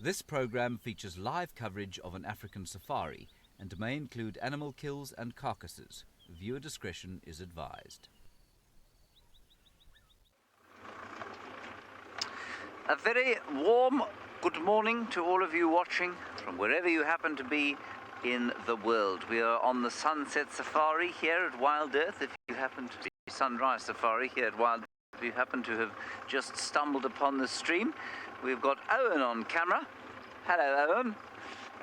This program features live coverage of an African safari and may include animal kills and carcasses. Viewer discretion is advised. A very warm good morning to all of you watching from wherever you happen to be in the world. We are on the Sunset Safari here at WildEarth. If you happen to be Sunrise Safari here at WildEarth, if you happen to have just stumbled upon the stream, we've got Owen on camera. Hello, Owen.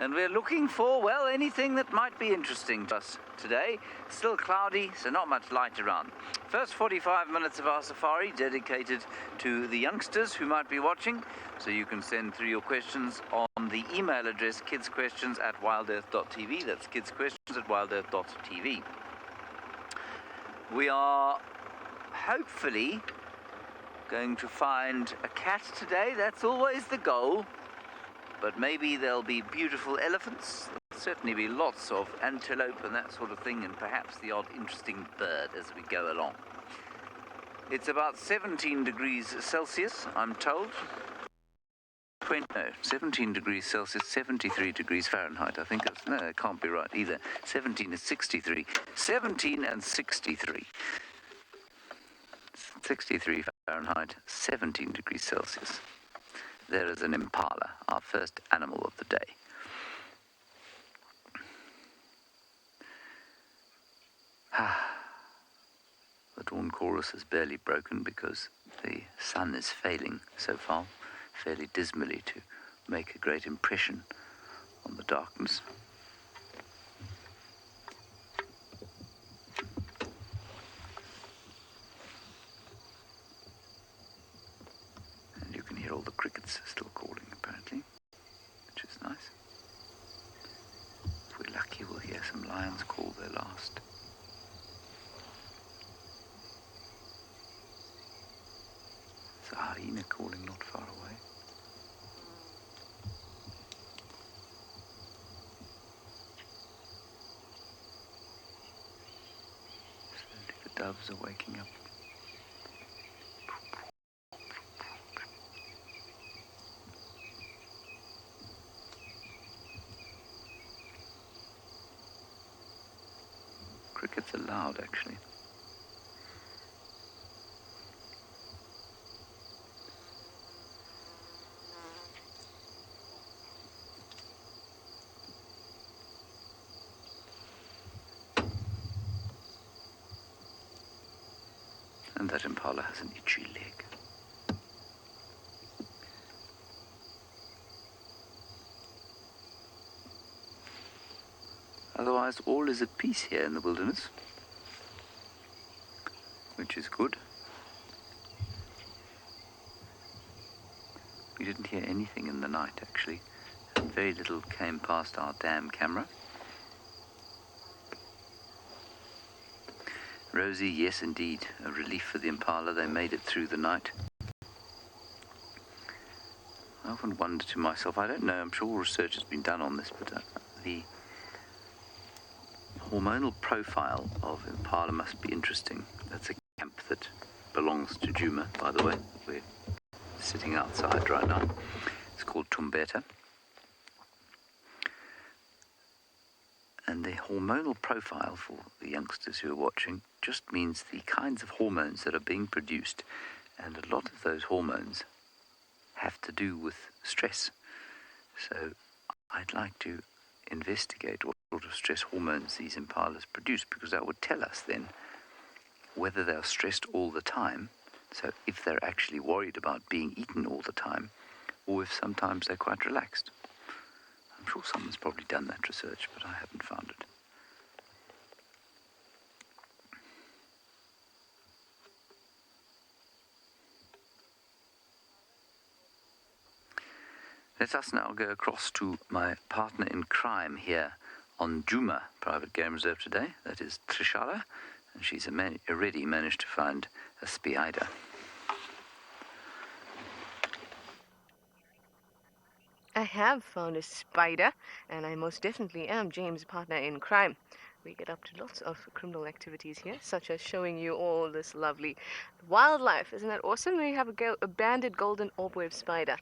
And we're looking for, well, anything that might be interesting to us today. Still cloudy, so not much light around. First 45 minutes of our safari dedicated to the youngsters who might be watching. So you can send through your questions on the email address kidsquestions@wildearth.tv. That's kidsquestions@wildearth.tv. We are hopefully going to find a cat today. That's always the goal. But maybe there'll be beautiful elephants. There'll certainly be lots of antelope and that sort of thing, and perhaps the odd interesting bird as we go along. It's about 17 degrees Celsius, I'm told. 17 degrees Celsius, 73 degrees Fahrenheit. I think that's, no, it can't be right either. 17 is 63. 17 and 63. 63 Fahrenheit, 17 degrees Celsius. There is an impala, our first animal of the day. The dawn chorus is barely broken because the sun is failing so far, fairly dismally, to make a great impression on the darkness. All the crickets are still calling, apparently, which is nice. If we're lucky, we'll hear some lions call their last. There's a hyena calling not far away. Slowly the doves are waking up. Crickets are loud, actually. And that impala has an itchy leg. Otherwise, all is at peace here in the wilderness, which is good. We didn't hear anything in the night, actually, and very little came past our damn camera. Rosie, yes, indeed, a relief for the impala. They made it through the night. I often wonder to myself, I don't know, I'm sure research has been done on this, but the hormonal profile of impala must be interesting. That's a camp that belongs to Djuma, by the way. We're sitting outside right now. It's called Tumbeta. And the hormonal profile for the youngsters who are watching just means the kinds of hormones that are being produced. And a lot of those hormones have to do with stress. So I'd like to investigate what sort of stress hormones these impalas produce, because that would tell us then whether they're stressed all the time, so if they're actually worried about being eaten all the time, or if sometimes they're quite relaxed. I'm sure someone's probably done that research, but I haven't found it. Let us now go across to my partner in crime here on Djuma Private Game Reserve today. That is Trishala, and she's already managed to find a spider. I have found a spider, and I most definitely am James' partner in crime. We get up to lots of criminal activities here, such as showing you all this lovely wildlife. Isn't that awesome? We have a banded golden orbwave spider.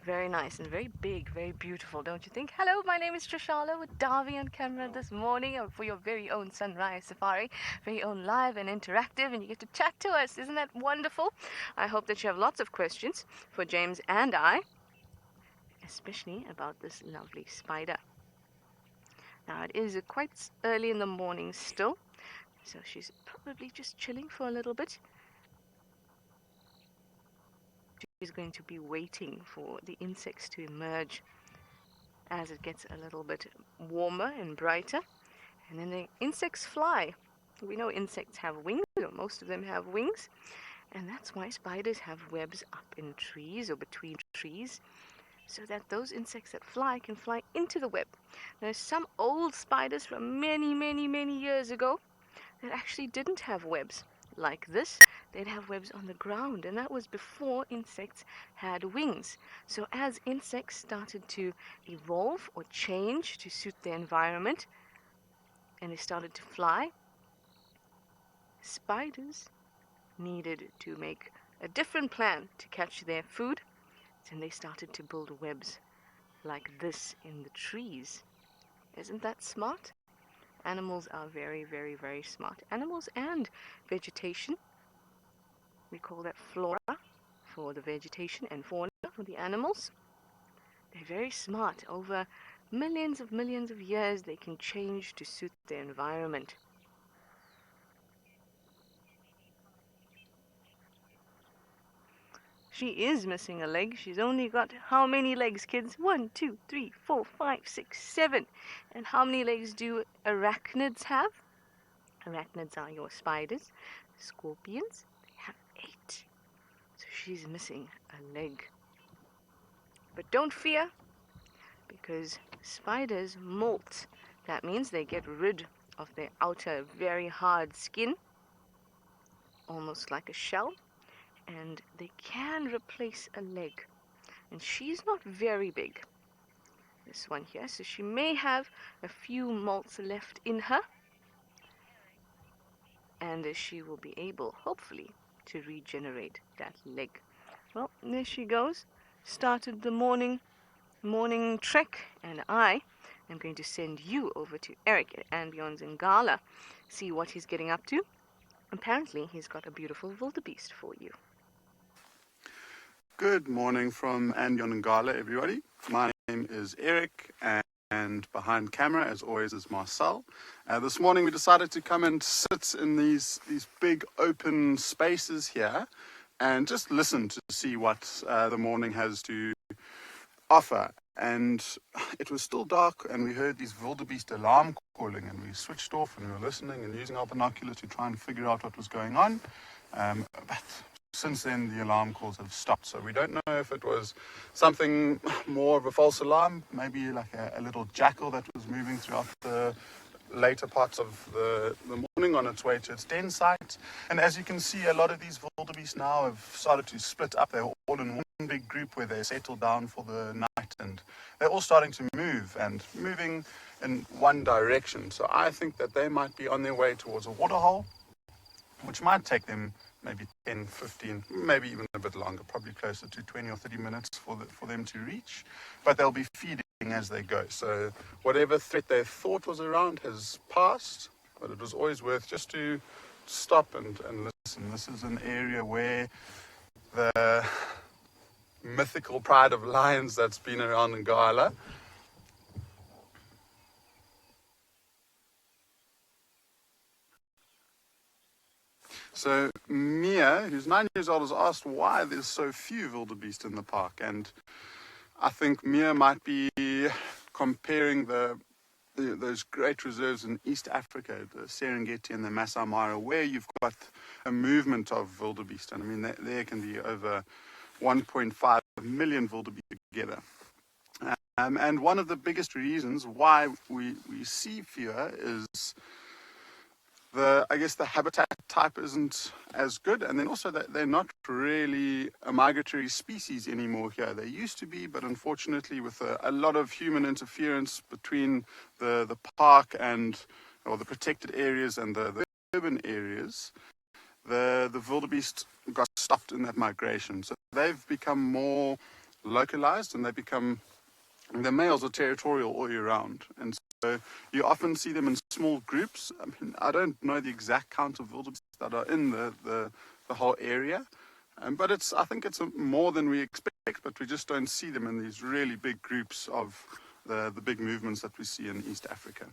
Very nice and very big, very beautiful, don't you think? Hello, my name is Trishala with Darby on camera this morning for your very own sunrise safari, very own live and interactive, and you get to chat to us. Isn't that wonderful? I hope that you have lots of questions for James and I, especially about this lovely spider. Now, it is quite early in the morning still, so she's probably just chilling for a little bit. She's going to be waiting for the insects to emerge as it gets a little bit warmer and brighter. And then the insects fly. We know insects have wings, or most of them have wings, and that's why spiders have webs up in trees or between trees, so that those insects that fly can fly into the web. There's some old spiders from many years ago that actually didn't have webs like this. They'd have webs on the ground, and that was before insects had wings. So as insects started to evolve or change to suit their environment, and they started to fly, spiders needed to make a different plan to catch their food, and they started to build webs like this in the trees. Isn't that smart? Animals are very smart. Animals and vegetation. We call that flora for the vegetation and fauna for the animals. They're very smart. Over millions of years, they can change to suit their environment. She is missing a leg. She's only got how many legs, kids? 1, 2, 3, 4, 5, 6, 7. And how many legs do arachnids have? Arachnids are your spiders, scorpions. They have 8. So she's missing a leg. But don't fear, because spiders molt. That means they get rid of their outer very hard skin, almost like a shell, and they can replace a leg. And she's not very big, this one here, so she may have a few molts left in her, and she will be able, hopefully, to regenerate that leg. Well, there she goes. Started the morning trek, and I am going to send you over to Eric at Ambion's in Gala, see what he's getting up to. Apparently, he's got a beautiful wildebeest for you. Good morning from Andion Ngala, everybody. My name is Eric, and behind camera, as always, is Marcel. This morning we decided to come and sit in these big open spaces here and just listen to see what the morning has to offer. And it was still dark, and we heard these wildebeest alarm calling, and we switched off and we were listening and using our binoculars to try and figure out what was going on. But since then, the alarm calls have stopped, so we don't know if it was something more of a false alarm, maybe like a little jackal that was moving throughout the later parts of the morning on its way to its den site. And as you can see, a lot of these wildebeest now have started to split up. They're all in one big group where they settle down for the night, and they're all starting to move and moving in one direction. So I think that they might be on their way towards a waterhole, which might take them maybe 10, 15, maybe even a bit longer, probably closer to 20 or 30 minutes for them to reach. But they'll be feeding as they go. So whatever threat they thought was around has passed, but it was always worth just to stop and listen. This is an area where the mythical pride of lions that's been around in Gala So Mia, who's 9 years old, has asked why there's so few wildebeest in the park, and I think Mia might be comparing those great reserves in East Africa, the Serengeti and the Masai Mara, where you've got a movement of wildebeest, and I mean there can be over 1.5 million wildebeest together. And one of the biggest reasons why we see fewer is I guess the habitat type isn't as good, and then also that they're not really a migratory species anymore here. They used to be, but unfortunately with a lot of human interference between the park or the protected areas and the urban areas, the wildebeest got stopped in that migration. So they've become more localized, and the males are territorial all year round. And so you often see them in small groups. I mean, I don't know the exact count of wildebeest that are in the whole area. But I think it's more than we expect, but we just don't see them in these really big groups of the big movements that we see in East Africa.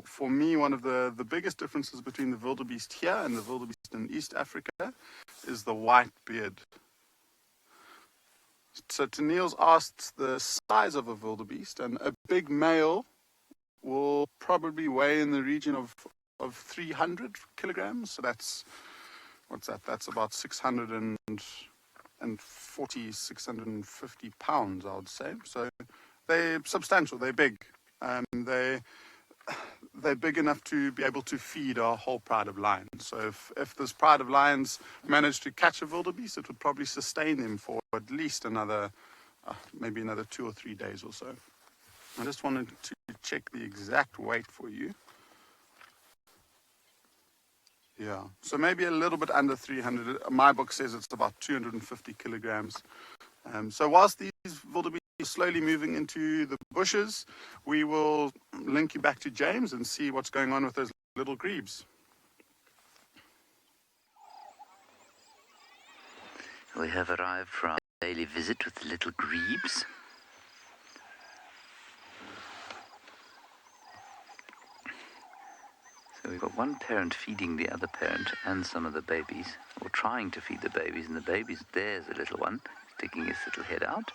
For me, one of the biggest differences between the wildebeest here and the wildebeest in East Africa is the white beard. So Tennille's asked the size of a wildebeest, and a big male will probably weigh in the region of 300 kilograms. So what's that? That's about 640, 650 pounds, I would say. So they're substantial, they're big. They're big enough to be able to feed a whole pride of lions. So if this pride of lions managed to catch a wildebeest, it would probably sustain them for at least maybe another 2 or 3 days or so. I just wanted to check the exact weight for you. Yeah, so maybe a little bit under 300. My book says it's about 250 kilograms. So whilst these wildebeest are slowly moving into the bushes, we will link you back to James and see what's going on with those little grebes. We have arrived for our daily visit with the little grebes. So we've got one parent feeding the other parent and some of the babies, or trying to feed the babies, and the babies, there's a little one, sticking his little head out.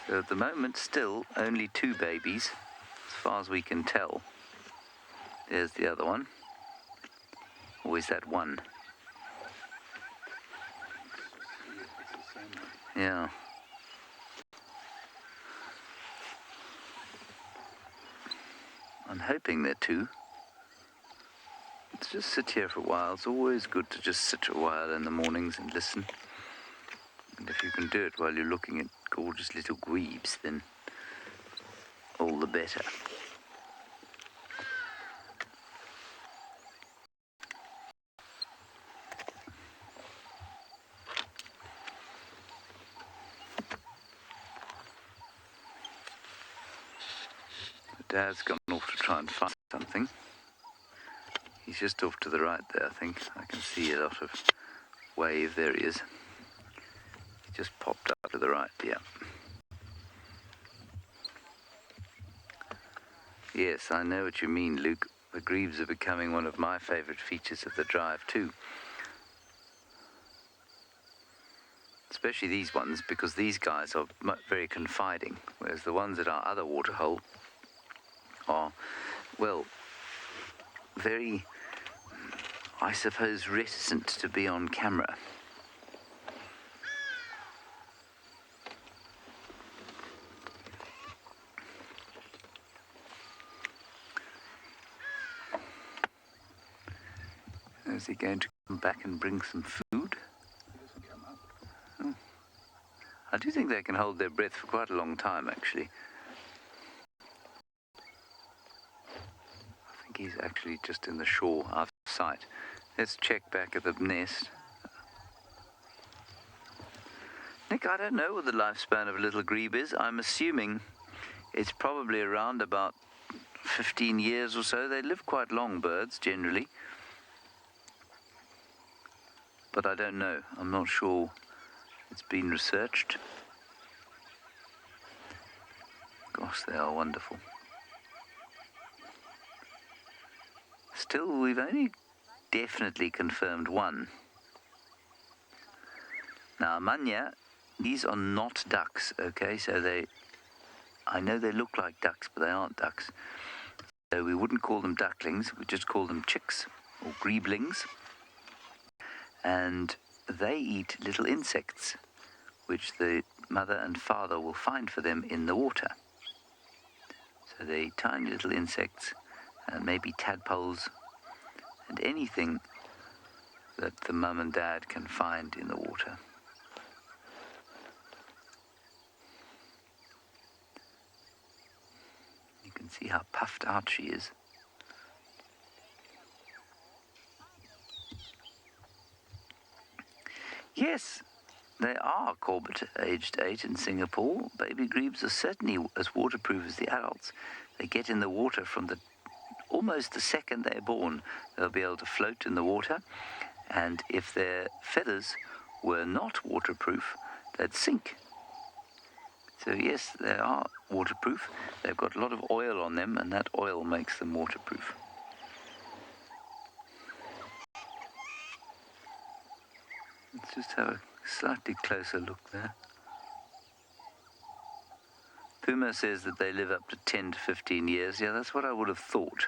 So at the moment, still only 2 babies, as far as we can tell. There's the other one. Or is that one? Yeah. I'm hoping they're 2. Let's just sit here for a while. It's always good to just sit a while in the mornings and listen. And if you can do it while you're looking at gorgeous little grebes, then all the better. Dad's gone off to try and find something. He's just off to the right there, I think. I can see a lot of wave. There he is. He just popped up to the right, yeah. Yes, I know what you mean, Luke. The grebes are becoming one of my favourite features of the drive too. Especially these ones, because these guys are very confiding, whereas the ones at our other waterhole are, well, very, I suppose, reticent to be on camera. Is he going to come back and bring some food? Oh. I do think they can hold their breath for quite a long time, actually. I think he's actually just in the shore out of sight. Let's check back at the nest. Nick, I don't know what the lifespan of a little grebe is. I'm assuming it's probably around about 15 years or so. They live quite long, birds, generally. But I don't know. I'm not sure it's been researched. Gosh, they are wonderful. Still, we've only definitely confirmed one. Now, Manya, these are not ducks, okay? So I know they look like ducks, but they aren't ducks. So we wouldn't call them ducklings, we just call them chicks or greblings. And they eat little insects, which the mother and father will find for them in the water. So they eat tiny little insects, and maybe tadpoles, and anything that the mum and dad can find in the water. You can see how puffed out she is. Yes, they are Corbett aged 8 in Singapore. Baby grebes are certainly as waterproof as the adults. They get in the water from almost the second they're born. They'll be able to float in the water, and if their feathers were not waterproof, they'd sink. So yes, they are waterproof. They've got a lot of oil on them, and that oil makes them waterproof. Let's just have a slightly closer look there. Puma says that they live up to 10 to 15 years. Yeah, that's what I would have thought.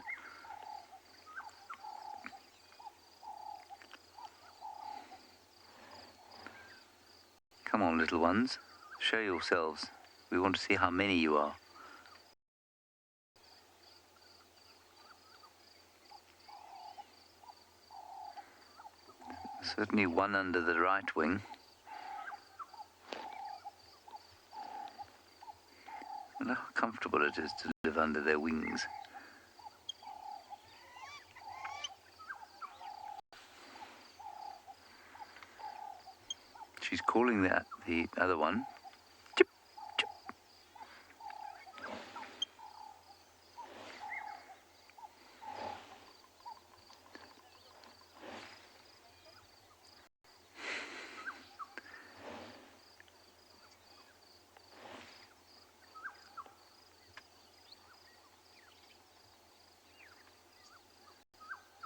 Come on, little ones. Show yourselves. We want to see how many you are. Certainly one under the right wing. I wonder how comfortable it is to live under their wings. She's calling that the other one. Chip, chip.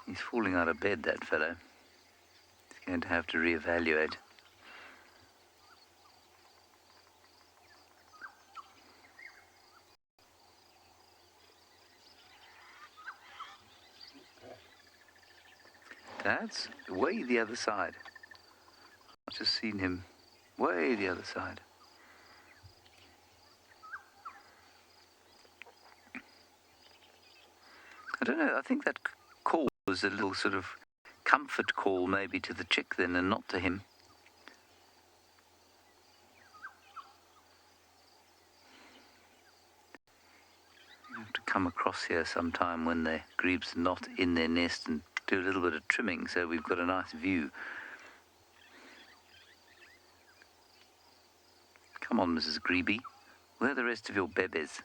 He's falling out of bed, that fellow. He's going to have to reevaluate. That's way the other side. I've just seen him way the other side. I don't know, I think that call was a little sort of comfort call maybe to the chick then and not to him. You have to come across here sometime when the grebes are not in their nest and do a little bit of trimming so we've got a nice view. Come on, Mrs. Grebe. Where are the rest of your bebes?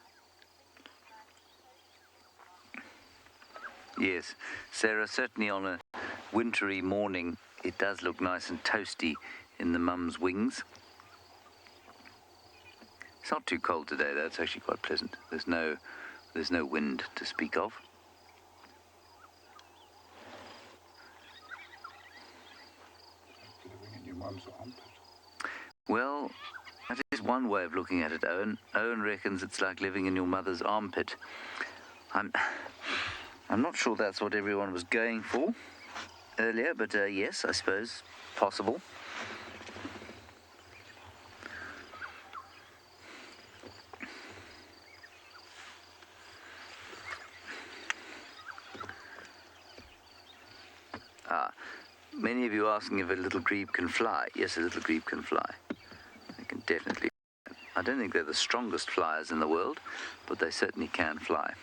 Yes, Sarah, certainly on a wintry morning, it does look nice and toasty in the mum's wings. It's not too cold today, though. It's actually quite pleasant. There's no wind to speak of. Living in your mum's armpit. Well, that is one way of looking at it, Owen. Owen reckons it's like living in your mother's armpit. I'm not sure that's what everyone was going for earlier, but yes, I suppose possible. Many of you asking if a little grebe can fly. Yes, a little grebe can fly. They can definitely. I don't think they're the strongest flyers in the world, but they certainly can fly.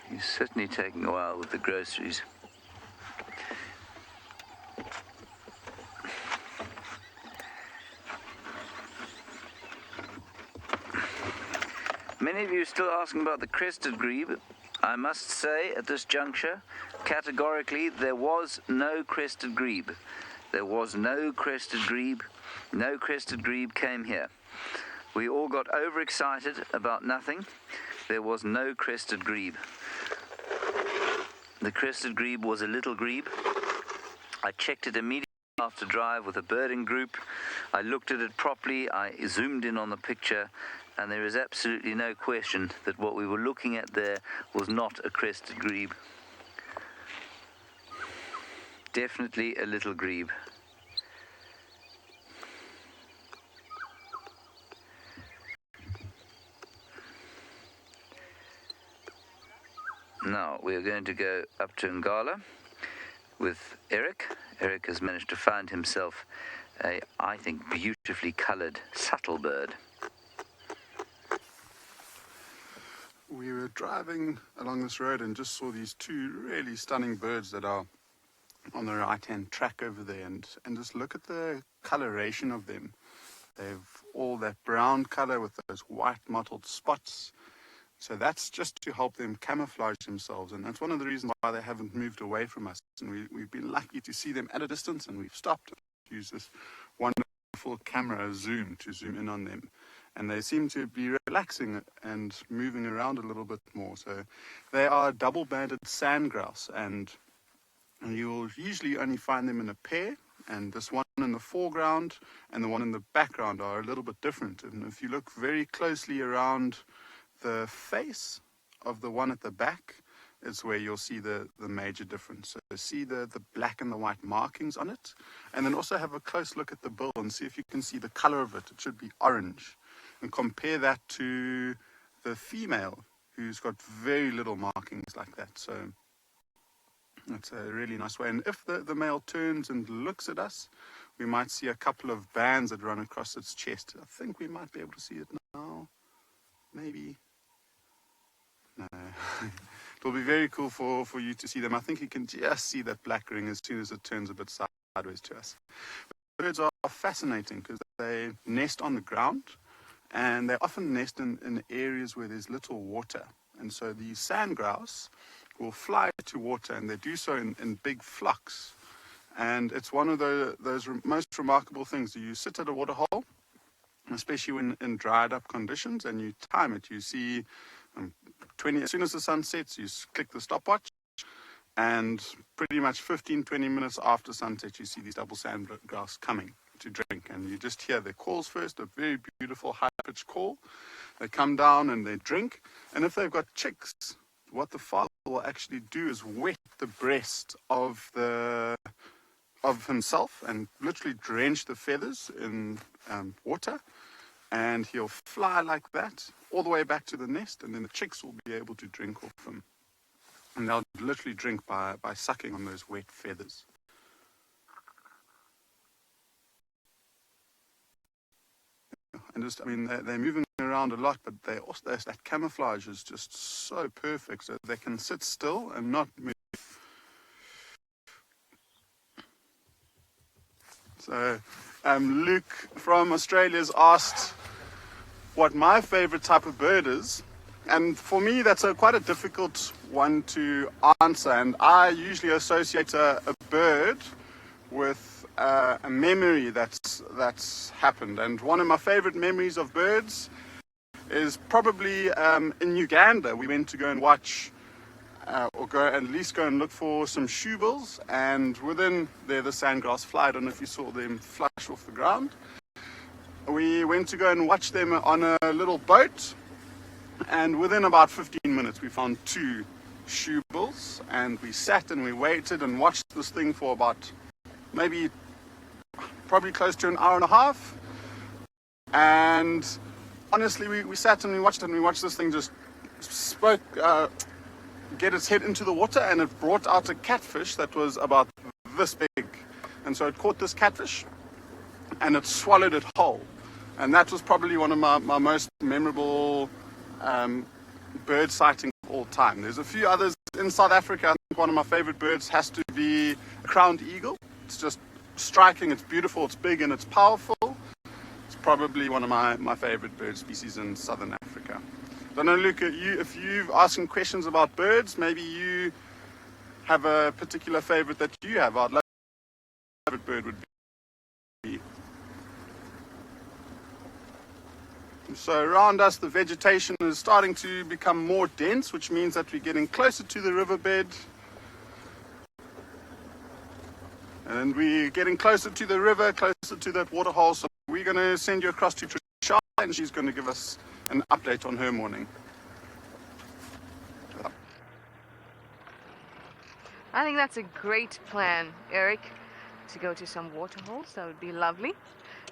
He's certainly taking a while with the groceries. Many of you are still asking about the crested grebe. I must say at this juncture, categorically, there was no crested grebe. There was no crested grebe. No crested grebe came here. We all got overexcited about nothing. There was no crested grebe. The crested grebe was a little grebe. I checked it immediately after drive with a birding group. I looked at it properly. I zoomed in on the picture, and there is absolutely no question that what we were looking at there was not a crested grebe. Definitely a little grebe. Now we are going to go up to Ngala. with Eric. Eric has managed to find himself a, I think, beautifully coloured subtle bird. We were driving along this road and just saw these two really stunning birds that are on the right-hand track over there, and just look at the coloration of them. They've all that brown color with those white mottled spots. So that's just to help them camouflage themselves, and that's one of the reasons why they haven't moved away from us. And we've been lucky to see them at a distance, and we've stopped to use this wonderful camera zoom to zoom in on them. And they seem to be relaxing and moving around a little bit more. So they are double-banded sand grouse, and you'll usually only find them in a pair. And this one in the foreground and the one in the background are a little bit different. And if you look very closely around the face of the one at the back, is where you'll see the major difference. So see the black and the white markings on it, and then also have a close look at the bill and see if you can see the color of it. It should be orange, and compare that to the female, who's got very little markings like that. So that's a really nice way. And if the male turns and looks at us, we might see a couple of bands that run across its chest. I think we might be able to see it now. Maybe. No. It'll be very cool for you to see them. I think you can just see that black ring as soon as it turns a bit sideways to us. Birds are fascinating because they nest on the ground, and they often nest in areas where there's little water. And so the sand grouse will fly to water, and they do so in big flocks. And it's one of those most remarkable things. You sit at a waterhole, especially when in dried up conditions, and you time it. You see 20, as soon as the sun sets, you click the stopwatch, and pretty much 15-20 minutes after sunset, you see these double sand grouse coming to drink. And you just hear their calls first, a very beautiful high-pitched call. They come down and they drink, and if they've got chicks, what the father will actually do is wet the breast of himself and literally drench the feathers in water, and he'll fly like that all the way back to the nest, and then the chicks will be able to drink off him. And they'll literally drink by sucking on those wet feathers. And just, I mean, they're moving around a lot, but that camouflage is just so perfect, so they can sit still and not move. So Luke from Australia has asked what my favorite type of bird is, and for me that's quite a difficult one to answer, and I usually associate a bird with a memory that's happened. And one of my favorite memories of birds is probably in Uganda. We went to go and watch or at least go and look for some shoebills, and within there the sandgrass fly. I don't know if you saw them flush off the ground. We went to go and watch them on a little boat, and within about 15 minutes we found two shoebills, and we sat and we waited and watched this thing for about probably close to an hour and a half. And honestly, we sat and we watched it, and we watched this thing just get its head into the water, and it brought out a catfish that was about this big. And so it caught this catfish and it swallowed it whole. And that was probably one of my most memorable bird sightings of all time. There's a few others in South Africa. I think one of my favorite birds has to be a crowned eagle. It's just striking, it's beautiful, it's big, and it's powerful. It's probably one of my favorite bird species in southern Africa. I don't know, Luke, if you've asking questions about birds, maybe you have a particular favorite that you have. I'd love to know what your favorite bird would be. So around us, the vegetation is starting to become more dense, which means that we're getting closer to the riverbed. And we're getting closer to the river, closer to that waterhole. So we're going to send you across to Tricia, and she's going to give us an update on her morning. I think that's a great plan, Eric, to go to some waterholes. That would be lovely.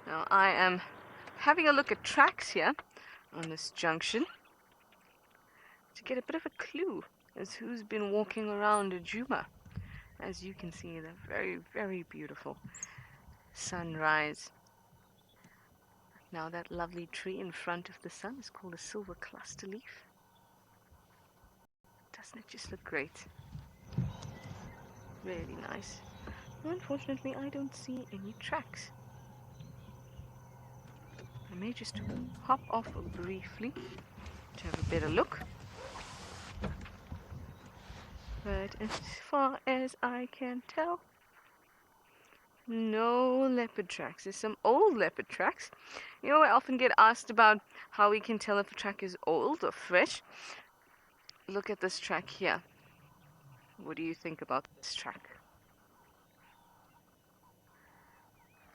Now I am having a look at tracks here on this junction to get a bit of a clue as who's been walking around Djuma. As you can see, the very, very beautiful sunrise. Now that lovely tree in front of the sun is called a silver cluster leaf. Doesn't it just look great? Really nice. Unfortunately, I don't see any tracks. I may just hop off briefly to have a better look. But as far as I can tell, no leopard tracks. There's some old leopard tracks. You know, I often get asked about how we can tell if a track is old or fresh. Look at this track here. What do you think about this track?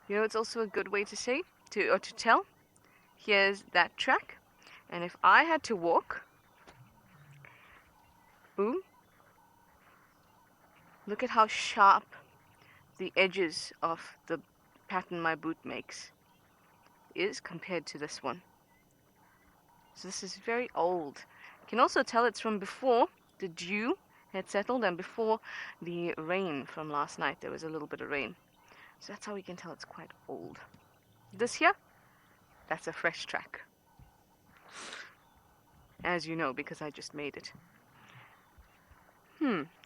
You know, it's also a good way to say, to tell. Here's that track. And if I had to walk, boom, look at how sharp the edges of the pattern my boot makes is compared to this one. So this is very old. You can also tell it's from before the dew had settled and before the rain from last night. There was a little bit of rain. So that's how we can tell it's quite old. This here, that's a fresh track. As you know, because I just made it.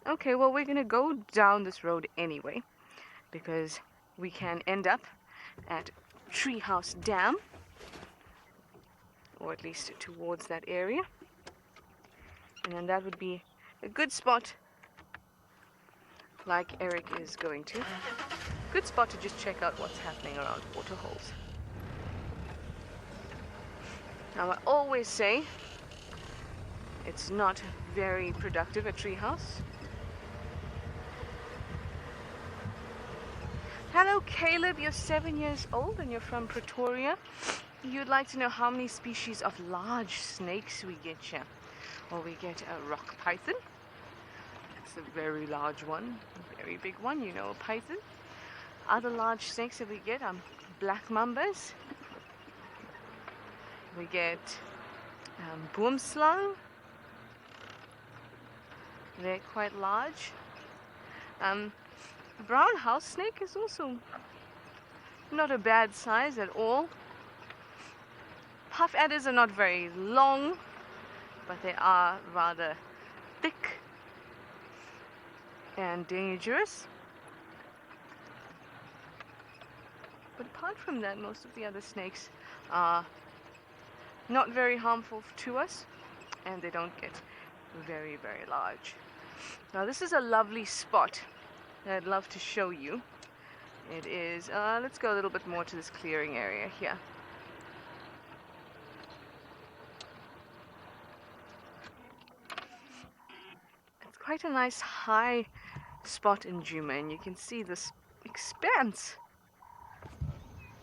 Okay, well, we're going to go down this road anyway, because we can end up at Treehouse Dam, or at least towards that area. And then that would be a good spot, like Eric is going to. Good spot to just check out what's happening around waterholes. Now, I always say it's not very productive at Treehouse. Hello, Caleb. You're 7 years old and you're from Pretoria. You'd like to know how many species of large snakes we get here. Well, we get a rock python. That's a very large one, a very big one, you know, a python. Other large snakes that we get are black mambas. We get boomslang. They're quite large. The brown house snake is also not a bad size at all. Puff adders are not very long, but they are rather thick and dangerous. But apart from that, most of the other snakes are not very harmful to us, and they don't get very, very large. Now, this is a lovely spot that I'd love to show you. It is, let's go a little bit more to this clearing area here. It's quite a nice high spot in Djuma, and you can see this expanse,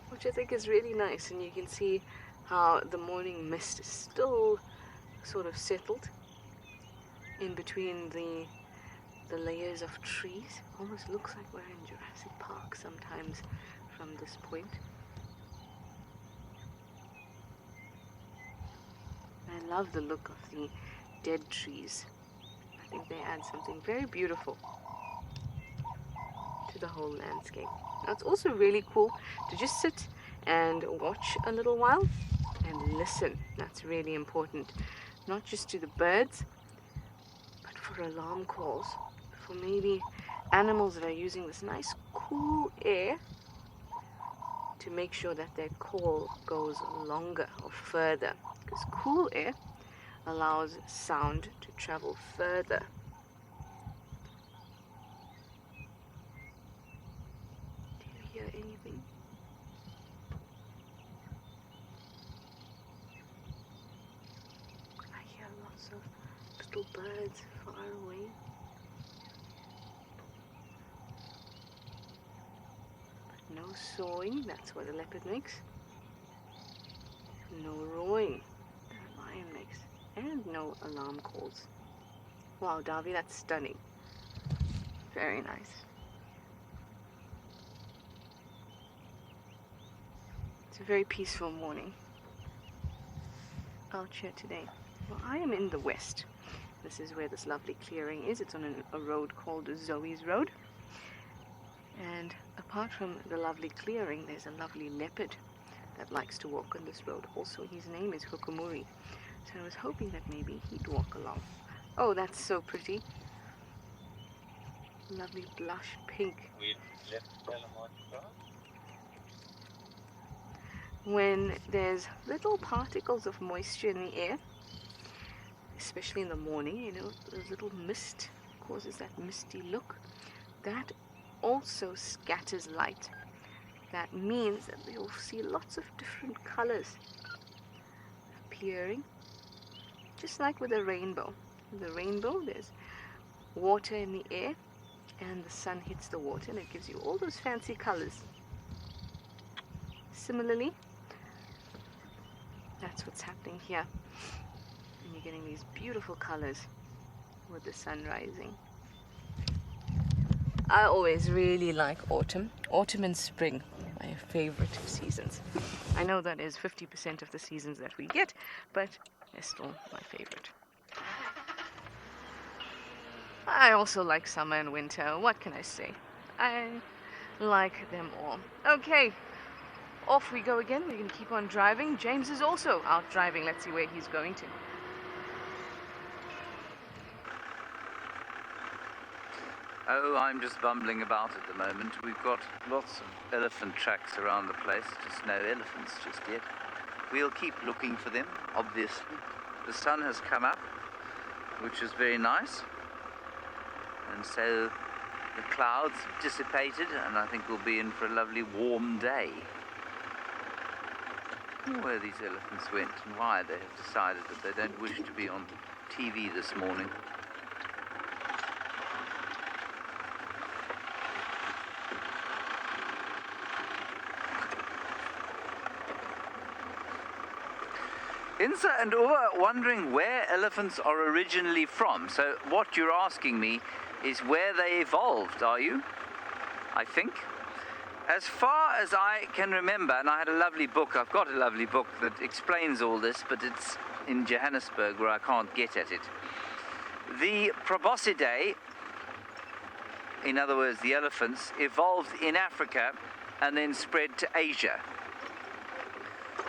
which I think is really nice, and you can see how the morning mist is still sort of settled in between the layers of trees. Almost looks like we're in Jurassic Park sometimes from this point. I love the look of the dead trees. I think they add something very beautiful to the whole landscape. Now, it's also really cool to just sit and watch a little while and listen. That's really important, not just to the birds, but for alarm calls, for maybe animals that are using this nice cool air to make sure that their call goes longer or further, because cool air allows sound to travel further. Do you hear anything? I hear lots of little birds far away. But no sawing, that's what a leopard makes. No roaring, that a lion makes. And no alarm calls. Wow, Davy, that's stunning. Very nice. It's a very peaceful morning out here today. Well, I am in the west, This is where this lovely clearing is. It's on a road called Zoe's Road. And apart from the lovely clearing, there's a lovely leopard that likes to walk on this road. Also, his name is Hukumuri. So I was hoping that maybe he'd walk along. Oh, that's so pretty. Lovely blush pink. When there's little particles of moisture in the air, especially in the morning, you know, the little mist causes that misty look. That also scatters light. That means that you'll see lots of different colors appearing, just like with a rainbow. With a rainbow, there's water in the air, and the sun hits the water, and it gives you all those fancy colors. Similarly, that's what's happening here. And you're getting these beautiful colors with the sun rising. I always really like autumn. Autumn and spring, my favorite seasons. I know that is 50% of the seasons that we get, but they're still my favorite. I also like summer and winter. What can I say? I like them all. Okay, off we go again. We're going to keep on driving. James is also out driving. Let's see where he's going to. Oh, I'm just bumbling about at the moment. We've got lots of elephant tracks around the place, just no elephants just yet. We'll keep looking for them, obviously. The sun has come up, which is very nice. And so the clouds have dissipated, and I think we'll be in for a lovely warm day. I don't know where these elephants went and why they have decided that they don't wish to be on TV this morning. Insa and Uwa wondering where elephants are originally from. So what you're asking me is where they evolved, are you? I think. As far as I can remember, and I had a lovely book, I've got a lovely book that explains all this, but it's in Johannesburg where I can't get at it. The proboscidae, in other words the elephants, evolved in Africa and then spread to Asia.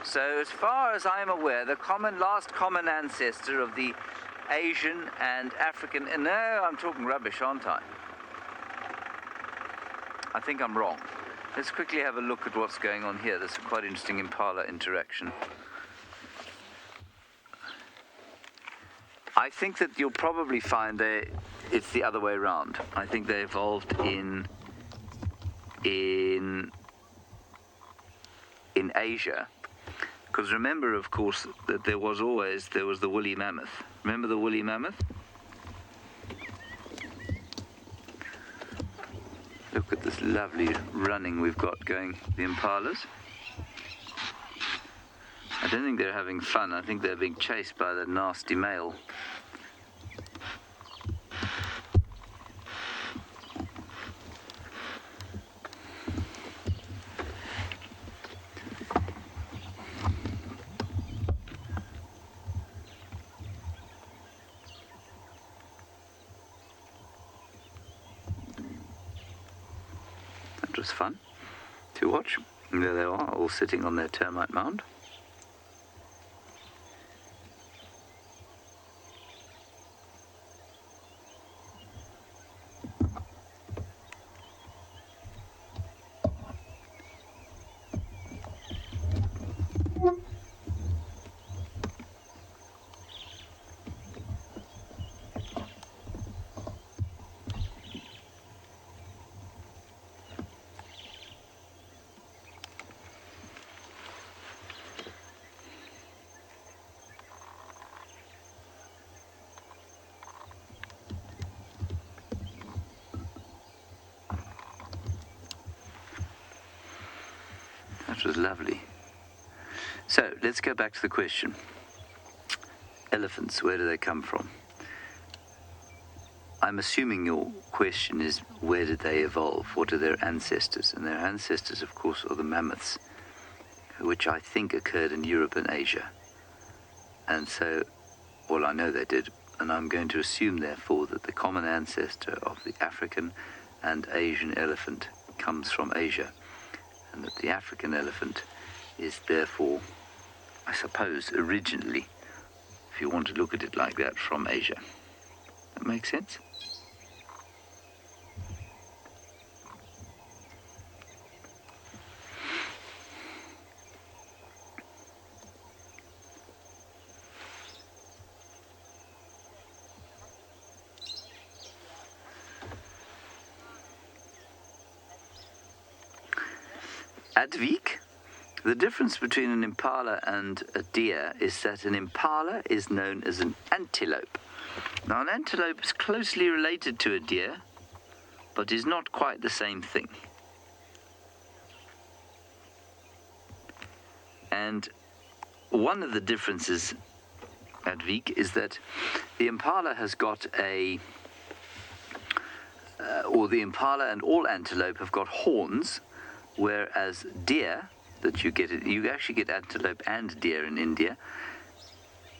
So as far as I'm aware, the last common ancestor of the Asian and African, and no, I'm talking rubbish, aren't I? I think I'm wrong. Let's quickly have a look at what's going on here. There's a quite interesting Impala interaction. I think that you'll probably find it's the other way around. I think they evolved in Asia. Because remember, of course, that there was the woolly mammoth. Remember the woolly mammoth? Look at this lovely running we've got going, the Impalas. I don't think they're having fun. I think they're being chased by the nasty male. That was fun to watch. And there they are, all sitting on their termite mound. That was lovely. So, let's go back to the question. Elephants, where do they come from? I'm assuming your question is, where did they evolve? What are their ancestors? And their ancestors, of course, are the mammoths, which I think occurred in Europe and Asia. And so, well, I know they did, and I'm going to assume, therefore, that the common ancestor of the African and Asian elephant comes from Asia, and that the African elephant is therefore, I suppose, originally, if you want to look at it like that, from Asia. That makes sense? Advik, the difference between an impala and a deer is that an impala is known as an antelope. Now, an antelope is closely related to a deer, but is not quite the same thing. And one of the differences, Advik, is that the impala has got or the impala and all antelope have got horns, whereas deer, you actually get antelope and deer in India.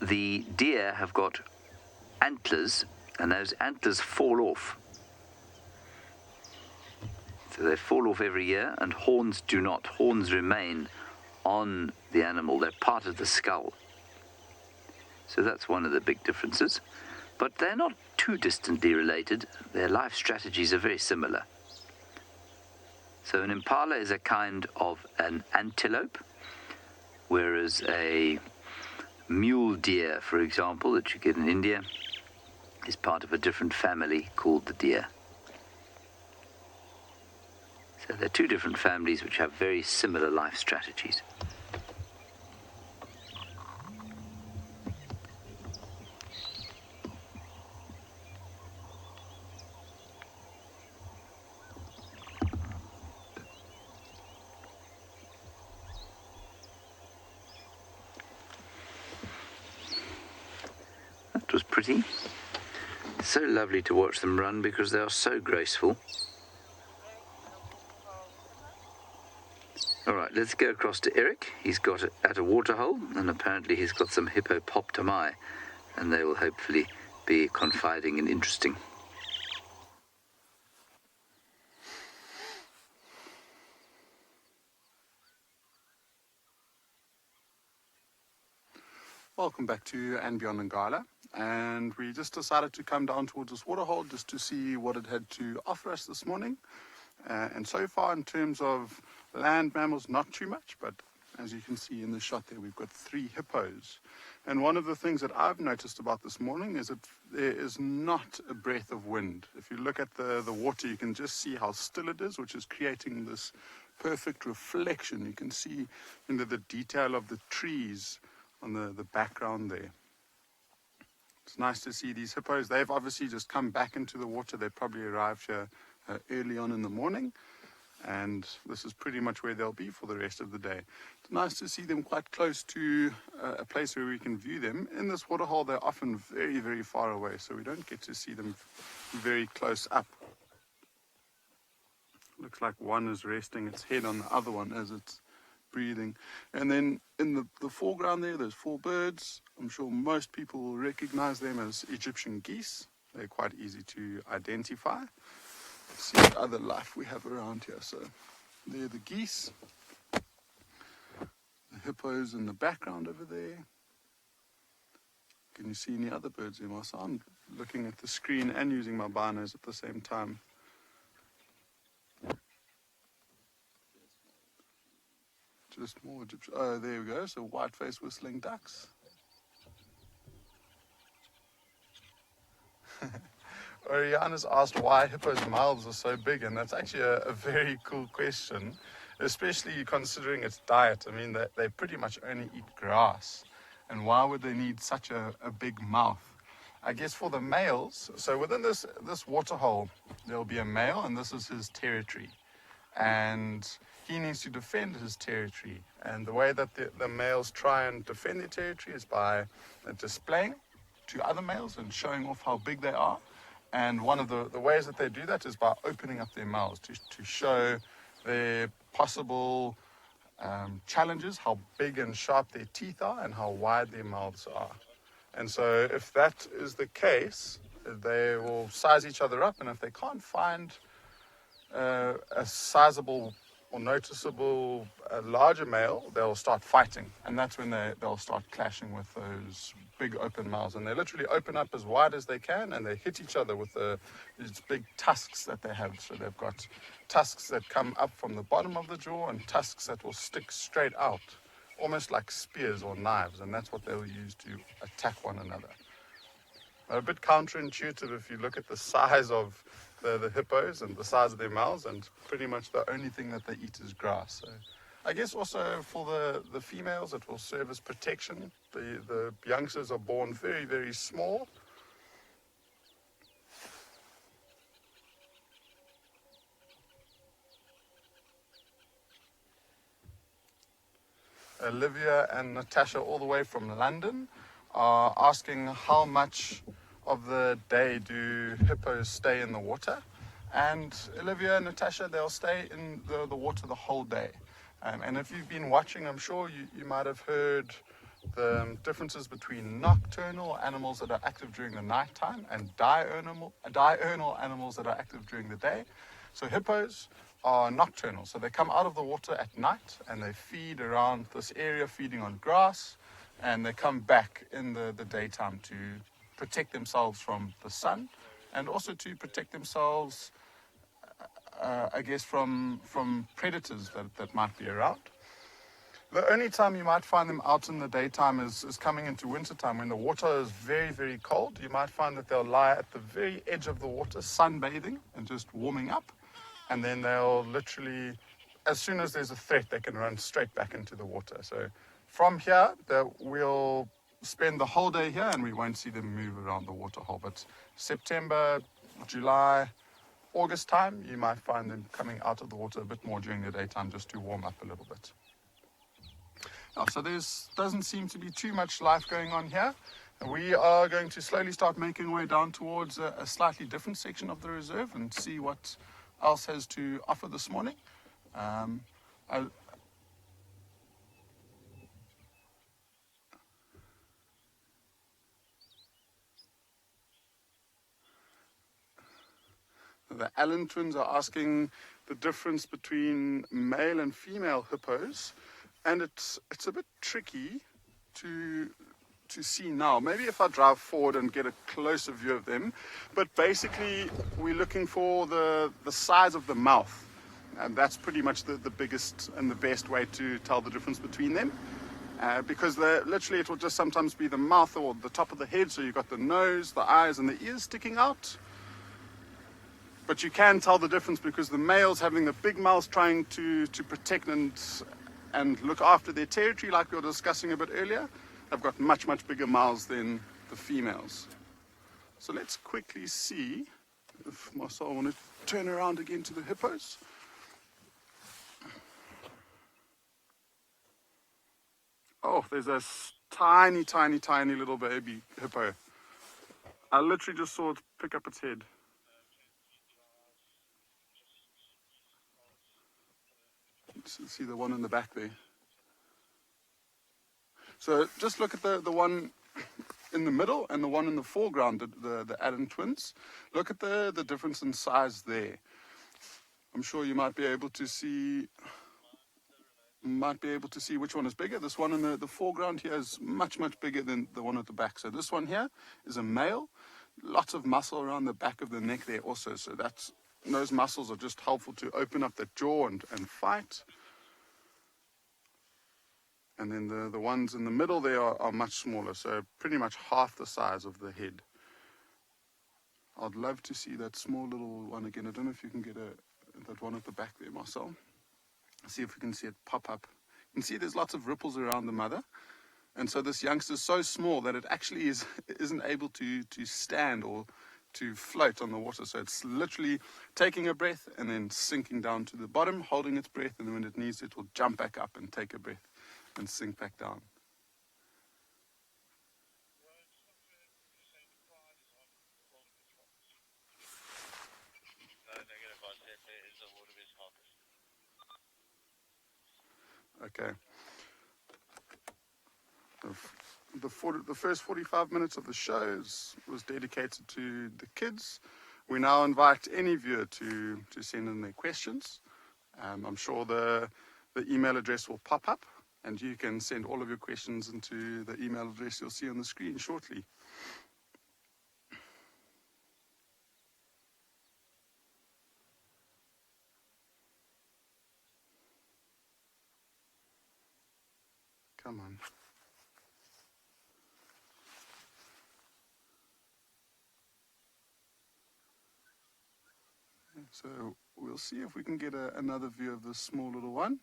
The deer have got antlers, and those antlers fall off. So they fall off every year, and horns do not. Horns remain on the animal. They're part of the skull. So that's one of the big differences. But they're not too distantly related. Their life strategies are very similar. So an impala is a kind of an antelope, whereas a mule deer, for example, that you get in India, is part of a different family called the deer. So they're two different families which have very similar life strategies. That was pretty. So lovely to watch them run because they are so graceful. All right, let's go across to Eric. He's got it at a waterhole, and apparently he's got some hippopotami, and they will hopefully be confiding and interesting. Welcome back to and beyond Ngala, and we just decided to come down towards this waterhole just to see what it had to offer us this morning. And so far, in terms of land mammals, not too much, but as you can see in the shot there, we've got 3 hippos. And one of the things that I've noticed about this morning is that there is not a breath of wind. If you look at the water, you can just see how still it is, which is creating this perfect reflection. You can see into the detail of the trees on the background there. It's nice to see these hippos. They've obviously just come back into the water. They probably arrived here early on in the morning, and this is pretty much where they'll be for the rest of the day. It's nice to see them quite close to a place where we can view them. In this waterhole, they're often very, very far away, so we don't get to see them very close up. Looks like one is resting its head on the other one as it's breathing. And then in the foreground there's 4 birds. I'm sure most people will recognize them as Egyptian geese. They're quite easy to identify. Let's see what other life we have around here. So there are the geese, the hippos in the background over there. Can you see any other birds there, Marcel? I'm looking at the screen and using my binos at the same time. Just more Egyptian. Oh, there we go. So white-faced whistling ducks. Oriana's asked why hippos' mouths are so big, and that's actually a very cool question, especially considering its diet. I mean, they pretty much only eat grass, and why would they need such a big mouth? I guess for the males, so within this waterhole, there'll be a male, and this is his territory. And he needs to defend his territory. And the way that the males try and defend their territory is by displaying to other males and showing off how big they are. And one of the ways that they do that is by opening up their mouths to show their possible challenges, how big and sharp their teeth are and how wide their mouths are. And so if that is the case, they will size each other up, and if they can't find a sizable or noticeable larger male, they'll start fighting, and that's when they'll start clashing with those big open mouths. And they literally open up as wide as they can, and they hit each other with these big tusks that they have. So they've got tusks that come up from the bottom of the jaw and tusks that will stick straight out, almost like spears or knives, and that's what they'll use to attack one another. They're a bit counterintuitive if you look at the size of the hippos and the size of their mouths, and pretty much the only thing that they eat is grass. So I guess also for the females it will serve as protection. The youngsters are born very, very small. Olivia and Natasha, all the way from London, are asking how much of the day do hippos stay in the water. And Olivia and Natasha, they'll stay in the water the whole day. And if you've been watching, I'm sure you might have heard the differences between nocturnal animals that are active during the nighttime and diurnal animals that are active during the day. So hippos are nocturnal, so they come out of the water at night and they feed around this area, feeding on grass, and they come back in the daytime to protect themselves from the sun, and also to protect themselves, I guess, from predators that might be around. The only time you might find them out in the daytime is coming into wintertime, when the water is very, very cold. You might find that they'll lie at the very edge of the water, sunbathing and just warming up, and then they'll literally, as soon as there's a threat, they can run straight back into the water. So from here, we'll spend the whole day here and we won't see them move around the waterhole. But September, July, August time, you might find them coming out of the water a bit more during the daytime just to warm up a little bit. So there doesn't seem to be too much life going on here. We are going to slowly start making our way down towards a slightly different section of the reserve and see what else has to offer this morning. The Allen twins are asking the difference between male and female hippos, and it's a bit tricky to see now. Maybe if I drive forward and get a closer view of them, but basically we're looking for the size of the mouth, and that's pretty much the biggest and the best way to tell the difference between them, because literally it will just sometimes be the mouth or the top of the head, so you've got the nose, the eyes and the ears sticking out. But you can tell the difference because the males having the big mouths trying to protect and look after their territory, like we were discussing a bit earlier, have got much, much bigger mouths than the females. So let's quickly see if Marcel want to turn around again to the hippos. Oh, there's a tiny, tiny, tiny little baby hippo. I literally just saw it pick up its head. See the one in the back there. So just look at the one in the middle and the one in the foreground, the Allen twins. Look at the difference in size there. I'm sure you might be able to see which one is bigger. This one in the foreground here is much, much bigger than the one at the back. So this one here is a male. Lots of muscle around the back of the neck there also. So those muscles are just helpful to open up the jaw and fight. And then the ones in the middle there are much smaller, so pretty much half the size of the head. I'd love to see that small little one again. I don't know if you can get that one at the back there, Marcel. See if we can see it pop up. You can see there's lots of ripples around the mother. And so this youngster is so small that it actually isn't able to stand or to float on the water. So it's literally taking a breath and then sinking down to the bottom, holding its breath, and then when it needs it will jump back up and take a breath and sink back down. Okay. the first 45 minutes of the show was dedicated to the kids. We now invite any viewer to send in their questions. I'm sure the email address will pop up, and you can send all of your questions into the email address you'll see on the screen shortly. Come on. So we'll see if we can get another view of this small little one.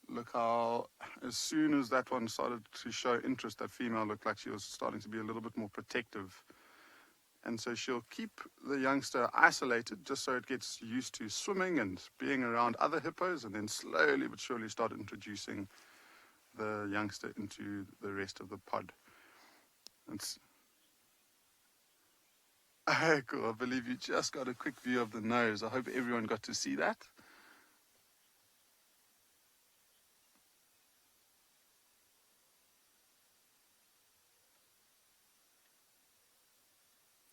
Look how, as soon as that one started to show interest, that female looked like she was starting to be a little bit more protective. And so she'll keep the youngster isolated just so it gets used to swimming and being around other hippos, and then slowly but surely start introducing the youngster into the rest of the pod. Oh, cool. I believe you just got a quick view of the nose. I hope everyone got to see that.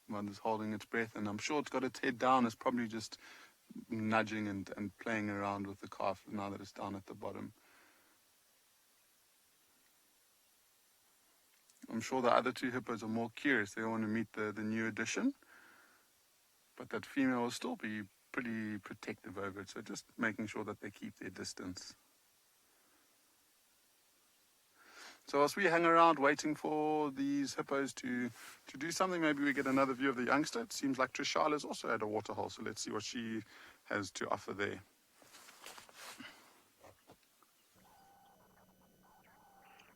One is holding its breath, and I'm sure it's got its head down. It's probably just nudging and playing around with the calf now that it's down at the bottom. I'm sure the other two hippos are more curious. They want to meet the new addition. But that female will still be pretty protective over it. So just making sure that they keep their distance. So as we hang around waiting for these hippos to do something, maybe we get another view of the youngster. It seems like Trishala's also at a waterhole. So let's see what she has to offer there.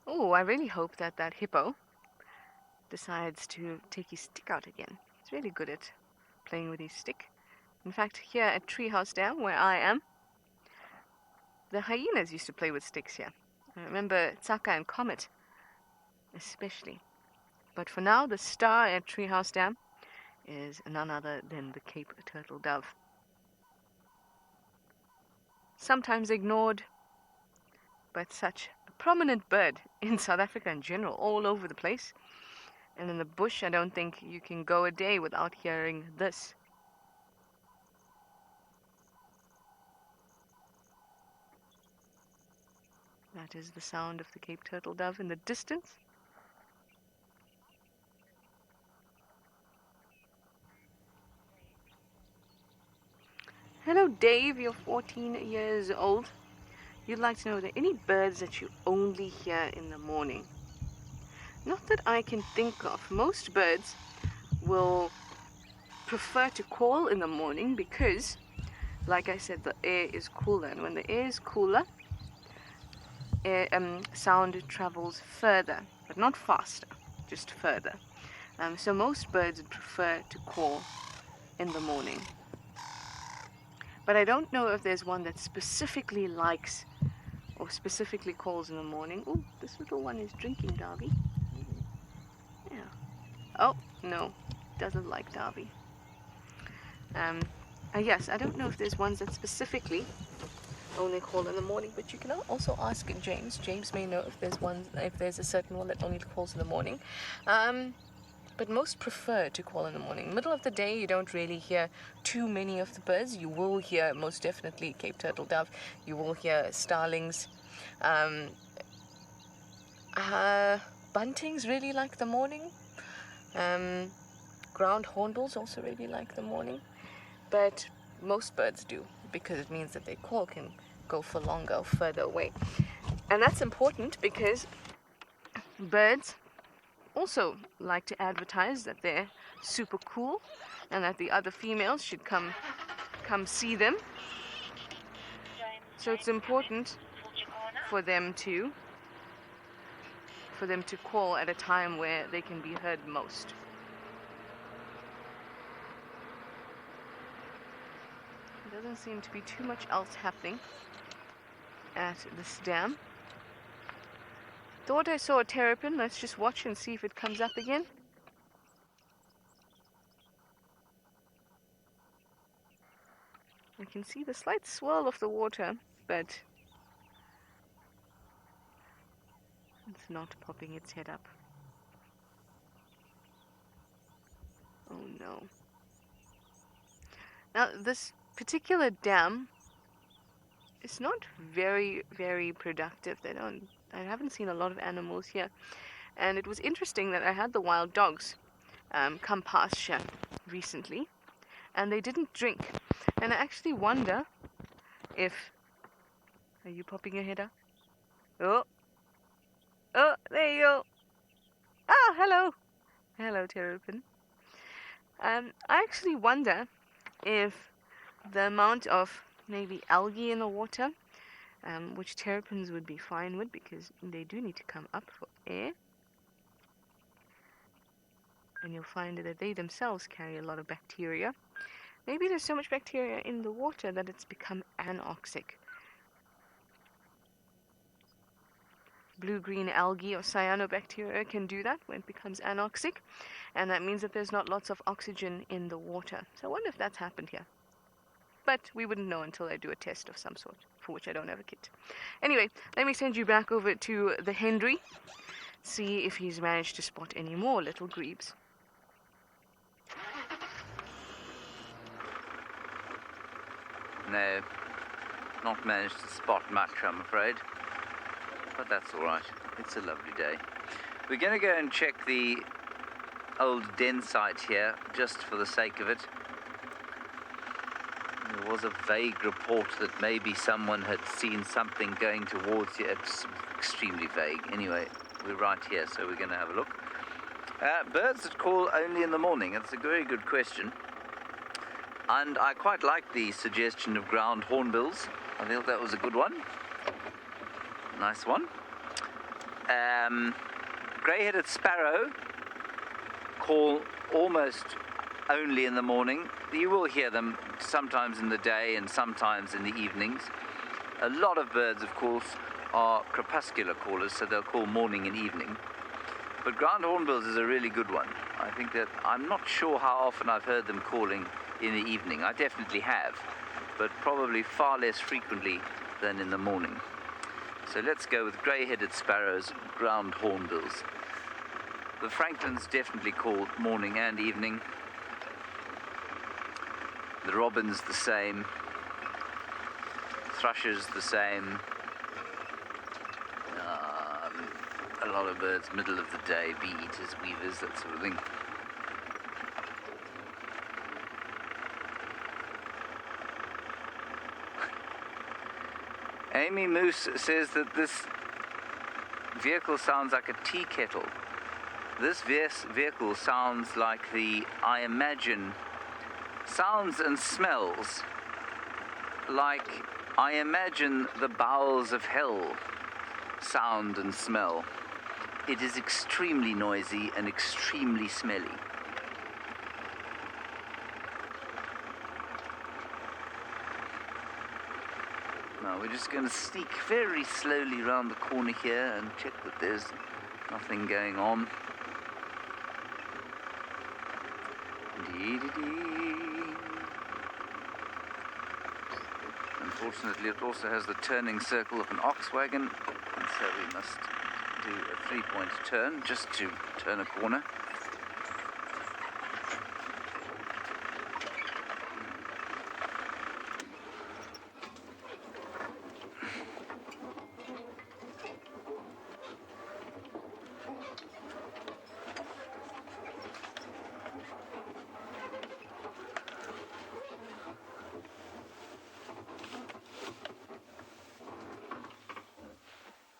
Oh, I really hope that hippo decides to take his stick out again. He's really good at playing with his stick. In fact, here at Treehouse Dam, where I am, the hyenas used to play with sticks here. I remember Tsaka and Comet, especially. But for now, the star at Treehouse Dam is none other than the Cape Turtledove. Sometimes ignored, but such a prominent bird in South Africa in general, all over the place. And in the bush, I don't think you can go a day without hearing this. That is the sound of the Cape Turtledove in the distance. Hello Dave, you're 14 years old. You'd like to know, are there any birds that you only hear in the morning? Not that I can think of. Most birds will prefer to call in the morning because, like I said, the air is cooler. And when the air is cooler, sound travels further, but not faster, just further. So most birds would prefer to call in the morning. But I don't know if there's one that specifically likes or specifically calls in the morning. Oh, this little one is drinking, Darby. Yeah. Oh, no, doesn't like Darby. Yes, I don't know if there's ones that specifically only call in the morning, but you can also ask James. James may know if there's a certain one that only calls in the morning. But most prefer to call in the morning. Middle of the day, you don't really hear too many of the birds. You will hear, most definitely, Cape Turtledove. You will hear starlings. Buntings really like the morning. Ground hornbills also really like the morning. But most birds do, because it means that their call can go for longer or further away. And that's important because birds also like to advertise that they're super cool and that the other females should come see them. So it's important for them to call at a time where they can be heard most. There doesn't seem to be too much else happening at this dam. Thought I saw a terrapin. Let's just watch and see if it comes up again. I can see the slight swirl of the water, but It's not popping its head up. Oh no. Now, this particular dam is not very, very productive. I haven't seen a lot of animals here. And it was interesting that I had the wild dogs come past here recently, and they didn't drink. And I actually wonder if... Are you popping your head up? Oh, there you go. Ah, hello. Hello, Terrapin. I actually wonder if the amount of maybe algae in the water, which terrapins would be fine with because they do need to come up for air. And you'll find that they themselves carry a lot of bacteria. Maybe there's so much bacteria in the water that it's become anoxic. Blue-green algae or cyanobacteria can do that when it becomes anoxic, and that means that there's not lots of oxygen in the water. So I wonder if that's happened here. But we wouldn't know until I do a test of some sort, for which I don't have a kit. Anyway, let me send you back over to the Henry, see if he's managed to spot any more little grebes. No, not managed to spot much, I'm afraid. But that's all right. It's a lovely day. We're going to go and check the old den site here, just for the sake of it. There was a vague report that maybe someone had seen something going towards here. It's extremely vague. Anyway, we're right here, so we're going to have a look. Birds that call only in the morning. That's a very good question. And I quite like the suggestion of ground hornbills. I thought that was a good one. Nice one. Grey-headed sparrow call almost only in the morning. You will hear them sometimes in the day and sometimes in the evenings. A lot of birds, of course, are crepuscular callers, so they'll call morning and evening. But ground hornbills is a really good one. I think that I'm not sure how often I've heard them calling in the evening. I definitely have, but probably far less frequently than in the morning. So let's go with grey-headed sparrows, ground hornbills. The francolins definitely call morning and evening. The robins the same. Thrushes the same. A lot of birds middle of the day, bee-eaters, weavers, that sort of thing. Amy Moose says that this vehicle sounds like a tea kettle. This vehicle sounds like I imagine, sounds and smells like I imagine the bowels of hell sound and smell. It is extremely noisy and extremely smelly. Now we're just going to sneak very slowly around the corner here and check that there's nothing going on. Unfortunately, it also has the turning circle of an ox wagon, and so we must do a three-point turn just to turn a corner.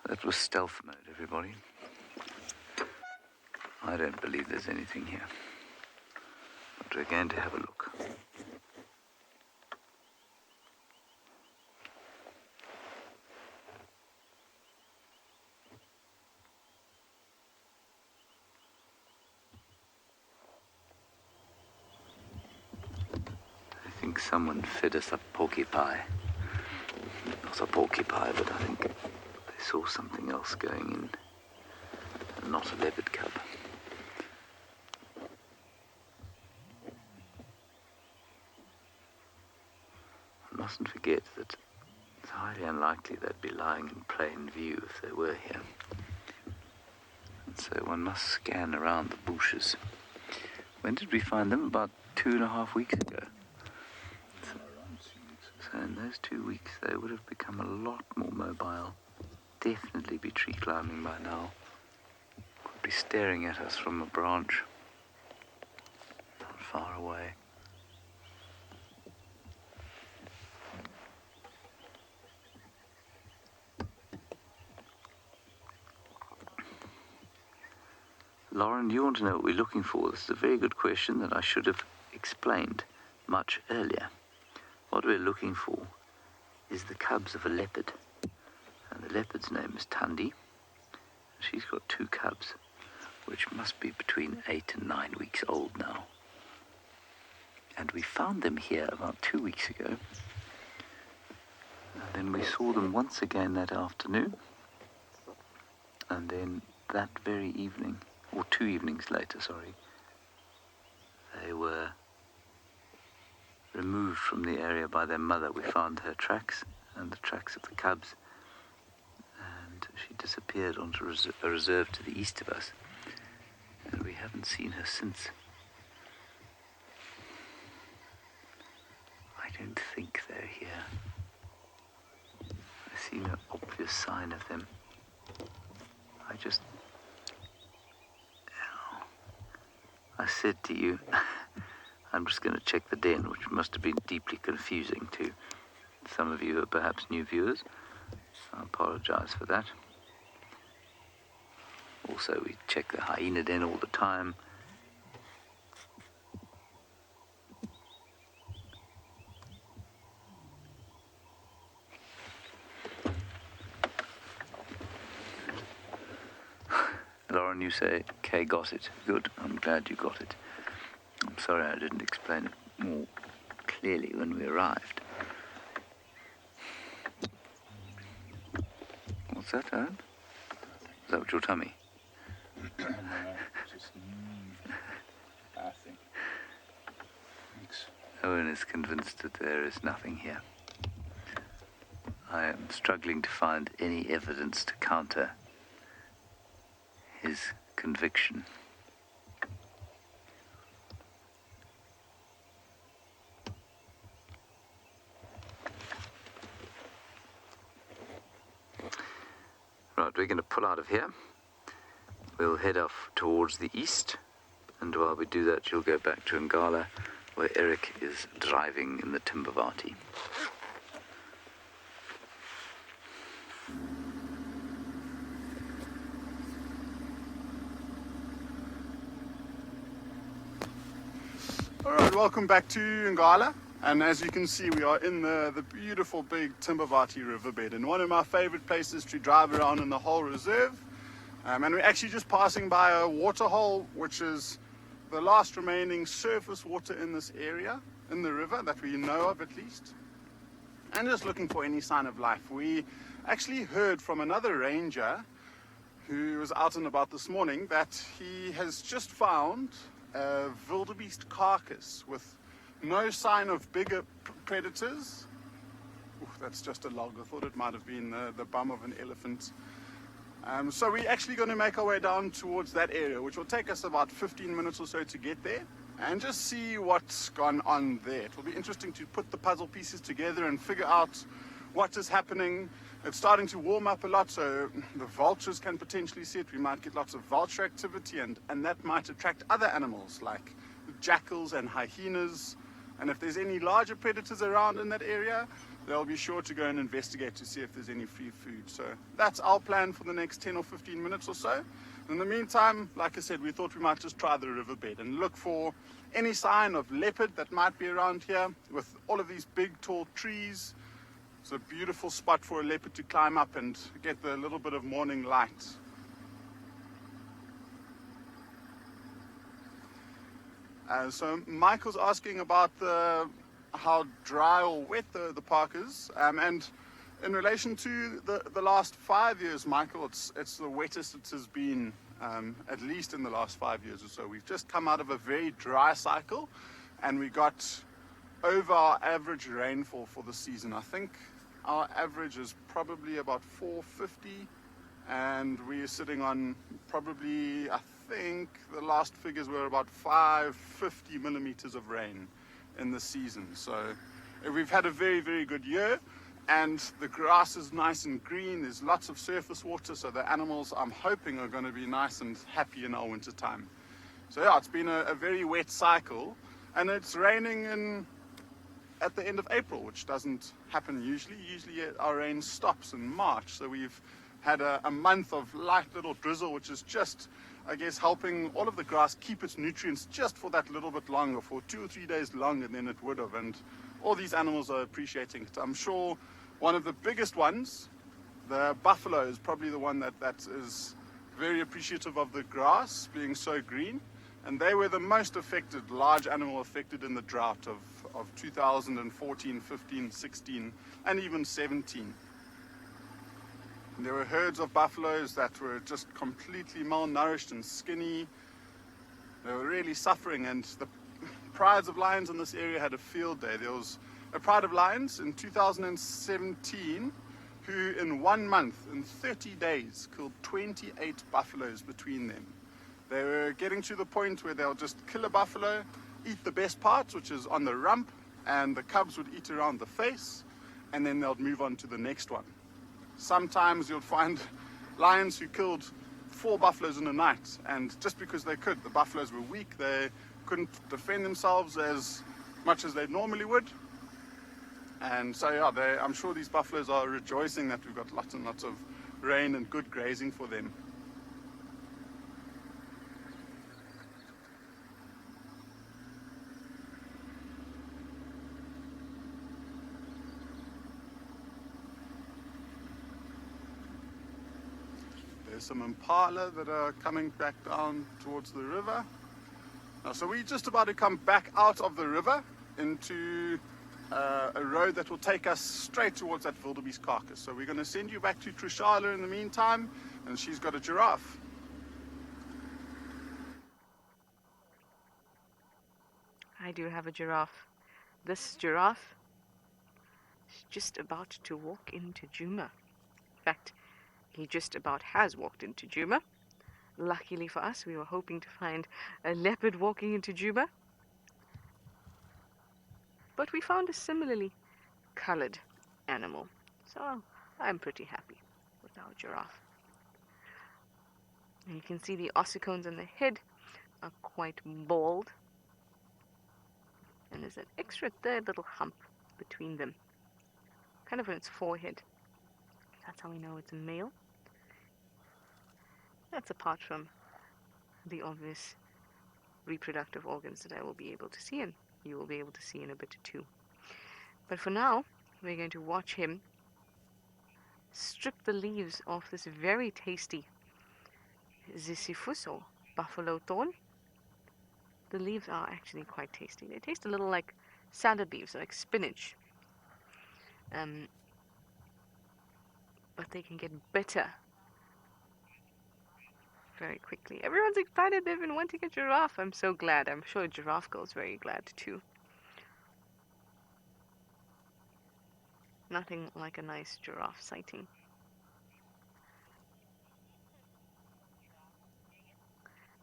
That was stealth mode, everybody. I don't believe there's anything here. But we're going to have a look. I think someone fed us a porcupine. Not a porcupine, but I think they saw something else going in, and not a leopard cub. I mustn't forget that it's highly unlikely they'd be lying in plain view if they were here. so one must scan around the bushes. When did we find them? About 2.5 weeks ago. So in those 2 weeks they would have become a lot more mobile. Definitely be tree climbing by now. Could be staring at us from a branch not far away. Lauren, do you want to know what we're looking for? This is a very good question that I should have explained much earlier. What we're looking for is the cubs of a leopard. And the leopard's name is Tundi. She's got 2 cubs, which must be between 8 and 9 weeks old now. And we found them here about 2 weeks ago. And then we saw them once again that afternoon. And then that very evening, or 2 evenings later, sorry, they were removed from the area by their mother. We found her tracks and the tracks of the cubs, and she disappeared onto a reserve to the east of us, and we haven't seen her since. I don't think they're here. I see no obvious sign of them. I said to you, I'm just going to check the den, which must have been deeply confusing to some of you who are perhaps new viewers. I apologize for that. Also, we check the hyena den all the time. Lauren, you say, Kay got it. Good, I'm glad you got it. I'm sorry I didn't explain it more clearly when we arrived. What's that, Aaron? Is that what your tummy? No, just I think. Thanks. Owen is convinced that there is nothing here. I am struggling to find any evidence to counter his conviction. Right, we're going to pull out of here. We'll head off towards the east, and while we do that, you'll go back to Ngala, where Eric is driving in the Timbavati. All right, welcome back to Ngala. And as you can see, we are in the beautiful big Timbavati riverbed, and one of my favorite places to drive around in the whole reserve. And we're actually just passing by a waterhole, which is the last remaining surface water in this area, in the river, that we know of at least. And just looking for any sign of life. We actually heard from another ranger who was out and about this morning that he has just found a Wildebeest carcass with no sign of bigger predators. Ooh, that's just a log. I thought it might have been the bum of an elephant. So we're actually going to make our way down towards that area, which will take us about 15 minutes or so to get there, and just see what's gone on there. It will be interesting to put the puzzle pieces together and figure out what is happening. It's starting to warm up a lot, so the vultures can potentially see it. We might get lots of vulture activity, and that might attract other animals like jackals and hyenas. And if there's any larger predators around in that area, they'll be sure to go and investigate to see if there's any free food. So that's our plan for the next 10 or 15 minutes or so. In the meantime, like I said, we thought we might just try the riverbed and look for any sign of leopard that might be around here. With all of these big tall trees, it's a beautiful spot for a leopard to climb up and get the little bit of morning light. So Michael's asking about how dry or wet the park is, and in relation to the last 5 years, Michael, it's the wettest it has been, at least in the last 5 years or so. We've just come out of a very dry cycle, and we got over our average rainfall for the season. I think our average is probably about 450 and we're sitting on probably, I think the last figures were about 550 millimeters of rain in the season. So we've had a very, very good year, and the grass is nice and green. There's lots of surface water, so the animals, I'm hoping, are going to be nice and happy in our winter time. So yeah, it's been a very wet cycle, and it's raining at the end of April, which doesn't happen usually. Usually our rain stops in March, so we've had a month of light little drizzle, which is just, I guess, helping all of the grass keep its nutrients just for that little bit longer, for 2 or 3 days longer than it would have, and all these animals are appreciating it. I'm sure one of the biggest ones, the buffalo, is probably the one that is very appreciative of the grass being so green, and they were the most affected, large animal affected in the drought of 2014, 15, 16, and even 17. And there were herds of buffaloes that were just completely malnourished and skinny. They were really suffering, and the prides of lions in this area had a field day. There was a pride of lions in 2017 who in 1 month, in 30 days, killed 28 buffaloes between them. They were getting to the point where they'll just kill a buffalo, eat the best parts, which is on the rump, and the cubs would eat around the face, and then they'll move on to the next one. Sometimes you'll find lions who killed 4 buffaloes in a night, and just because they could. The buffaloes were weak, they couldn't defend themselves as much as they normally would. And so yeah, I'm sure these buffaloes are rejoicing that we've got lots and lots of rain and good grazing for them. There's some impala that are coming back down towards the river. Now, so we're just about to come back out of the river into a road that will take us straight towards that Wildebeest Carcass. So we're going to send you back to Trishala in the meantime, and she's got a giraffe. I do have a giraffe. This giraffe is just about to walk into Djuma. In fact, he just about has walked into Djuma. Luckily for us, we were hoping to find a leopard walking into Djuma, but we found a similarly colored animal. So I'm pretty happy with our giraffe. And you can see the ossicones on the head are quite bald, and there's an extra third little hump between them, kind of on its forehead. That's how we know it's a male. That's apart from the obvious reproductive organs that I will be able to see, and you will be able to see in a bit too. But for now, we're going to watch him strip the leaves off this very tasty Ziziphus, or buffalo thorn. The leaves are actually quite tasty. They taste a little like salad leaves, like spinach. But they can get bitter very quickly. Everyone's excited. They've been wanting a giraffe. I'm so glad. I'm sure Giraffe Girl's very glad too. Nothing like a nice giraffe sighting.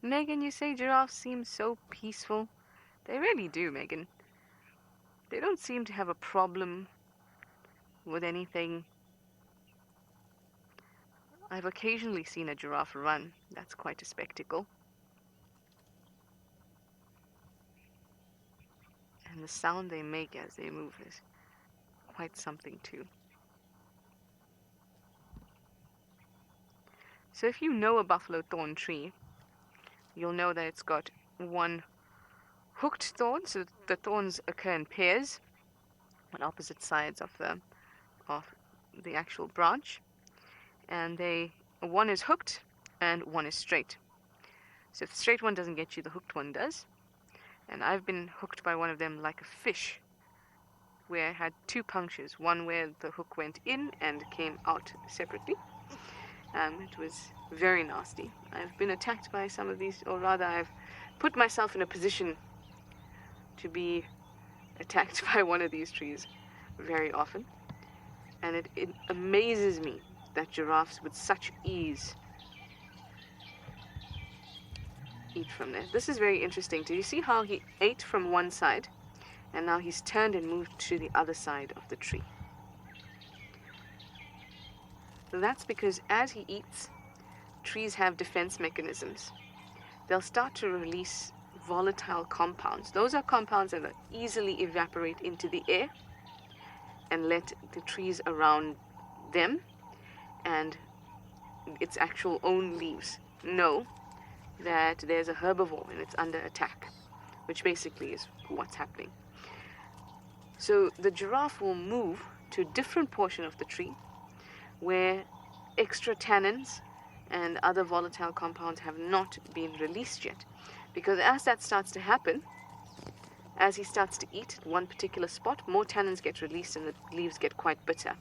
Megan, you say giraffes seem so peaceful. They really do, Megan. They don't seem to have a problem with anything. I've occasionally seen a giraffe run. That's quite a spectacle. And the sound they make as they move is quite something too. So if you know a buffalo thorn tree, you'll know that it's got one hooked thorn, so the thorns occur in pairs on opposite sides of the actual branch. And one is hooked and one is straight. So if the straight one doesn't get you, the hooked one does. And I've been hooked by one of them like a fish, where I had 2 punctures, one where the hook went in and came out separately. It was very nasty. I've been attacked by some of these, or rather I've put myself in a position to be attacked by one of these trees very often. And it amazes me that giraffes with such ease eat from there. This is very interesting. Do you see how he ate from one side and now he's turned and moved to the other side of the tree? That's because as he eats, trees have defense mechanisms. They'll start to release volatile compounds. Those are compounds that easily evaporate into the air and let the trees around them and its actual own leaves know that there's a herbivore and it's under attack, which basically is what's happening. So the giraffe will move to a different portion of the tree where extra tannins and other volatile compounds have not been released yet. Because as that starts to happen, as he starts to eat at one particular spot, more tannins get released and the leaves get quite bitter.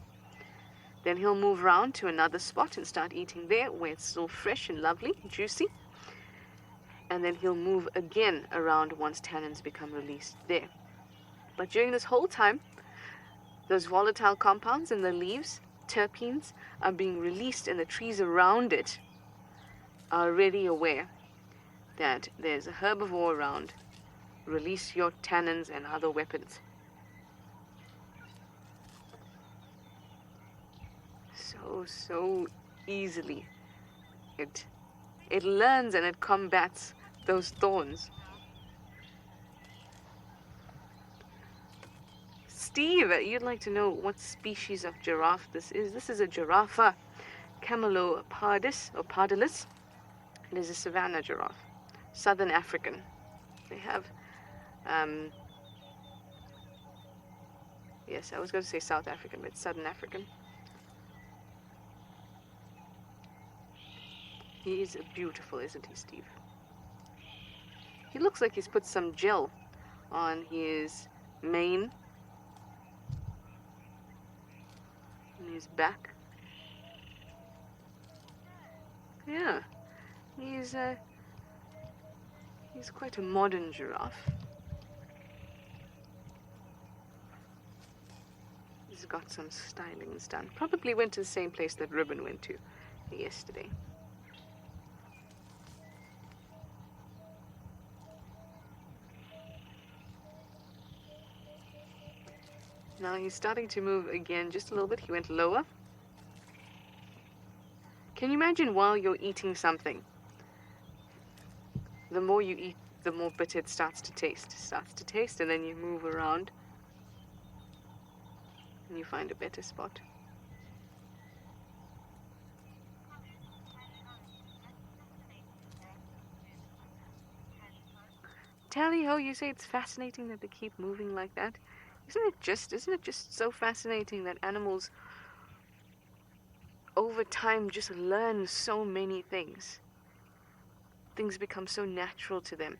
Then he'll move around to another spot and start eating there where it's still fresh and lovely, juicy. And then he'll move again around once tannins become released there. But during this whole time, those volatile compounds in the leaves, terpenes, are being released and the trees around it are already aware that there's a herbivore around. Release your tannins and other weapons. So easily. It learns and it combats those thorns. Steve, you'd like to know what species of giraffe this is. This is a Giraffa camelopardus or pardalis. It is a savanna giraffe, southern African. They have, yes, I was going to say South African, but it's southern African. He is beautiful, isn't he, Steve? He looks like he's put some gel on his mane and his back. Yeah, he's quite a modern giraffe. He's got some stylings done. Probably went to the same place that Ribbon went to yesterday. Now he's starting to move again just a little bit. He went lower. Can you imagine while you're eating something, the more you eat, the more bitter it starts to taste. It starts to taste, and then you move around and you find a better spot. Tally-ho, you say it's fascinating that they keep moving like that? Isn't it just so fascinating that animals over time just learn so many things? Things become so natural to them.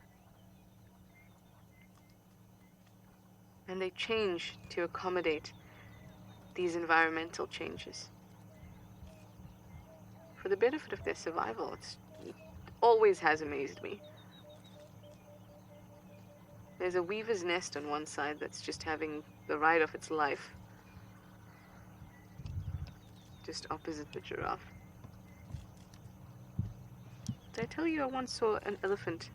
And they change to accommodate these environmental changes. For the benefit of their survival, it always has amazed me. There's a weaver's nest on one side that's just having the ride of its life, just opposite the giraffe. Did I tell you I once saw an elephant?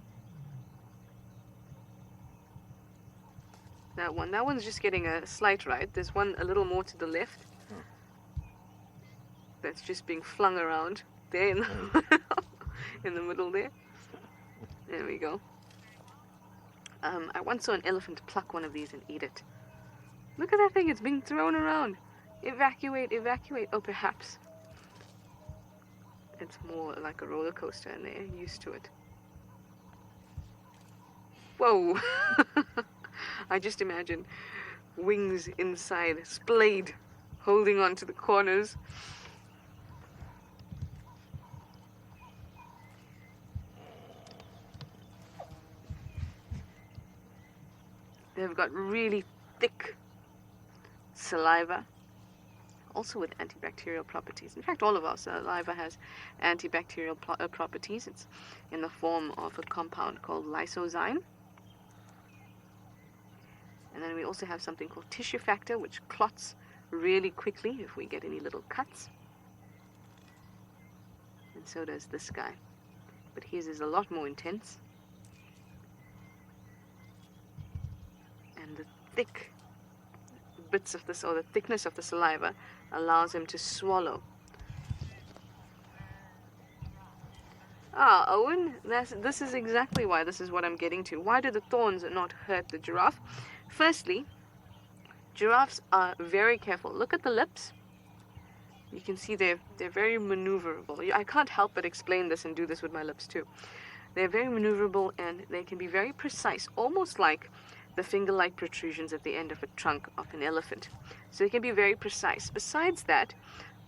That one's just getting a slight ride. There's one a little more to the left that's just being flung around there in the, in the middle there. There we go. I once saw an elephant pluck one of these and eat it. Look at that thing, it's being thrown around. Evacuate, evacuate. Oh, perhaps it's more like a roller coaster and they're used to it. Whoa! I just imagine wings inside, splayed, holding on to the corners. They've got really thick saliva, also with antibacterial properties. In fact, all of our saliva has antibacterial properties. It's in the form of a compound called lysozyme. And then we also have something called tissue factor, which clots really quickly if we get any little cuts. and so does this guy. But his is a lot more intense. And the thick bits of this, or the thickness of the saliva, allows him to swallow. Ah, Owen, this is exactly why this is what I'm getting to. Why do the thorns not hurt the giraffe? Firstly, giraffes are very careful. Look at the lips. You can see they're very maneuverable. I can't help but explain this and do this with my lips too. They're very maneuverable and they can be very precise, almost like the finger-like protrusions at the end of a trunk of an elephant. So they can be very precise. Besides that,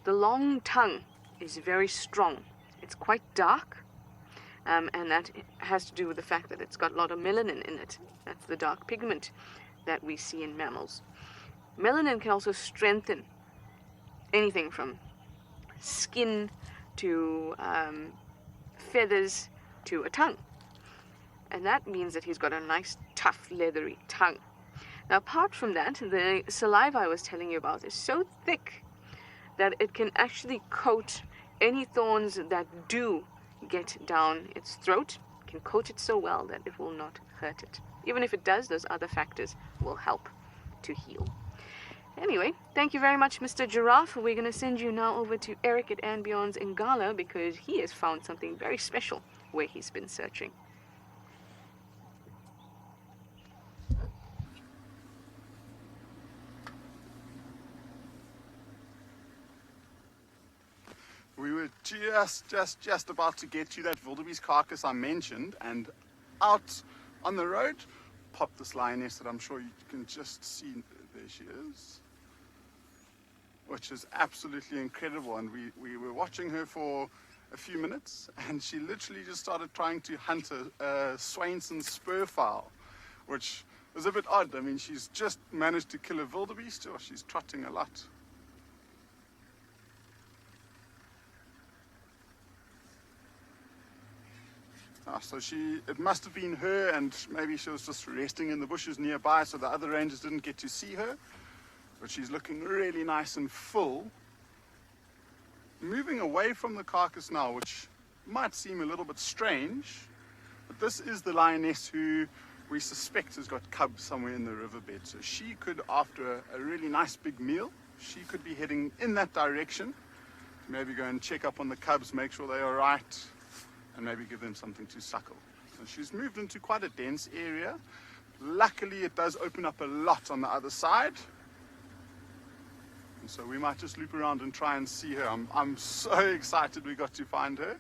the long tongue is very strong. It's quite dark, and that has to do with the fact that it's got a lot of melanin in it. That's the dark pigment that we see in mammals. Melanin can also strengthen anything from skin to feathers to a tongue. And that means that he's got a nice, tough, leathery tongue. Now, apart from that, the saliva I was telling you about is so thick that it can actually coat any thorns that do get down its throat. It can coat it so well that it will not hurt it. Even if it does, those other factors will help to heal. Anyway, thank you very much, Mr. Giraffe. We're going to send you now over to Eric at Ambion's Impala because he has found something very special where he's been searching. We were just about to get to that wildebeest carcass I mentioned, and out on the road popped this lioness that I'm sure you can just see. There she is, which is absolutely incredible. And we were watching her for a few minutes, and she literally just started trying to hunt a Swainson spur fowl, which was a bit odd. I mean, she's just managed to kill a wildebeest, or she's trotting a lot. So it must have been her, and maybe she was just resting in the bushes nearby, so the other rangers didn't get to see her. But she's looking really nice and full. Moving away from the carcass now, which might seem a little bit strange, but this is the lioness who we suspect has got cubs somewhere in the riverbed. So she could, after a really nice big meal, she could be heading in that direction. Maybe go and check up on the cubs, make sure they're all right, and maybe give them something to suckle. So she's moved into quite a dense area. Luckily, it does open up a lot on the other side. And so we might just loop around and try and see her. I'm so excited we got to find her.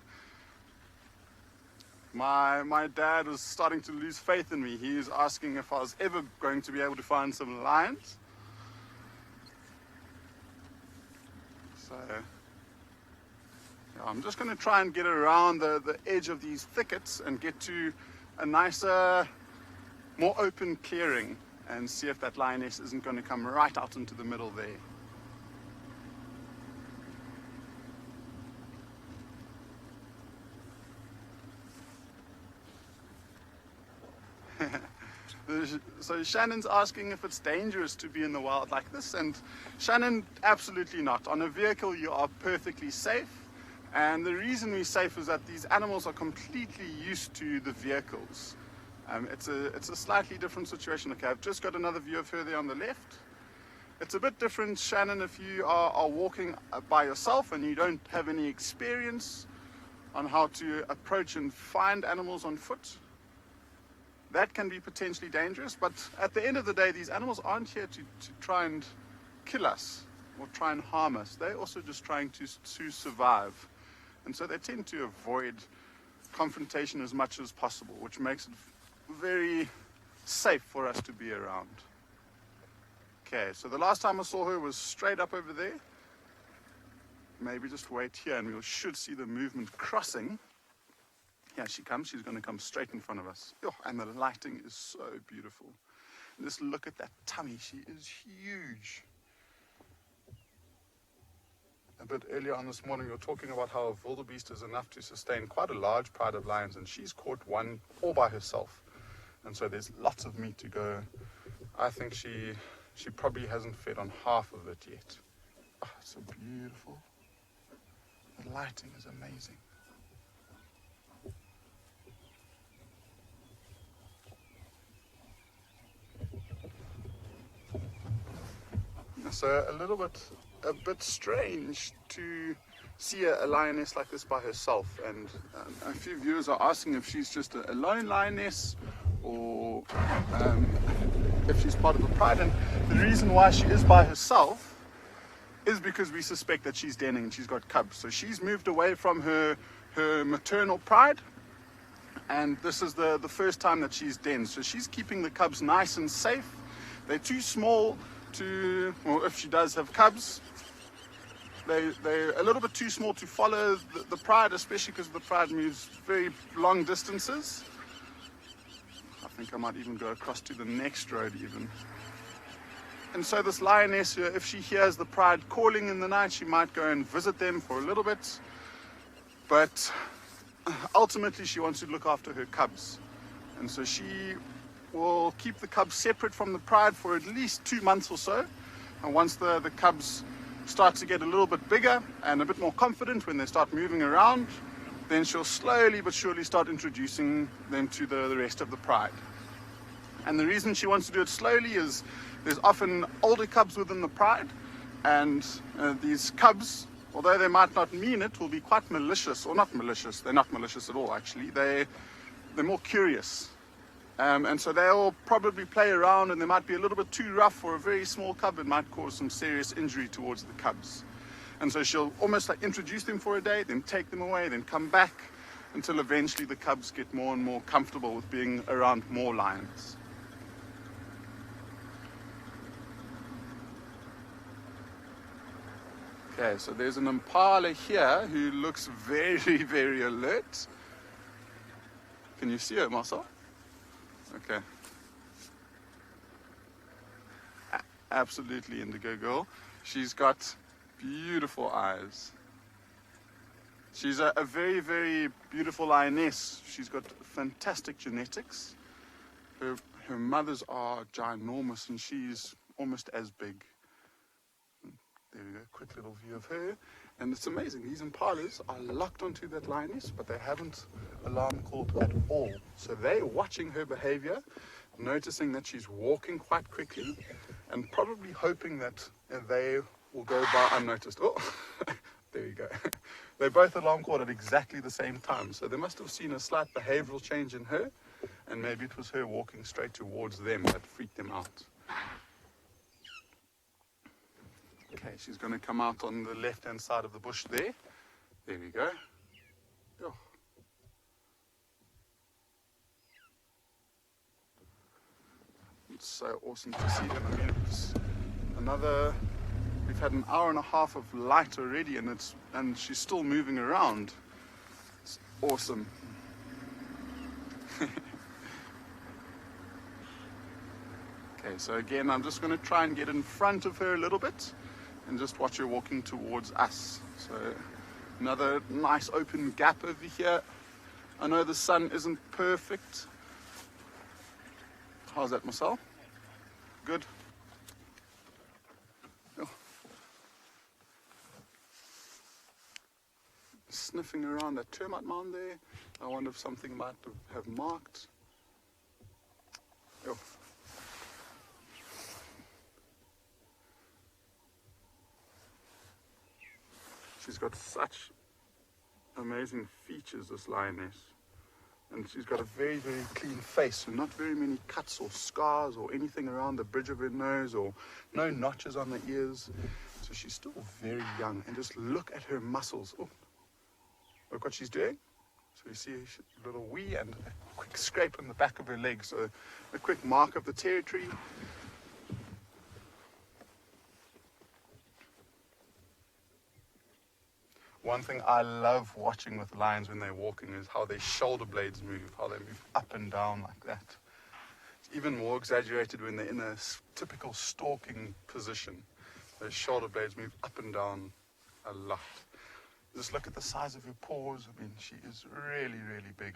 My dad was starting to lose faith in me. He was asking if I was ever going to be able to find some lions. So I'm just going to try and get around the edge of these thickets and get to a nicer, more open clearing and see if that lioness isn't going to come right out into the middle there. So Shannon's asking if it's dangerous to be in the wild like this, and Shannon, absolutely not. On a vehicle you are perfectly safe. And the reason we're safe is that these animals are completely used to the vehicles. It's a slightly different situation. Okay, I've just got another view of her there on the left. It's a bit different, Shannon, if you are walking by yourself and you don't have any experience on how to approach and find animals on foot. That can be potentially dangerous, but at the end of the day, these animals aren't here to try and kill us or try and harm us. They're also just trying to survive. And so they tend to avoid confrontation as much as possible, which makes it very safe for us to be around. Okay, so the last time I saw her was straight up over there. Maybe just wait here and we should see the movement crossing. Here she comes. She's going to come straight in front of us. Oh, and the lighting is so beautiful. Just look at that tummy. She is huge. A bit earlier on this morning, we were talking about how a wildebeest is enough to sustain quite a large pride of lions, and she's caught one all by herself. And so there's lots of meat to go. I think she probably hasn't fed on half of it yet. Oh, it's so beautiful. The lighting is amazing. So a bit strange to see a lioness like this by herself, and a few viewers are asking if she's just a lone lioness or if she's part of a pride. And the reason why she is by herself is because we suspect that she's denning and she's got cubs. So she's moved away from her maternal pride, and this is the first time that she's denned. So she's keeping the cubs nice and safe. They're too small to, well, if she does have cubs, they're a little bit too small to follow the pride, especially because the pride moves very long distances. I think I might even go across to the next road even. And so this lioness, if she hears the pride calling in the night, she might go and visit them for a little bit. But ultimately she wants to look after her cubs. And so she will keep the cubs separate from the pride for at least 2 months or so. And once the cubs start to get a little bit bigger and a bit more confident when they start moving around, then she'll slowly but surely start introducing them to the rest of the pride. And the reason she wants to do it slowly is there's often older cubs within the pride, and these cubs, although they might not mean it, will be quite malicious, or not malicious. They're not malicious at all, actually. They're more curious. And so they'll probably play around, and they might be a little bit too rough for a very small cub. It might cause some serious injury towards the cubs. And so she'll almost like introduce them for a day, then take them away, then come back, until eventually the cubs get more and more comfortable with being around more lions. Okay, so there's an impala here who looks very, very alert. Can you see her, Marcel? Okay. Absolutely indigo girl. She's got beautiful eyes. She's a very, very beautiful lioness. She's got fantastic genetics. Her mothers are ginormous, and she's almost as big. There we go, quick little view of her. And it's amazing, these impalas are locked onto that lioness, but they haven't alarm called at all. So they're watching her behavior, noticing that she's walking quite quickly, and probably hoping that they will go by unnoticed. Oh, there we go. They both alarm called at exactly the same time. So they must have seen a slight behavioral change in her, and maybe it was her walking straight towards them that freaked them out. Okay, she's going to come out on the left-hand side of the bush there. There we go. Oh. It's so awesome to see them. I mean, it's we've had an hour and a half of light already, and she's still moving around. It's awesome. Okay, so again, I'm just going to try and get in front of her a little bit and just watch her walking towards us. So another nice open gap over here. I know the sun isn't perfect. How's that, Marcel? Good? Oh. Sniffing around that termite mound there. I wonder if something might have marked. Oh. She's got such amazing features, this lioness. And she's got a very, very clean face, and not very many cuts or scars or anything around the bridge of her nose, or no notches on the ears. So she's still very young. And just look at her muscles. Oh, look what she's doing. So you see a little wee and a quick scrape on the back of her leg. So a quick mark of the territory. One thing I love watching with lions when they're walking is how their shoulder blades move, how they move up and down like that. It's even more exaggerated when they're in a typical stalking position. Those shoulder blades move up and down a lot. Just look at the size of her paws. I mean, she is really, really big.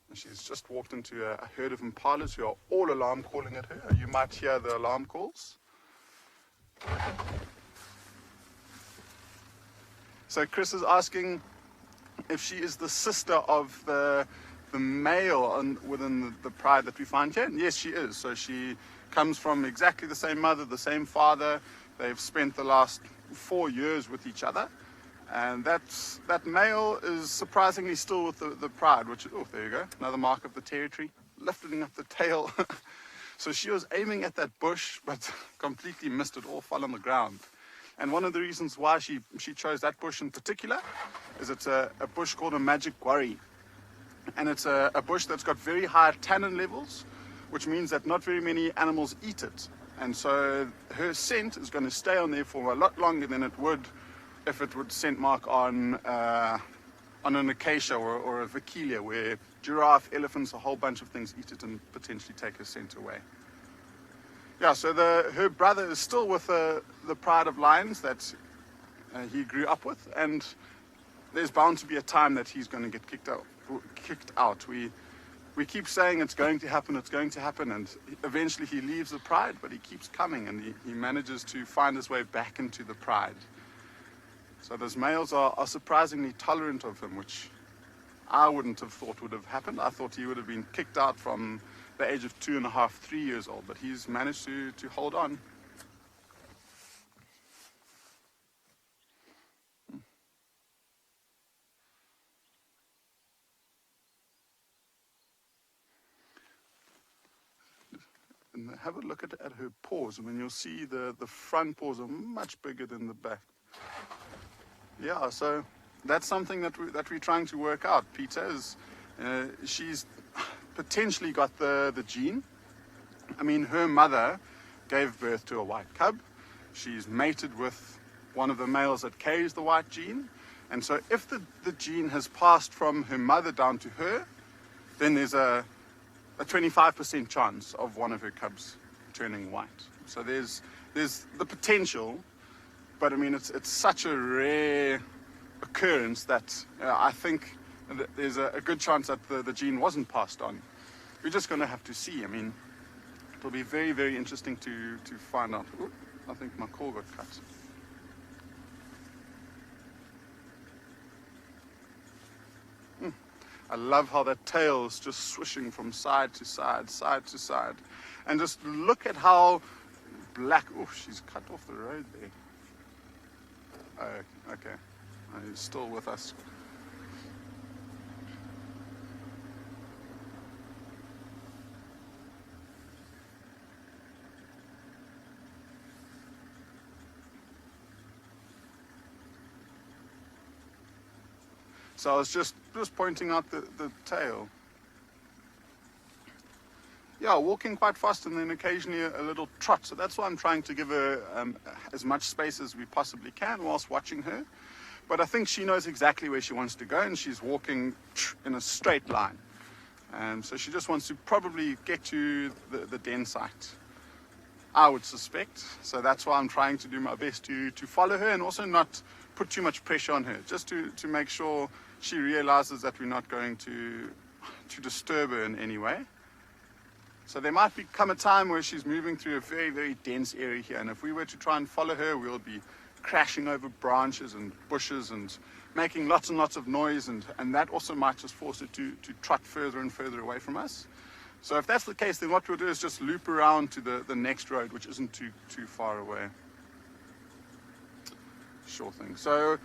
And she's just walked into a herd of impalas who are all alarm calling at her. You might hear the alarm calls. So Chris is asking if she is the sister of the the male within the pride that we find here? And yes, she is. So she comes from exactly the same mother, the same father. They've spent the last 4 years with each other. And that male is surprisingly still with the pride, which, oh, there you go, another mark of the territory, lifting up the tail. So she was aiming at that bush, but completely missed it, all fell on the ground. And one of the reasons why she chose that bush in particular is it's a bush called a magic guarri. And it's a bush that's got very high tannin levels, which means that not very many animals eat it. And so her scent is going to stay on there for a lot longer than it would if it would scent mark on an acacia or a vaquilla, where giraffe, elephants, a whole bunch of things eat it and potentially take her scent away. Yeah, so her brother is still with the pride of lions that he grew up with, and there's bound to be a time that he's going to get kicked out. We keep saying it's going to happen, and eventually he leaves the pride, but he keeps coming, and he manages to find his way back into the pride. So those males are surprisingly tolerant of him, which I wouldn't have thought would have happened. I thought he would have been kicked out from the age of 2.5, 3 years old, but he's managed to hold on. And have a look at her paws. I mean, you'll see the front paws are much bigger than the back. Yeah, so that's something that we're trying to work out. Peter is, she's potentially got the gene. I mean, her mother gave birth to a white cub. She's mated with one of the males that carries the white gene. And so if the gene has passed from her mother down to her, then there's a 25% chance of one of her cubs turning white. So there's the potential, but I mean, it's such a rare occurrence that I think there's a good chance that the gene wasn't passed on. We're just going to have to see. I mean, it'll be very, very interesting to find out. Ooh, I think my call got cut. I love how that tail is just swishing from side to side, side to side. And just look at how black... Oh, she's cut off the road there. Oh, okay. He's still with us. So I was just pointing out the tail. Yeah, walking quite fast and then occasionally a little trot. So that's why I'm trying to give her as much space as we possibly can whilst watching her. But I think she knows exactly where she wants to go, and she's walking in a straight line. So she just wants to probably get to the den site, I would suspect. So that's why I'm trying to do my best to follow her and also not put too much pressure on her, just to make sure she realizes that we're not going to disturb her in any way. So there might come a time where she's moving through a very, very dense area here, and if we were to try and follow her, we'll be crashing over branches and bushes and making lots and lots of noise, and that also might just force her to trot further and further away from us. So if that's the case, then what we'll do is just loop around to the next road, which isn't too far away. Sure thing. So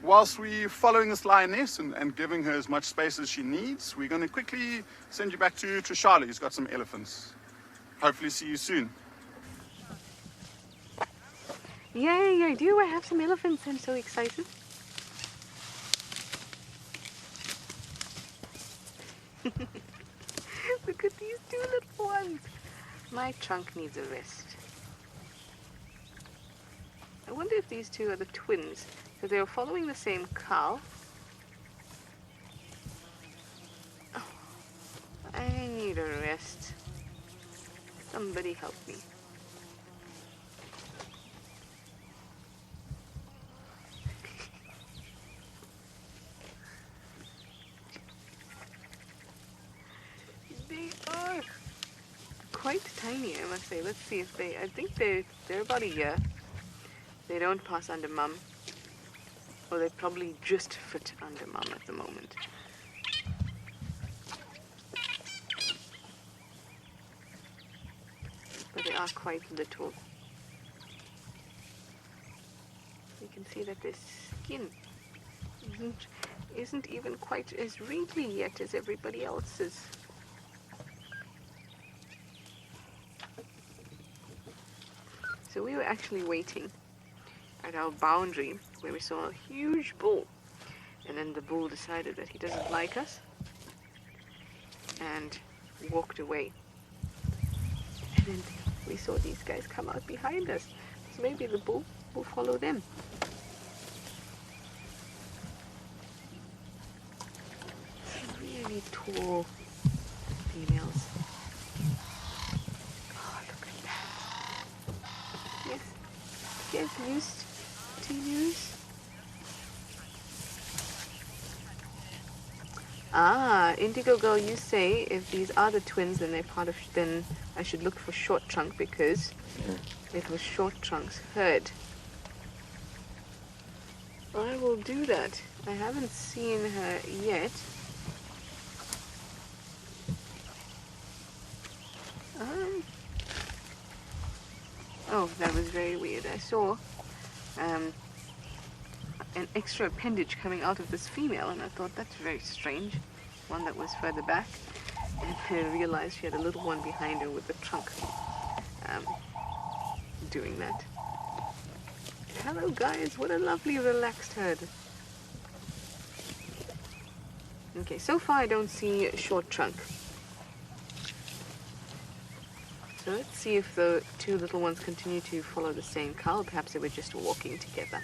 whilst we're following this lioness and giving her as much space as she needs, we're going to quickly send you back to Trishala, who's got some elephants. Hopefully see you soon. Yay, I do. I have some elephants. I'm so excited. Look at these two little ones. My trunk needs a rest. I wonder if these two are the twins, because they were following the same cow. Oh, I need a rest. Somebody help me. They are quite tiny, I must say. Let's see if I think they're about a year. They don't pass under mum. Or they probably just fit under mum at the moment. but they are quite little. You can see that their skin isn't even quite as wrinkly yet as everybody else's. So we were actually waiting at our boundary where we saw a huge bull, and then the bull decided that he doesn't like us and walked away. And then we saw these guys come out behind us, so maybe the bull will follow them. Really tall females. Oh, look at that. Yes, you guys used to use? Ah, Indigo Girl, you say if these are the twins and they're part of, then I should look for Short Trunk because it was Short Trunk's herd. I will do that. I haven't seen her yet. Oh, that was very weird. I saw an extra appendage coming out of this female, and I thought that's very strange. One that was further back, and I realized she had a little one behind her with the trunk doing that. Hello guys, what a lovely relaxed herd. Okay, so far I don't see Short Trunk. So let's see if the two little ones continue to follow the same cow. Perhaps they were just walking together.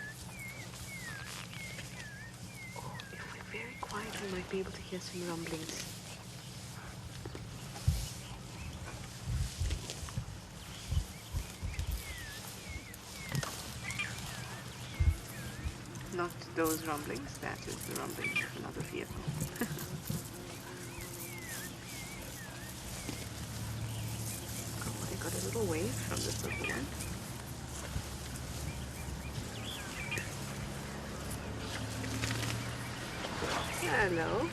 Oh, if we're very quiet, we might be able to hear some rumblings. Not those rumblings, that is the rumbling of another vehicle. Got a little wave from this little one. Hello.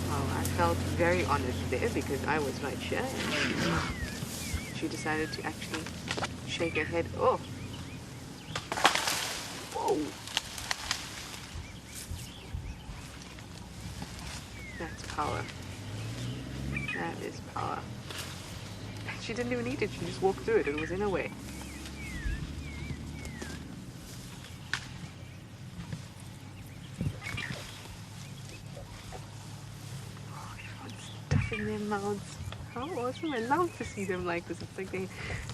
Oh, I felt very honored there because I was right here and she decided to actually shake her head. Oh. Whoa. That's power. That is power. She didn't even need it, she just walked through it. It was in her way. Oh, everyone's stuffing their mouths. How awesome. I love to see them like this. It's like they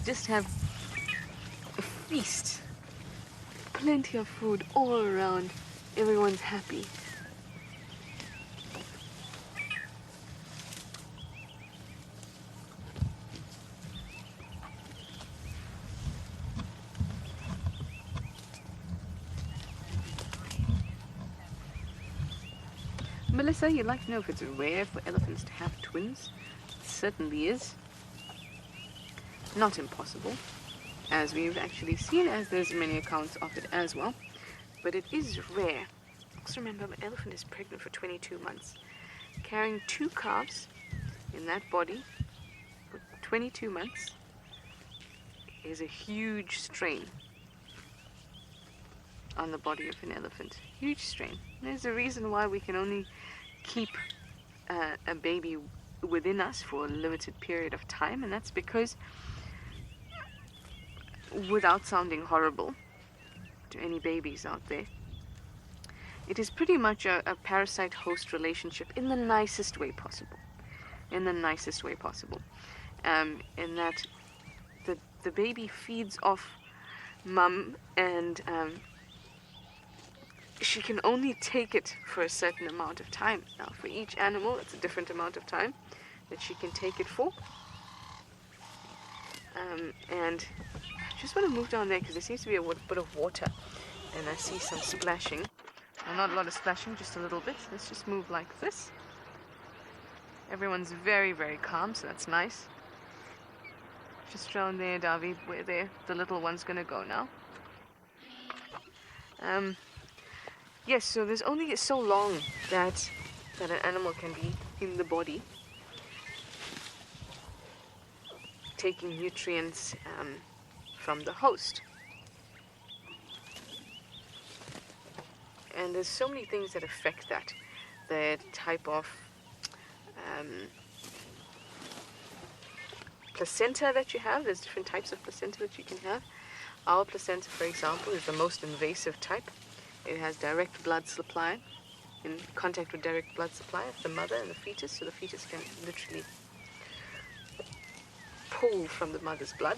just have a feast. Plenty of food all around. Everyone's happy. Melissa, you'd like to know if it's rare for elephants to have twins? It certainly is. Not impossible, as we've actually seen, as there's many accounts of it as well. But it is rare. Also remember, an elephant is pregnant for 22 months. Carrying two calves in that body for 22 months is a huge strain on the body of an elephant. Huge strain. There's a reason why we can only keep a baby within us for a limited period of time, and that's because, without sounding horrible to any babies out there, it is pretty much a parasite-host relationship in the nicest way possible. In the nicest way possible. In that the baby feeds off mum, and she can only take it for a certain amount of time. Now, for each animal, it's a different amount of time that she can take it for. And I just want to move down there because there seems to be a bit of water, and I see some splashing. Well, not a lot of splashing, just a little bit. Let's just move like this. Everyone's very, very calm, so that's nice. Just around there, Davi, where the little one's gonna go now. Yes, so there's only so long that an animal can be in the body taking nutrients from the host. And there's so many things that affect that. The type of placenta that you have. There's different types of placenta that you can have. Our placenta, for example, is the most invasive type. It has direct blood supply, in contact with direct blood supply of the mother and the fetus, so the fetus can literally pull from the mother's blood.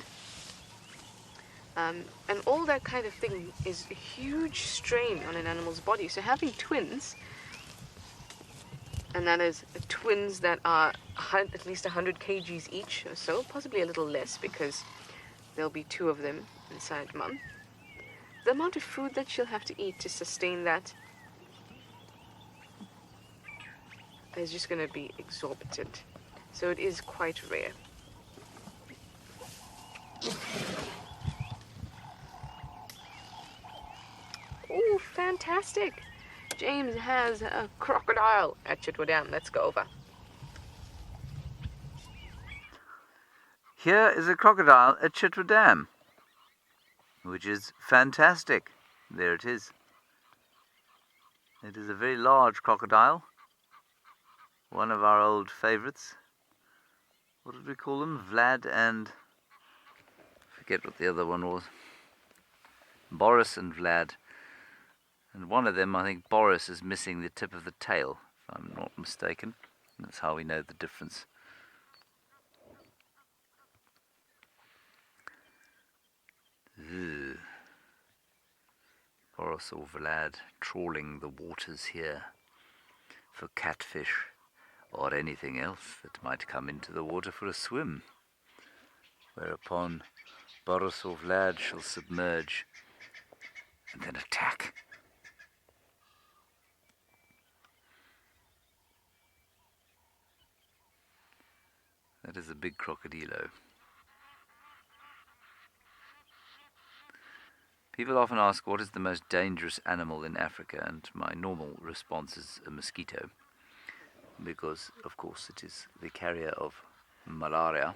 And all that kind of thing is a huge strain on an animal's body. So having twins, and that is twins that are at least 100 kgs each or so, possibly a little less because there'll be two of them inside mum. The amount of food that she'll have to eat to sustain that is just going to be exorbitant. So it is quite rare. Oh, fantastic! James has a crocodile at Chitra Dam. Let's go over. Here is a crocodile at Chitra Dam, which is fantastic. There it is. It is a very large crocodile, one of our old favorites. What did we call them? Vlad and... I forget what the other one was. Boris and Vlad. And one of them, I think Boris, is missing the tip of the tail, if I'm not mistaken. That's how we know the difference. Ugh. Boris or Vlad trawling the waters here for catfish or anything else that might come into the water for a swim. Whereupon Boris or Vlad shall submerge and then attack. That is a big crocodilo. People often ask what is the most dangerous animal in Africa, and my normal response is a mosquito, because of course it is the carrier of malaria.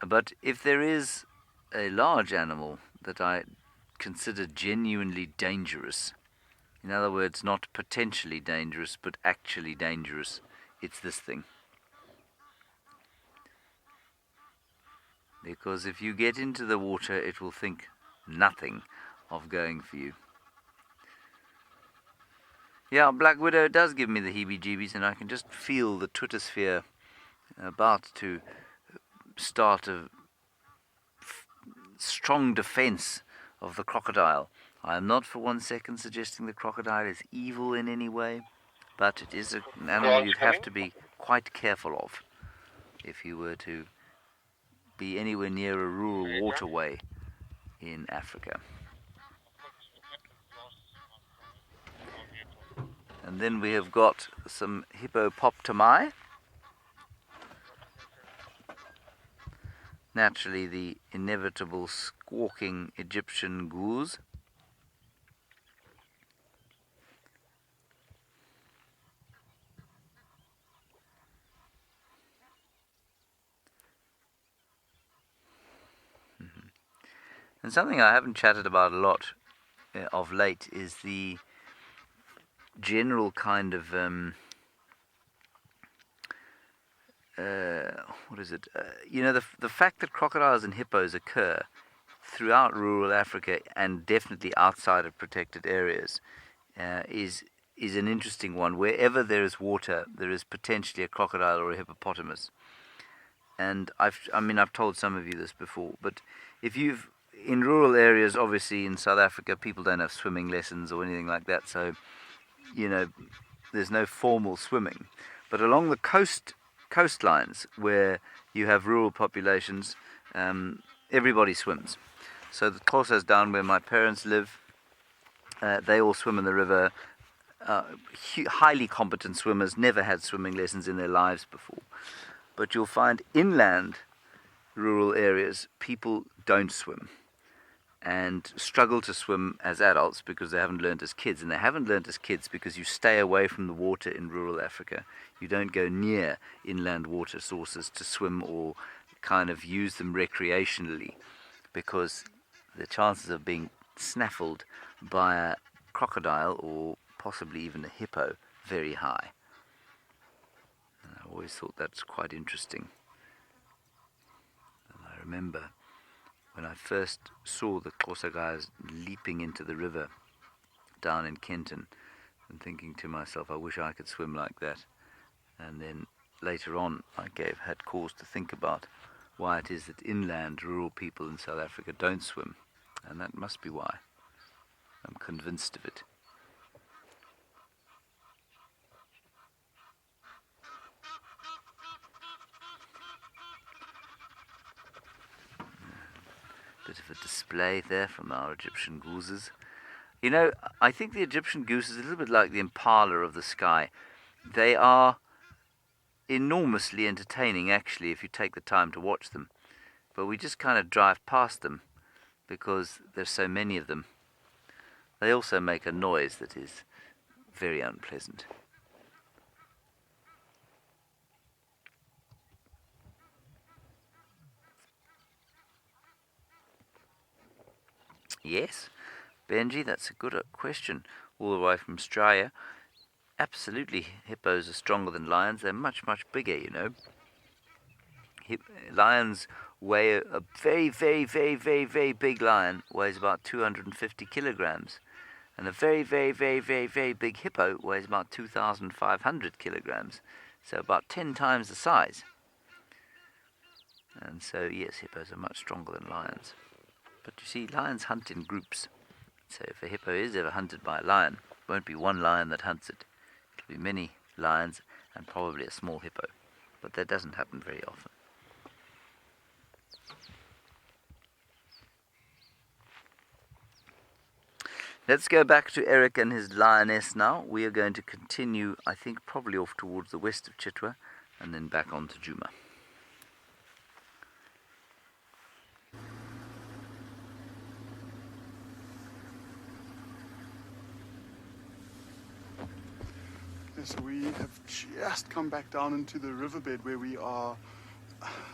But if there is a large animal that I consider genuinely dangerous, in other words, not potentially dangerous but actually dangerous, it's this thing. Because if you get into the water, it will think nothing of going for you. Yeah, Black Widow does give me the heebie-jeebies, and I can just feel the Twitter sphere about to start a strong defense of the crocodile. I am not for 1 second suggesting the crocodile is evil in any way, but it is an animal you'd have to be quite careful of if you were to be anywhere near a rural waterway in Africa. And then we have got some hippopotami. Naturally, the inevitable squawking Egyptian goose. And something I haven't chatted about a lot of late is the general kind of the fact that crocodiles and hippos occur throughout rural Africa and definitely outside of protected areas is an interesting one. Wherever there is water, there is potentially a crocodile or a hippopotamus. And I've told some of you this before, but in rural areas, obviously in South Africa, people don't have swimming lessons or anything like that, so there's no formal swimming. But along the coastlines where you have rural populations, everybody swims. So the Xhosas down where my parents live, they all swim in the river. Highly competent swimmers, never had swimming lessons in their lives before. But you'll find inland rural areas, people don't swim and struggle to swim as adults because they haven't learned as kids. And they haven't learned as kids because you stay away from the water in rural Africa. You don't go near inland water sources to swim or kind of use them recreationally, because the chances of being snaffled by a crocodile or possibly even a hippo very high. And I always thought that's quite interesting. And I remember when I first saw the Xhosa guys leaping into the river down in Kenton and thinking to myself, I wish I could swim like that. And then later on I had cause to think about why it is that inland rural people in South Africa don't swim, and that must be why. I'm convinced of it. Bit of a display there from our Egyptian gooses. You know, I think the Egyptian goose is a little bit like the impala of the sky. They are enormously entertaining, actually, if you take the time to watch them. But we just kind of drive past them because there's so many of them. They also make a noise that is very unpleasant. Yes, Benji, that's a good question. All the way from Australia. Absolutely, hippos are stronger than lions. They're much, much bigger, you know. Lions weigh a very, very, very, very, very big lion weighs about 250 kilograms. And a very, very, very, very, very big hippo weighs about 2,500 kilograms. So about 10 times the size. And so, yes, hippos are much stronger than lions. But you see, lions hunt in groups. So if a hippo is ever hunted by a lion, it won't be one lion that hunts it. It'll be many lions and probably a small hippo. But that doesn't happen very often. Let's go back to Eric and his lioness now. We are going to continue, I think, probably off towards the west of Chitra and then back on to Djuma. So we have just come back down into the riverbed where we are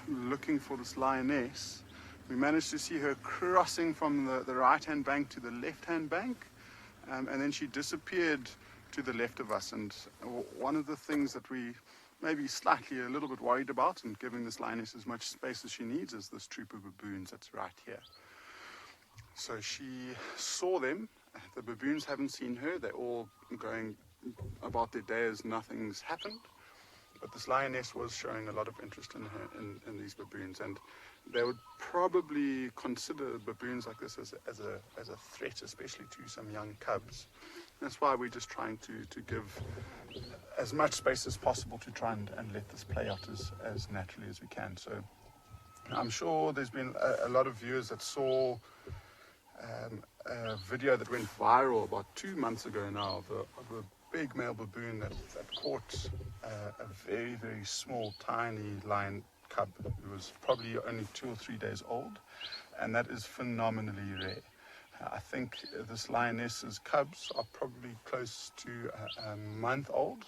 looking for this lioness. We managed to see her crossing from the right-hand bank to the left-hand bank, and then she disappeared to the left of us. And one of the things that we may be slightly a little bit worried about, and giving this lioness as much space as she needs, is this troop of baboons that's right here. So she saw them. The baboons haven't seen her. They're all going about their day as nothing's happened, but this lioness was showing a lot of interest in her, in these baboons, and they would probably consider baboons like this as a threat, especially to some young cubs. That's why we're just trying to give as much space as possible to try and let this play out as naturally as we can. So I'm sure there's been a lot of viewers that saw a video that went viral about 2 months ago now of a big male baboon that caught a very, very small, tiny lion cub who was probably only 2 or 3 days old, and that is phenomenally rare. I think this lioness's cubs are probably close to a month old,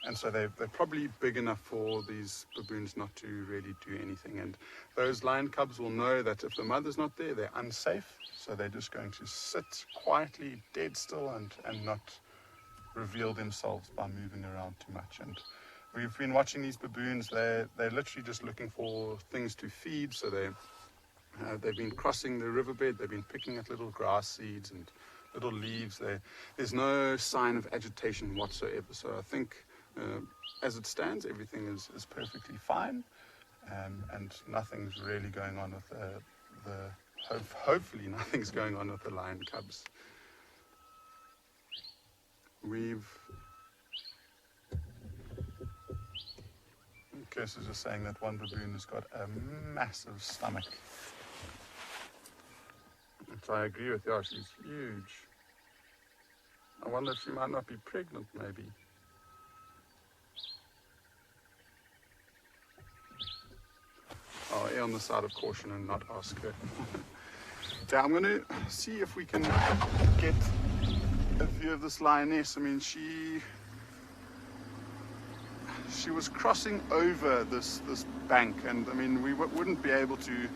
and so they're probably big enough for these baboons not to really do anything. And those lion cubs will know that if the mother's not there, they're unsafe, so they're just going to sit quietly, dead still, and not reveal themselves by moving around too much. And we've been watching these baboons. They're literally just looking for things to feed. So they've been crossing the riverbed. They've been picking at little grass seeds and little leaves. There's no sign of agitation whatsoever. So I think as it stands, everything is perfectly fine, and nothing's really going on with hopefully nothing's going on with the lion cubs. Kirst is just saying that one baboon has got a massive stomach. Which I agree with you, she's huge. I wonder if she might not be pregnant, maybe. I'll err on the side of caution and not ask her. Yeah, I'm going to see if we can get a view of this lioness. I mean, she she was crossing over this bank, and I mean we wouldn't be able to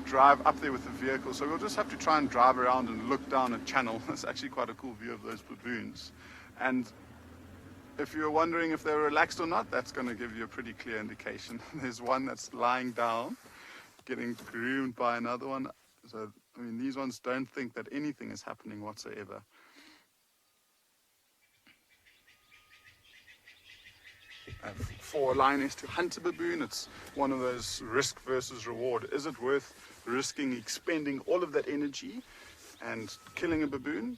drive up there with the vehicle, so we'll just have to try and drive around and look down a channel. It's actually quite a cool view of those baboons. And if you're wondering if they're relaxed or not, that's going to give you a pretty clear indication. There's one that's lying down, getting groomed by another one. So, I mean, these ones don't think that anything is happening whatsoever. For a lioness to hunt a baboon, it's one of those risk versus reward. Is it worth risking expending all of that energy and killing a baboon?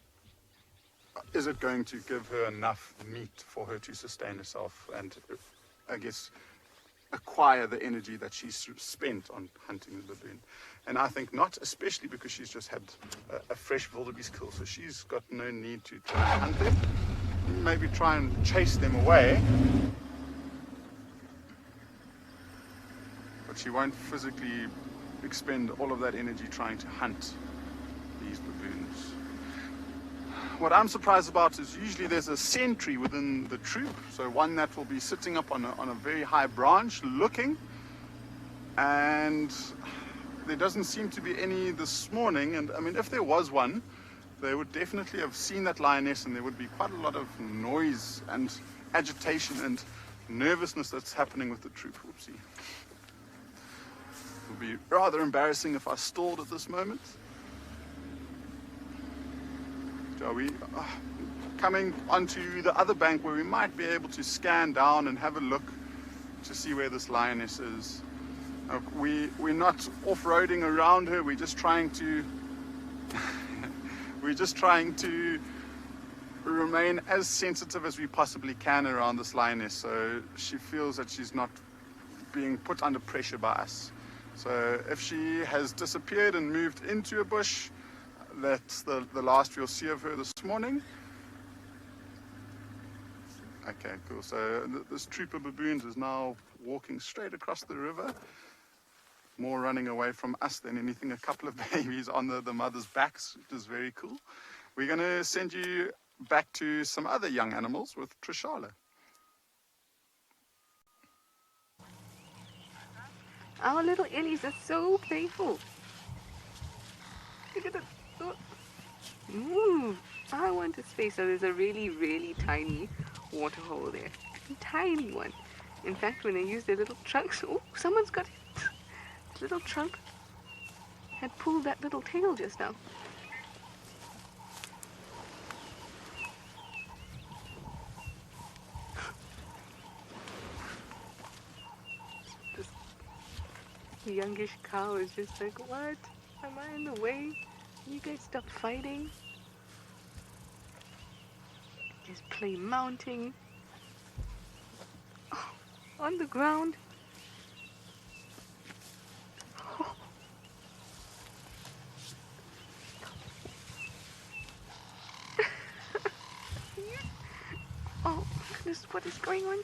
Is it going to give her enough meat for her to sustain herself and, I guess, acquire the energy that she's spent on hunting the baboon? And I think not, especially because she's just had a fresh wildebeest kill, so she's got no need to try and hunt them. Maybe try and chase them away, but she won't physically expend all of that energy trying to hunt these baboons. What I'm surprised about is usually there's a sentry within the troop, so one that will be sitting up on a very high branch looking, and there doesn't seem to be any this morning. And I mean, if there was one, they would definitely have seen that lioness, and there would be quite a lot of noise and agitation and nervousness that's happening with the troop. Whoopsie. It would be rather embarrassing if I stalled at this moment. Are we coming onto the other bank where we might be able to scan down and have a look to see where this lioness is? We're not off-roading around her. We're just trying to remain as sensitive as we possibly can around this lioness, so she feels that she's not being put under pressure by us. So if she has disappeared and moved into a bush, that's the last we'll see of her this morning. Okay, cool. So this troop of baboons is now walking straight across the river, more running away from us than anything. A couple of babies on the mother's backs, which is very cool. We're going to send you back to some other young animals with Trishala. Our little Ellies are so playful. Look at them. Ooh, I want a space. So there's a really, really tiny waterhole there. A tiny one. In fact, when they use their little trunks, oh, someone's got it. The little trunk had pulled that little tail just now. The youngish cow is just like, what? Am I in the way? You guys stop fighting. Just play mounting. Oh, on the ground. Oh. Oh goodness, what is going on here?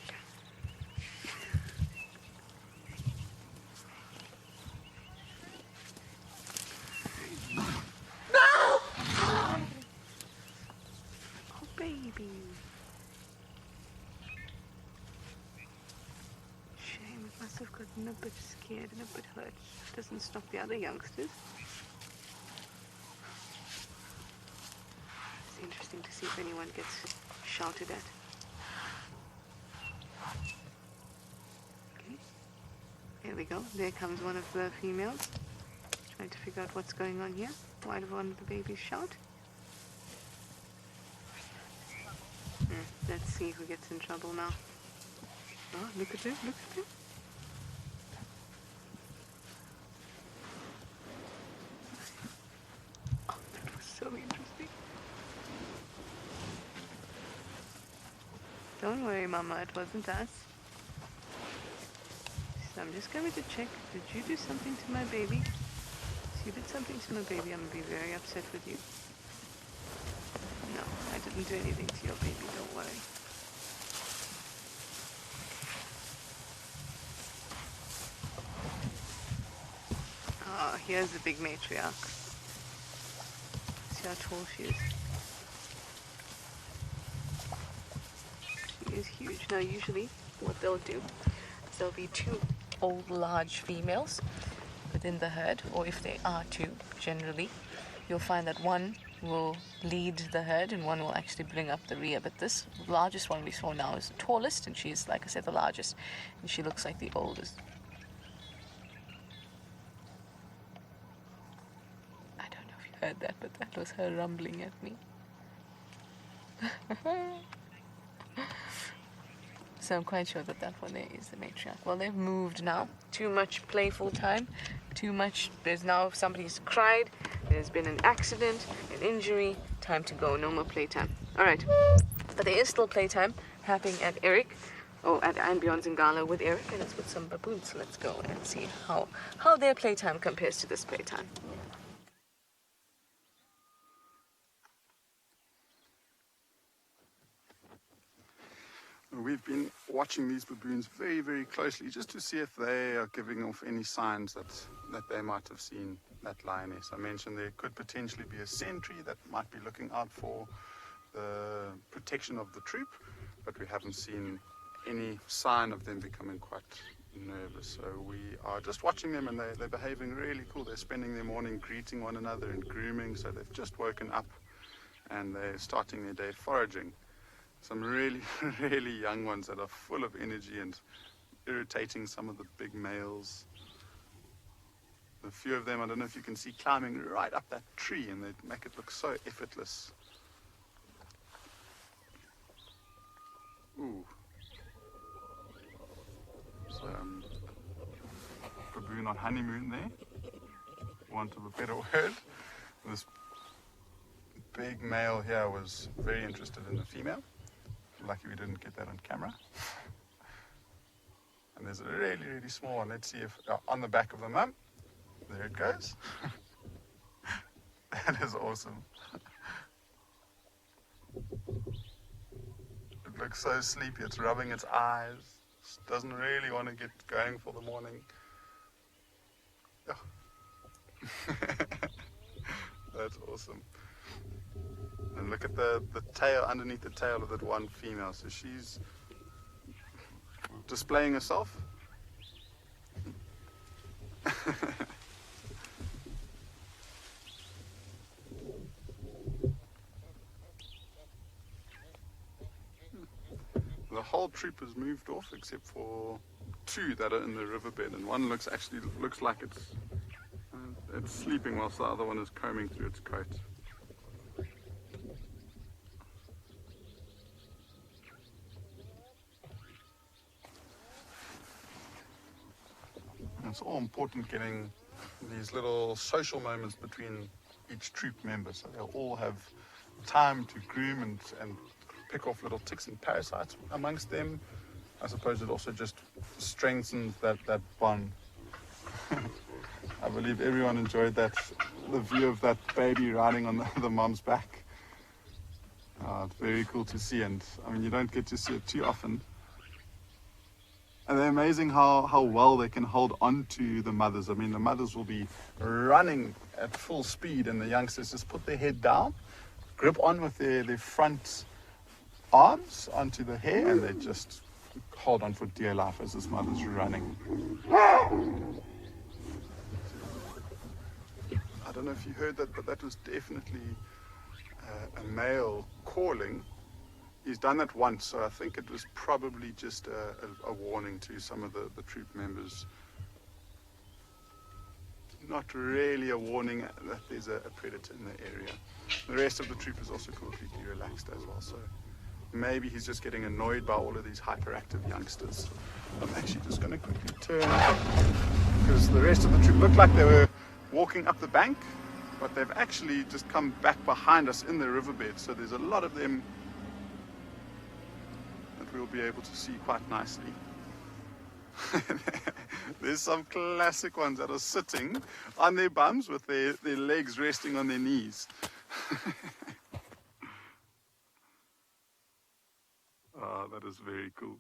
I've gotten a bit scared and a bit hurt. Doesn't stop the other youngsters. It's interesting to see if anyone gets shouted at. Okay. There we go. There comes one of the females. Trying to figure out what's going on here. Why did one of the babies shout? Let's see who gets in trouble now. Oh, look at him, look at him. So interesting. Don't worry, Mama, it wasn't us. So I'm just going to check. Did you do something to my baby? If you did something to my baby, I'm going to be very upset with you. No, I didn't do anything to your baby, don't worry. Oh, here's the big matriarch. See how tall she is. She is huge. Now usually what they'll do is there'll be two old large females within the herd, or if there are two, generally, you'll find that one will lead the herd and one will actually bring up the rear. But this largest one we saw now is the tallest, and she's, like I said, the largest, and she looks like the oldest. I don't know if you heard that, but that was her rumbling at me. So I'm quite sure that that one there is the matriarch. Well, they've moved now. Too much playful time. Too much. There's now somebody's cried. There's been an accident, an injury. Time to go. No more playtime. All right. But there is still playtime happening at Eric. Oh, at Ambion's in Gala with Eric, and it's with some baboons. So let's go and see how their playtime compares to this playtime. We've been watching these baboons very, very closely just to see if they are giving off any signs that they might have seen that lioness. I mentioned there could potentially be a sentry that might be looking out for the protection of the troop, but we haven't seen any sign of them becoming quite nervous. So we are just watching them, and they're behaving really cool. They're spending their morning greeting one another and grooming, so they've just woken up and they're starting their day foraging. Some really, really young ones that are full of energy and irritating some of the big males. A few of them, I don't know if you can see, climbing right up that tree, and they make it look so effortless. Ooh. So, baboon on honeymoon there, want of a better word. This big male here was very interested in the female. Lucky we didn't get that on camera. And there's a really, really small one. Let's see if on the back of the mum. There it goes. That is awesome. It looks so sleepy. It's rubbing its eyes. It doesn't really want to get going for the morning. Oh. That's awesome. And look at the tail, underneath the tail of that one female. So she's displaying herself. The whole troop has moved off except for two that are in the riverbed, and one looks like it's sleeping whilst the other one is combing through its coat. It's all important getting these little social moments between each troop member, so they'll all have time to groom and pick off little ticks and parasites amongst them. I suppose it also just strengthens that bond. I believe everyone enjoyed the view of that baby riding on the mom's back. It's very cool to see, and I mean, you don't get to see it too often. And they're amazing how well they can hold on to the mothers. I mean, the mothers will be running at full speed, and the youngsters just put their head down, grip on with their front arms onto the hair, and they just hold on for dear life as this mother's running. I don't know if you heard that, but that was definitely a male calling. He's done that once, so I think it was probably just a warning to some of the troop members. Not really a warning that there's a predator in the area. The rest of the troop is also completely relaxed as well, so maybe he's just getting annoyed by all of these hyperactive youngsters. I'm actually just going to quickly turn, because the rest of the troop looked like they were walking up the bank, but they've actually just come back behind us in the riverbed, so there's a lot of them we'll be able to see quite nicely. There's some classic ones that are sitting on their bums with their legs resting on their knees. Oh, that is very cool.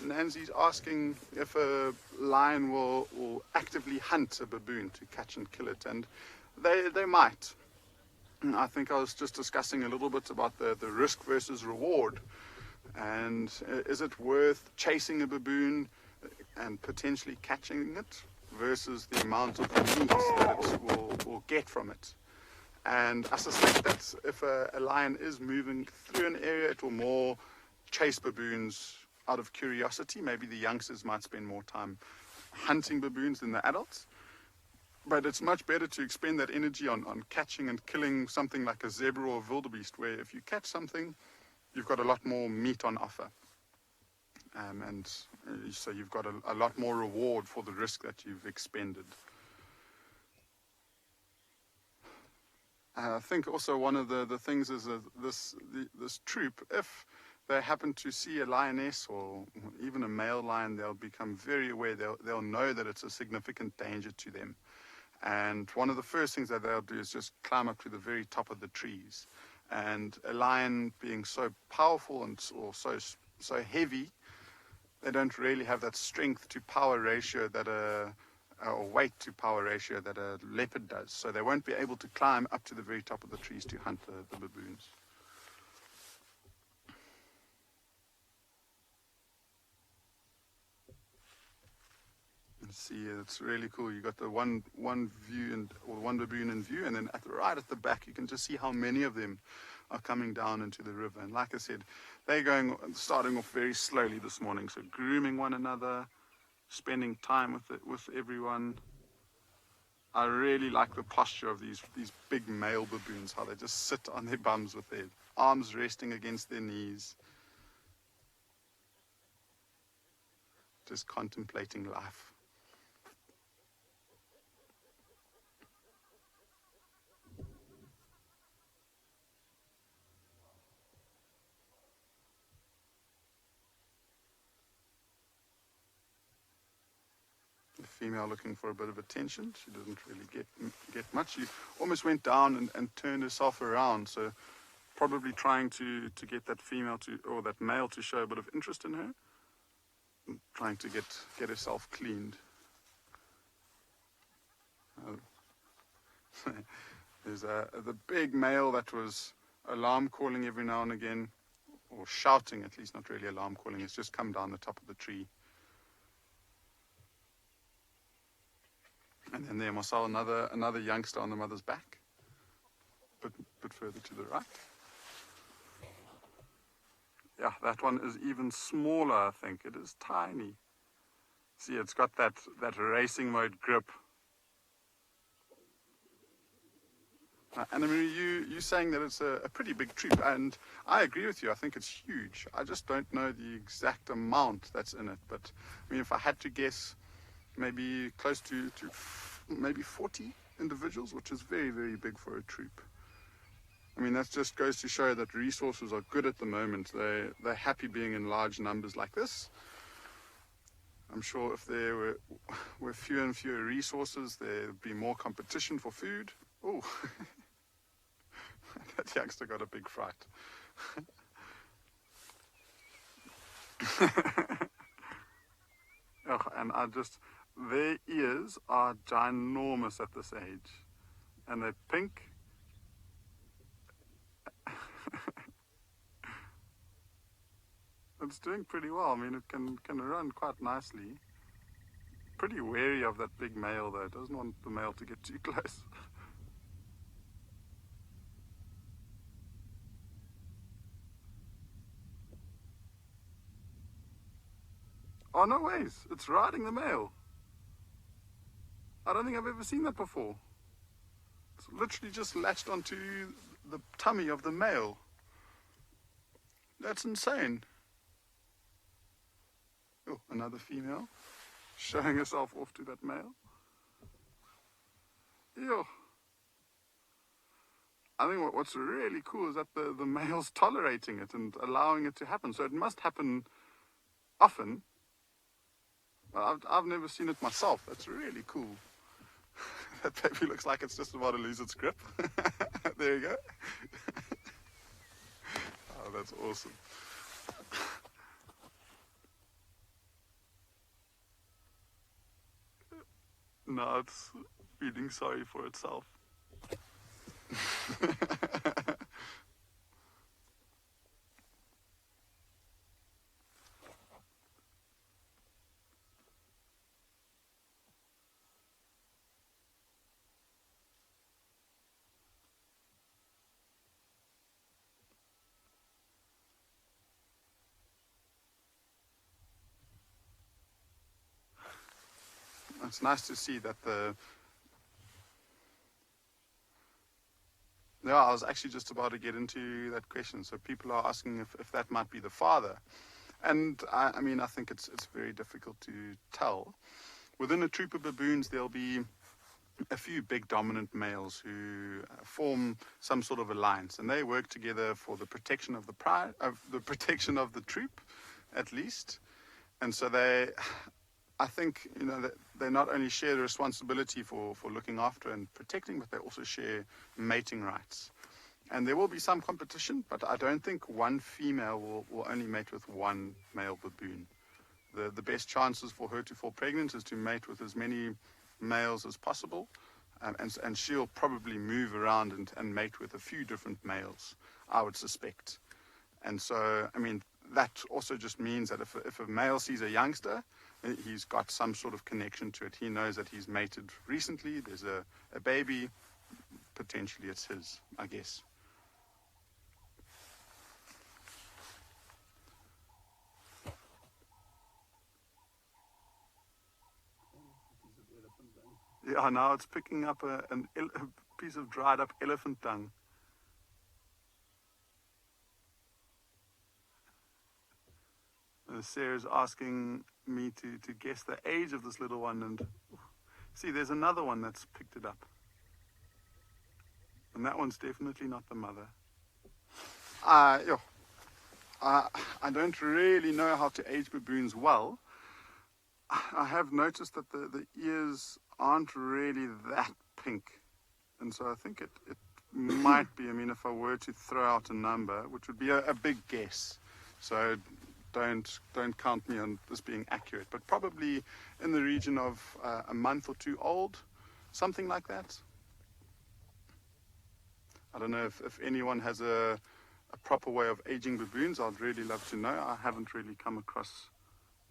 Nancy's asking if a lion will actively hunt a baboon to catch and kill it, and they might. I think I was just discussing a little bit about the risk versus reward. And is it worth chasing a baboon and potentially catching it versus the amount of meat that it will get from it? And I suspect that if a lion is moving through an area, it will more chase baboons out of curiosity. Maybe the youngsters might spend more time hunting baboons than the adults. But it's much better to expend that energy on catching and killing something like a zebra or a wildebeest, where if you catch something, you've got a lot more meat on offer. And so you've got a lot more reward for the risk that you've expended. I think also one of the things is this troop, if they happen to see a lioness or even a male lion, they'll become very aware. They'll know that it's a significant danger to them. And one of the first things that they'll do is just climb up to the very top of the trees. And a lion being so powerful or so heavy, they don't really have that strength to power ratio or weight to power ratio that a leopard does. So they won't be able to climb up to the very top of the trees to hunt the baboons. See, it's really cool. You got the one view or one baboon in view, and then right at the back, you can just see how many of them are coming down into the river. And like I said, they're starting off very slowly this morning, so grooming one another, spending time with everyone. I really like the posture of these big male baboons, how they just sit on their bums with their arms resting against their knees, just contemplating life. Female looking for a bit of attention. She didn't really get much. She almost went down and turned herself around, so probably trying to get that female or that male to show a bit of interest in her, and trying to get herself cleaned. There's the big male that was alarm calling every now and again, or shouting, at least not really alarm calling. It's just come down the top of the tree. And then there, Marcel, another youngster on the mother's back, but further to the right. Yeah, that one is even smaller, I think. It is tiny. See, it's got that racing mode grip. Anna Marie, you saying that it's a pretty big troop, and I agree with you. I think it's huge. I just don't know the exact amount that's in it. But I mean, if I had to guess, maybe close to maybe 40 individuals, which is very, very big for a troop. I mean, that just goes to show that resources are good at the moment. They're happy being in large numbers like this. I'm sure if there were fewer and fewer resources, there'd be more competition for food. Oh, that youngster got a big fright. Oh, and their ears are ginormous at this age, and they're pink. It's doing pretty well. I mean, it can run quite nicely. Pretty wary of that big male, though. It doesn't want the male to get too close. Oh, no ways. It's riding the male. I don't think I've ever seen that before. It's literally just latched onto the tummy of the male. That's insane. Oh, another female showing herself off to that male. Ew. I think what's really cool is that the male's tolerating it and allowing it to happen. So it must happen often. Well, I've never seen it myself. That's really cool. That baby looks like it's just about to lose its grip. There you go. Oh, that's awesome. No, it's feeling sorry for itself. It's nice to see that Yeah, I was actually just about to get into that question. So people are asking if that might be the father. And I mean, I think it's very difficult to tell. Within a troop of baboons, there'll be a few big dominant males who form some sort of alliance, and they work together for the protection of the protection of the troop, at least. And so I think, that they not only share the responsibility for looking after and protecting, but they also share mating rights. And there will be some competition, but I don't think one female will only mate with one male baboon. The best chances for her to fall pregnant is to mate with as many males as possible, and she'll probably move around and mate with a few different males, I would suspect. And so, I mean, that also just means that if a male sees a youngster, he's got some sort of connection to it. He knows that he's mated recently, there's a baby, potentially it's his, I guess. Yeah, now it's picking up a piece of dried up elephant dung. Sarah's asking me to guess the age of this little one, and see, there's another one that's picked it up. And that one's definitely not the mother. I don't really know how to age baboons well. I have noticed that the ears aren't really that pink. And so I think it might be, I mean, if I were to throw out a number, which would be a big guess. So don't count me on this being accurate, but probably in the region of a month or two old, something like that. I don't know if anyone has a proper way of aging baboons. I'd really love to know. I haven't really come across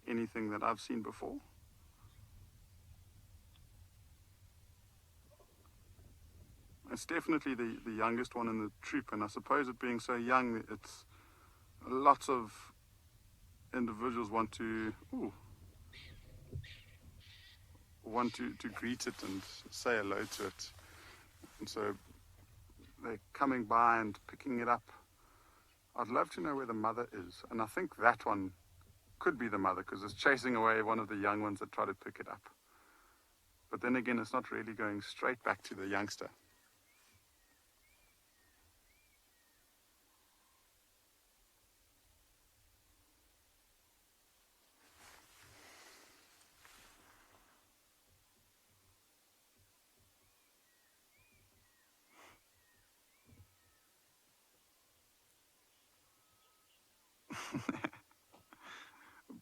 anything that I've seen before. It's definitely the youngest one in the troop, and I suppose it being so young, it's lots of individuals want to greet it and say hello to it, and so they're coming by and picking it up. I'd love to know where the mother is, and I think that one could be the mother because it's chasing away one of the young ones that try to pick it up. But then again, it's not really going straight back to the youngster.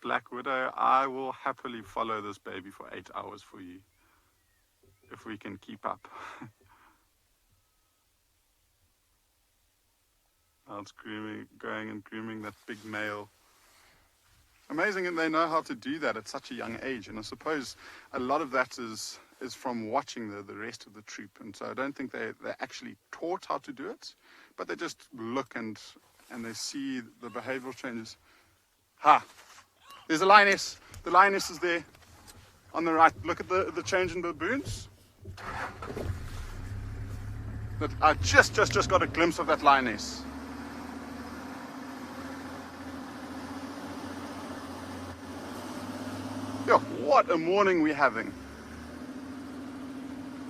Black Widow, I will happily follow this baby for 8 hours for you, if we can keep up. It's going and grooming that big male. Amazing, and they know how to do that at such a young age. And I suppose a lot of that is from watching the rest of the troop. And so I don't think they're actually taught how to do it, but they just look and they see the behavioral changes. Ha! There's a lioness. The lioness is there on the right. Look at the change in baboons. I just got a glimpse of that lioness. Yeah, what a morning we're having.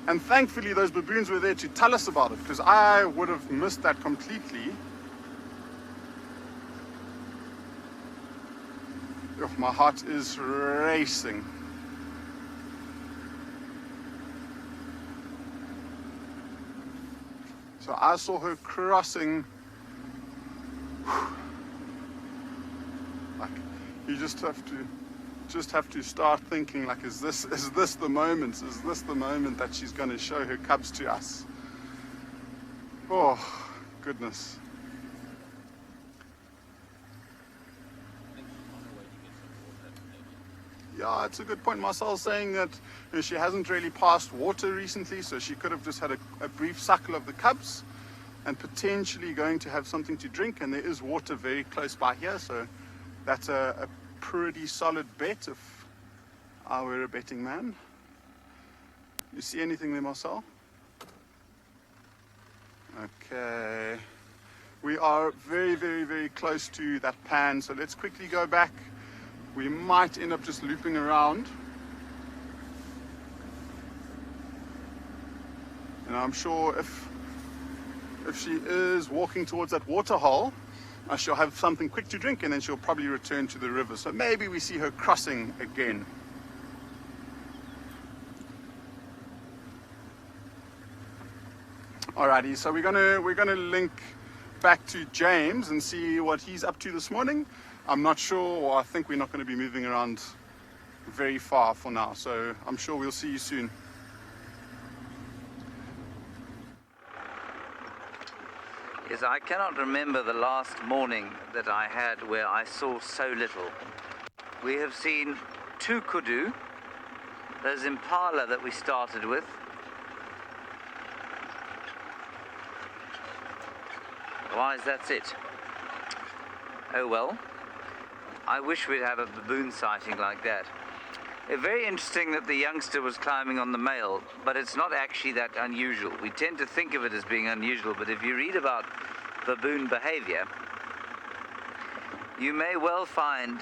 And thankfully those baboons were there to tell us about it, because I would have missed that completely. My heart is racing. So I saw her crossing. Like, you just have to start thinking, like, is this the moment? Is this the moment that she's going to show her cubs to us? Oh, goodness. Yeah, it's a good point. Marcel's saying that she hasn't really passed water recently, so she could have just had a brief suckle of the cubs and potentially going to have something to drink. And there is water very close by here, so that's a pretty solid bet if I were a betting man. You see anything there, Marcel? Okay. We are very, very, very close to that pan, so let's quickly go back. We might end up just looping around. And I'm sure if she is walking towards that waterhole, she'll have something quick to drink and then she'll probably return to the river. So maybe we see her crossing again. Alrighty, so we're gonna link back to James and see what he's up to this morning. I'm not sure, or I think we're not going to be moving around very far for now, so I'm sure we'll see you soon. Yes, I cannot remember the last morning that I had where I saw so little. We have seen 2 kudu, those Impala that we started with. Otherwise, that's it. Oh well. I wish we'd have a baboon sighting like that. It's very interesting that the youngster was climbing on the male, but it's not actually that unusual. We tend to think of it as being unusual, but if you read about baboon behavior, you may well find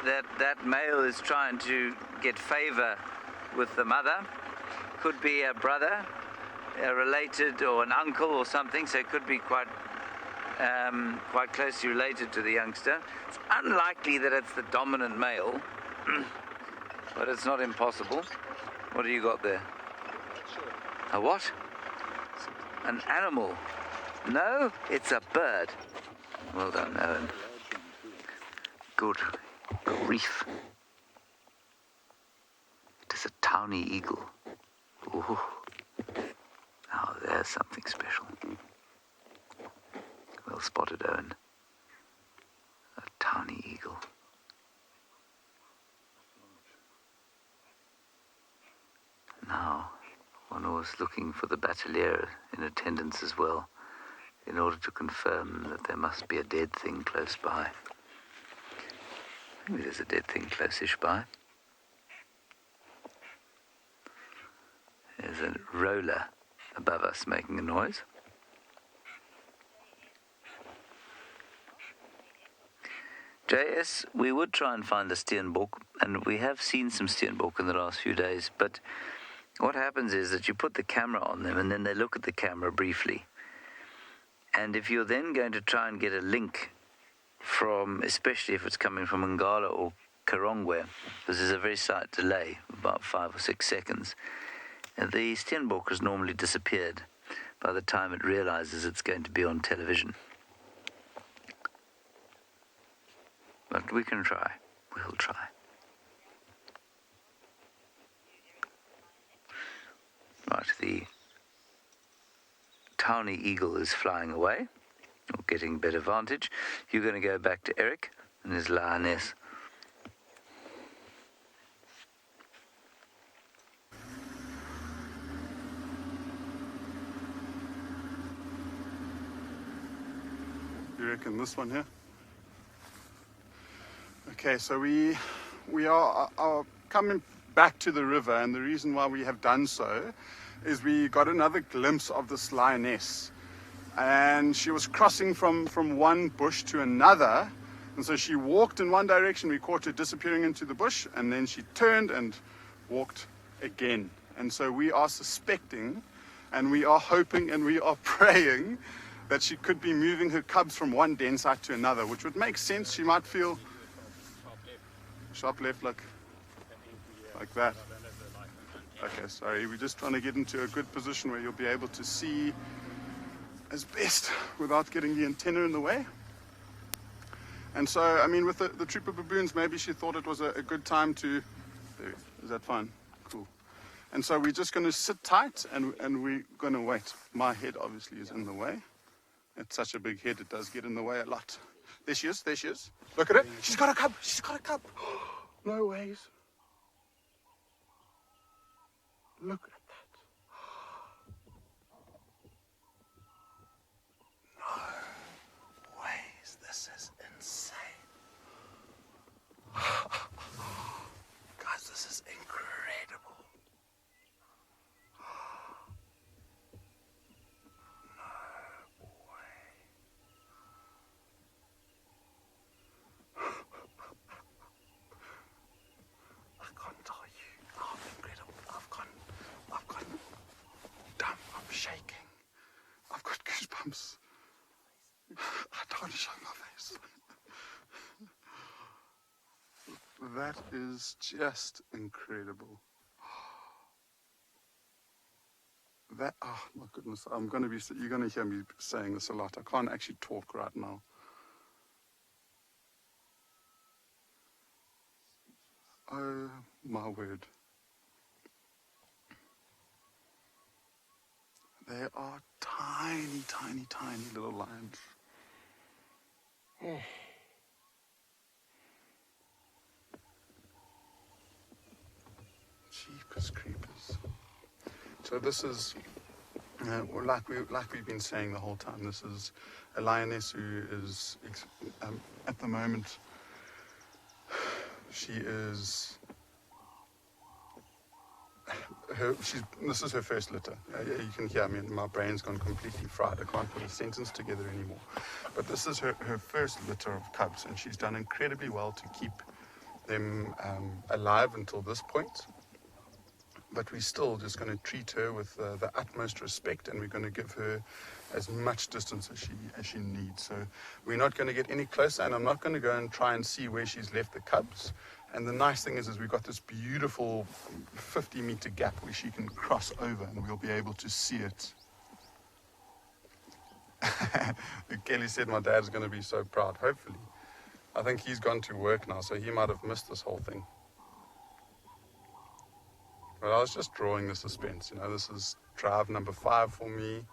that male is trying to get favor with the mother. Could be a brother, a related, or an uncle or something, so it could be quite closely related to the youngster. It's unlikely that it's the dominant male, but it's not impossible. What do you got there? A what? An animal? No, it's a bird. Well done, Owen. Good grief. It is a towny eagle. Ooh. Now there's something special. Well spotted, Owen. A towny eagle. Now, one was looking for the batelier in attendance as well, in order to confirm that there must be a dead thing close by. Maybe there's a dead thing close-ish by. There's a roller above us making a noise. JS, we would try and find a steenbok, and we have seen some steenbok in the last few days, but what happens is that you put the camera on them and then they look at the camera briefly. And if you're then going to try and get a link from, especially if it's coming from Ngala or Karongwe, because there's a very slight delay, about 5 or 6 seconds, the steenbok has normally disappeared by the time it realizes it's going to be on television. But we can try. We'll try. Right, the towny eagle is flying away, or getting better vantage. You're going to go back to Eric and his Lioness. You reckon this one here? Okay, so we are coming back to the river, and the reason why we have done so is we got another glimpse of this lioness, and she was crossing from one bush to another, and so she walked in one direction, we caught her disappearing into the bush, and then she turned and walked again. And so we are suspecting, and we are hoping, and we are praying that she could be moving her cubs from one den site to another, which would make sense. She might feel sharp left, like that. Okay, sorry, we're just trying to get into a good position where you'll be able to see as best without getting the antenna in the way. And so, I mean, with the troop of baboons, maybe she thought it was a good time to... Is that fine? Cool. And so we're just going to sit tight and we're going to wait. My head obviously is in the way. It's such a big head, it does get in the way a lot. There she is, there she is. Look at it. She's got a cub. She's got a cub. No ways. Look at that. No ways. This is insane. Guys, this is incredible. No way. I can't tell you how incredible. I've gone dumb. I'm shaking. I've got goosebumps. I don't want to show my face. That is just incredible. That, oh my goodness, you're going to hear me saying this a lot. I can't actually talk right now. Oh my word. They are tiny, tiny, tiny little lions. Oh. Jeepers creepers. So this is, like we've been saying the whole time, this is a lioness who is, at the moment, she is, this is her first litter. You can hear me, my brain's gone completely fried. I can't put a sentence together anymore. But this is her first litter of cubs, and she's done incredibly well to keep them alive until this point. But we're still just going to treat her with the utmost respect, and we're going to give her as much distance as she needs. So we're not going to get any closer, and I'm not going to go and try and see where she's left the cubs. And the nice thing is we've got this beautiful 50-meter gap where she can cross over, and we'll be able to see it. Kelly said my dad's going to be so proud. Hopefully. I think he's gone to work now, so he might have missed this whole thing. But I was just drawing the suspense, this is drive number 5 for me.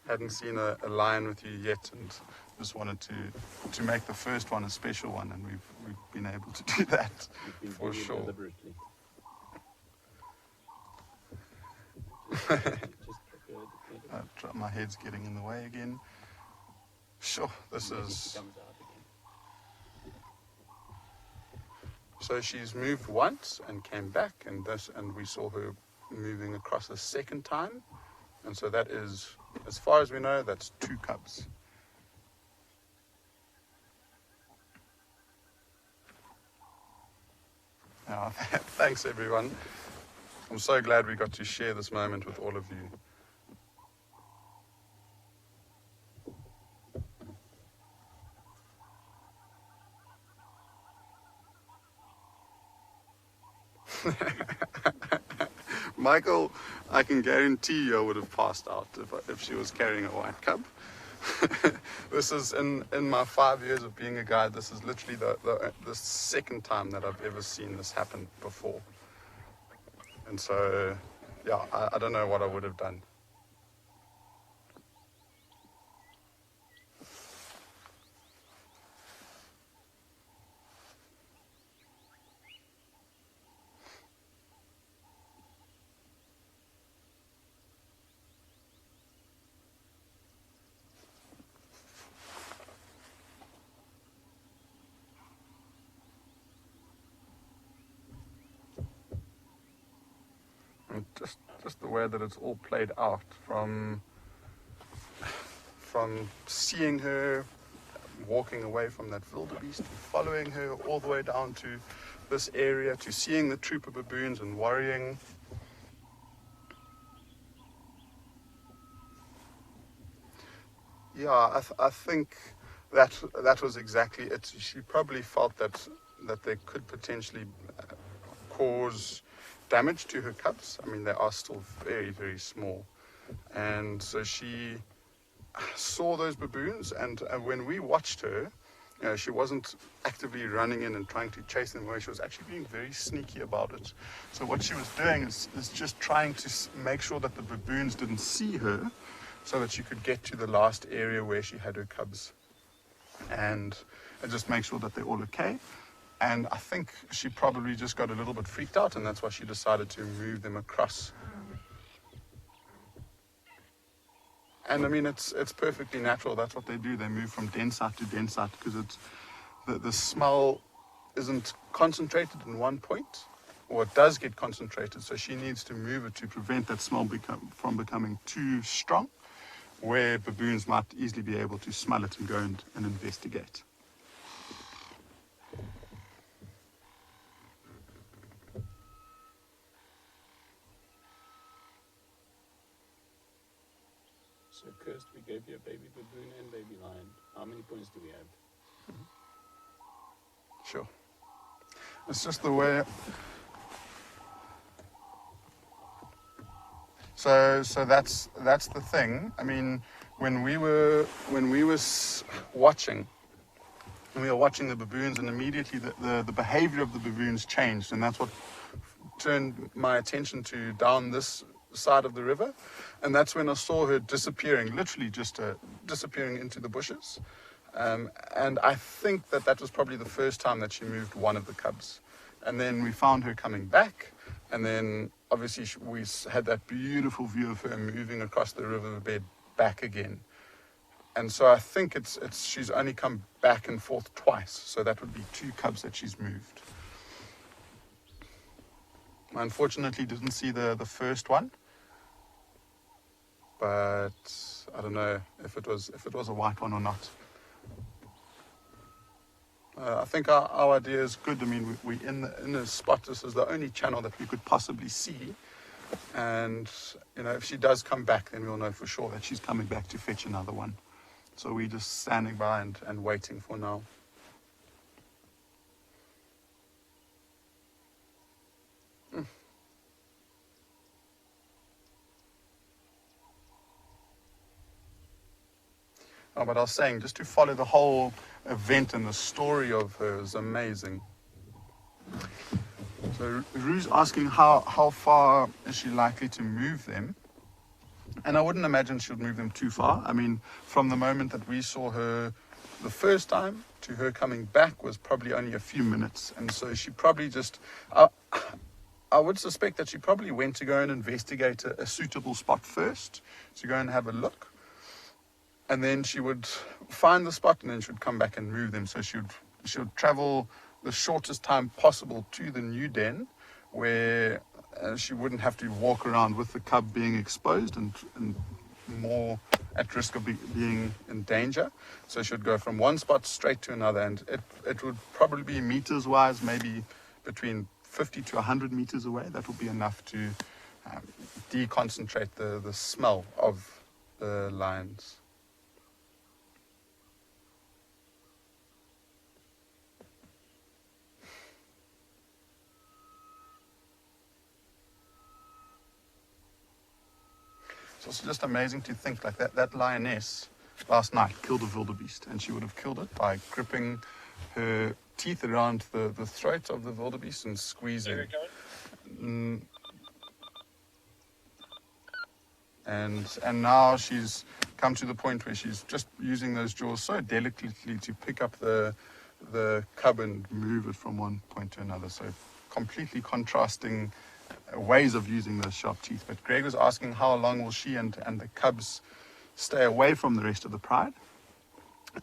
Hadn't seen a lion with you yet, and just wanted to make the first one a special one, and we've been able to do that for sure. My head's getting in the way again. Sure, this is... So she's moved once and came back, and we saw her moving across a second time. And so that is, as far as we know, that's 2 cubs. Now, thanks everyone. I'm so glad we got to share this moment with all of you. Michael, I can guarantee you I would have passed out if she was carrying a white cub. This is, in my 5 years of being a guide, this is literally the second time that I've ever seen this happen before. And so, yeah, I don't know what I would have done. Just the way that it's all played out, from seeing her walking away from that wildebeest, to following her all the way down to this area, to seeing the troop of baboons and worrying. Yeah, I think that was exactly it. She probably felt that they could potentially cause damage to her cubs. I mean, they are still very, very small. And so she saw those baboons, and when we watched her, She wasn't actively running in and trying to chase them away. She was actually being very sneaky about it. So what she was doing is just trying to make sure that the baboons didn't see her, so that she could get to the last area where she had her cubs, and just make sure that they're all okay. And I think she probably just got a little bit freaked out, and that's why she decided to move them across. And I mean, it's perfectly natural. That's what they do. They move from den site to den site because it's the smell isn't concentrated in one point, or it does get concentrated. So she needs to move it to prevent that smell from becoming too strong, where baboons might easily be able to smell it and go and investigate. So, Kirst, we gave you a baby baboon and baby lion. How many points do we have? Sure. It's just the way. So that's the thing. I mean, when we were watching, and we were watching the baboons, and immediately the behavior of the baboons changed, and that's what turned my attention to down this side of the river. And that's when I saw her disappearing, literally just disappearing into the bushes. And I think that was probably the first time that she moved one of the cubs. And then we found her coming back, and then obviously we had that beautiful view of her moving across the riverbed back again. And so I think she's only come back and forth twice, so that would be 2 cubs that she's moved. I unfortunately didn't see the first one, but I don't know if it was a white one or not. I think our idea is good. I mean, we're in a spot. This is the only channel that we could possibly see, and if she does come back, then we'll know for sure that she's coming back to fetch another one. So we're just standing by and waiting for now. Oh, but I was saying, just to follow the whole event and the story of her is amazing. So Rue's asking how far is she likely to move them? And I wouldn't imagine she'll move them too far. I mean, from the moment that we saw her the first time to her coming back was probably only a few minutes. And so she probably just... I would suspect that she probably went to go and investigate a suitable spot first, to go and have a look. And then she would find the spot, and then she would come back and move them. So she would travel the shortest time possible to the new den, where she wouldn't have to walk around with the cub being exposed and more at risk of being in danger. So she would go from one spot straight to another, and it would probably be meters-wise, maybe between 50 to 100 meters away. That would be enough to deconcentrate the smell of the lions. It's just amazing to think like that lioness last night killed a wildebeest, and she would have killed it by gripping her teeth around the throat of the wildebeest and squeezing. And now she's come to the point where she's just using those jaws so delicately to pick up the cub and move it from one point to another. So completely contrasting ways of using those sharp teeth. But Greg was asking how long will she and the cubs stay away from the rest of the pride.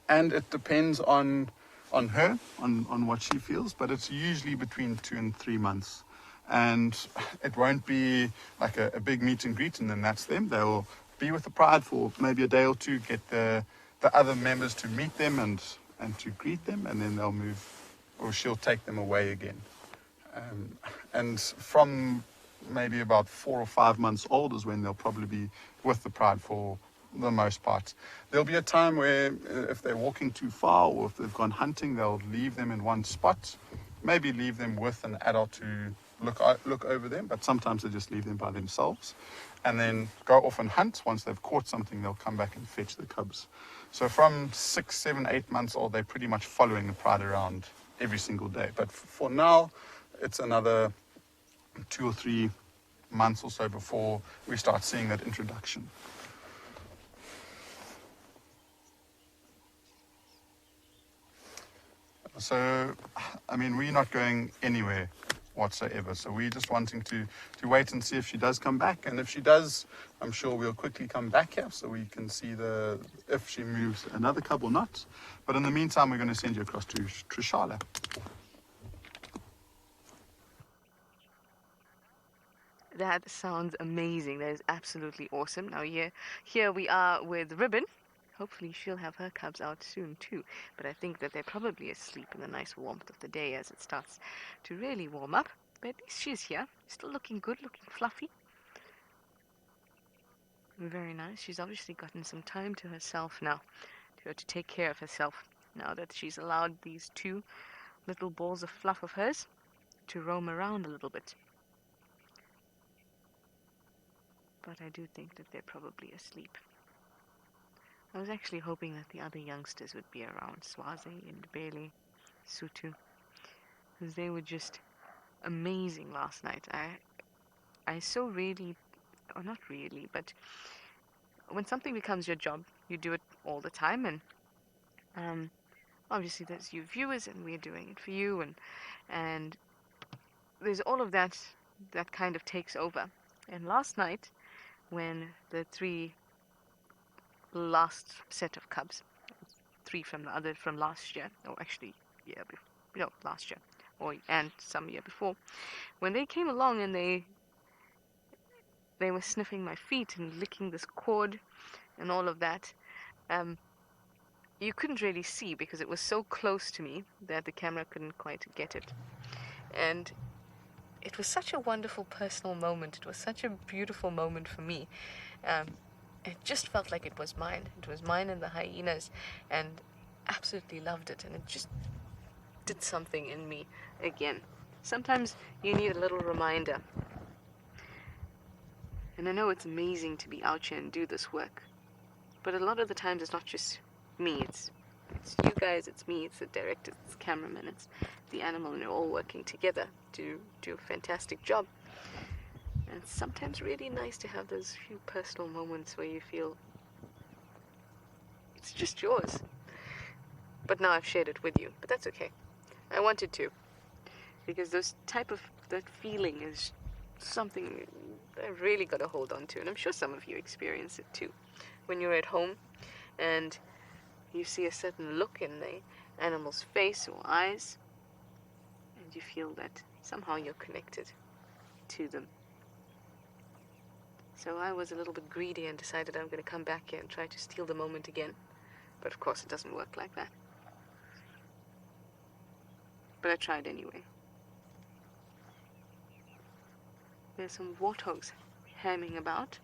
And it depends on her, on what she feels, but it's usually between 2 and 3 months. And it won't be like a big meet and greet and then that's them. They'll be with the pride for maybe a day or two, get the other members to meet them and to greet them, and then they'll move, or she'll take them away again. And from maybe about 4 or 5 months old is when they'll probably be with the pride for the most part. There'll be a time where if they're walking too far or if they've gone hunting, they'll leave them in one spot, maybe leave them with an adult who look over them, but sometimes they just leave them by themselves and then go off and hunt. Once they've caught something, they'll come back and fetch the cubs. So from 6, 7, 8 months old, they're pretty much following the pride around every single day. But for now, it's another 2 or 3 months or so before we start seeing that introduction. So, I mean, we're not going anywhere whatsoever. So we're just wanting to wait and see if she does come back. And if she does, I'm sure we'll quickly come back here so we can see if she moves another cub or not. But in the meantime, we're going to send you across to Trishala. That sounds amazing. That is absolutely awesome. Now here we are with Ribbon. Hopefully she'll have her cubs out soon too. But I think that they're probably asleep in the nice warmth of the day as it starts to really warm up. But at least she's here. Still looking good, looking fluffy. Very nice. She's obviously gotten some time to herself now. To take care of herself. Now that she's allowed these 2 little balls of fluff of hers to roam around a little bit. But I do think that they're probably asleep. I was actually hoping that the other youngsters would be around, Swazi and Bailey, Sutu, because they were just amazing last night. I so really, or not really, but when something becomes your job, you do it all the time, and obviously there's you viewers, and we're doing it for you, and there's all of that kind of takes over. And last night, when the 3 last set of cubs, 3 from last year, or actually last year, and some year before, when they came along and they were sniffing my feet and licking this cord and all of that, you couldn't really see because it was so close to me that the camera couldn't quite get it. And it was such a wonderful personal moment. It was such a beautiful moment for me. It just felt like it was mine. It was mine and the hyenas, and absolutely loved it. And it just did something in me again. Sometimes you need a little reminder. And I know it's amazing to be out here and do this work. But a lot of the times it's not just me. It's you guys, it's me, it's the director, it's the cameraman, it's the animal, and they're all working together to do a fantastic job. And it's sometimes really nice to have those few personal moments where you feel it's just yours. But now I've shared it with you, but that's okay. I wanted to, because that feeling is something I've really got to hold on to, and I'm sure some of you experience it too. When you're at home and you see a certain look in the animal's face or eyes, and you feel that somehow you're connected to them. So I was a little bit greedy and decided I'm going to come back here and try to steal the moment again. But of course it doesn't work like that. But I tried anyway. There's some warthogs hemming about.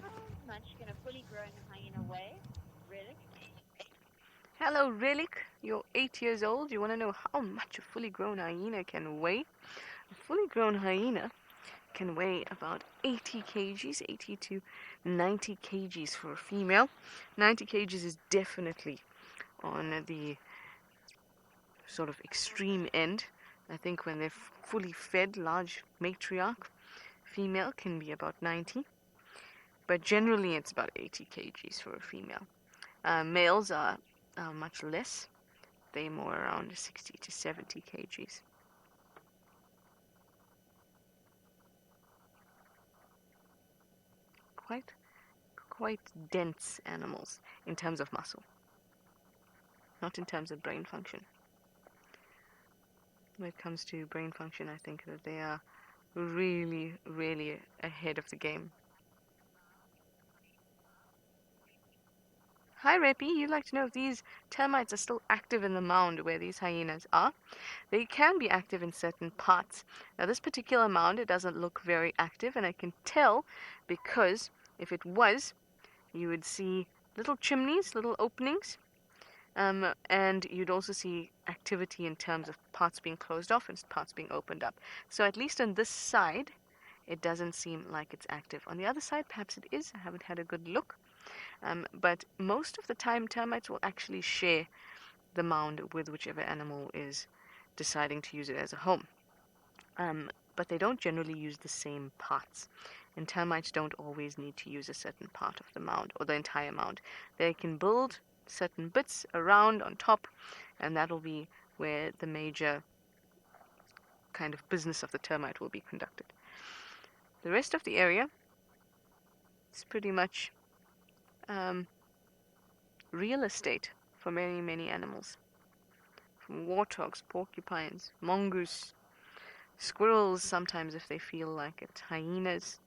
How much can a fully grown hyena weigh? Really? Hello, Relic. You're 8 years old. You want to know how much a fully grown hyena can weigh? A fully grown hyena can weigh about 80 kgs, 80 to 90 kgs for a female. 90 kgs is definitely on the sort of extreme end. I think when they're fully fed, large matriarch female can be about 90. But generally it's about 80 kgs for a female. Males are much less. They're more around 60 to 70 kgs. Quite dense animals in terms of muscle, not in terms of brain function. When it comes to brain function, I think that they are really, really ahead of the game. Hi, Reppy. You'd like to know if these termites are still active in the mound where these hyenas are. They can be active in certain parts. Now, this particular mound, it doesn't look very active, and I can tell because if it was, you would see little chimneys, little openings. And you'd also see activity in terms of parts being closed off and parts being opened up. So at least on this side, it doesn't seem like it's active. On the other side, perhaps it is. I haven't had a good look. But most of the time, termites will actually share the mound with whichever animal is deciding to use it as a home. But they don't generally use the same parts. And termites don't always need to use a certain part of the mound or the entire mound. They can build certain bits around on top, and that'll be where the major kind of business of the termite will be conducted. The rest of the area is pretty much real estate for many, many animals. From warthogs, porcupines, mongoose, squirrels sometimes if they feel like it, hyenas.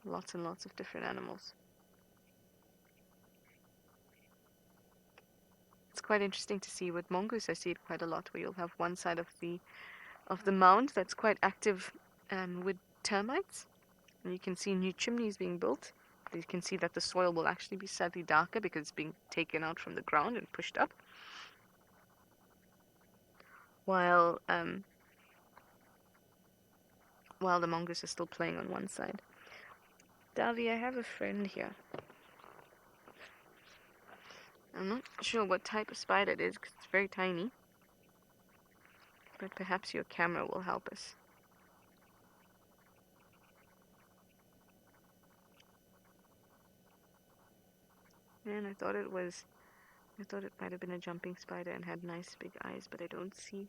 Lots and lots of different animals. It's quite interesting to see with mongoose. I see it quite a lot, where you'll have one side of the mound that's quite active with termites, and you can see new chimneys being built. You can see that the soil will actually be slightly darker because it's being taken out from the ground and pushed up. While the mongoose is still playing on one side. Davi, I have a friend here. I'm not sure what type of spider it is because it's very tiny. But perhaps your camera will help us. Man, I thought it might have been a jumping spider and had nice big eyes, but I don't see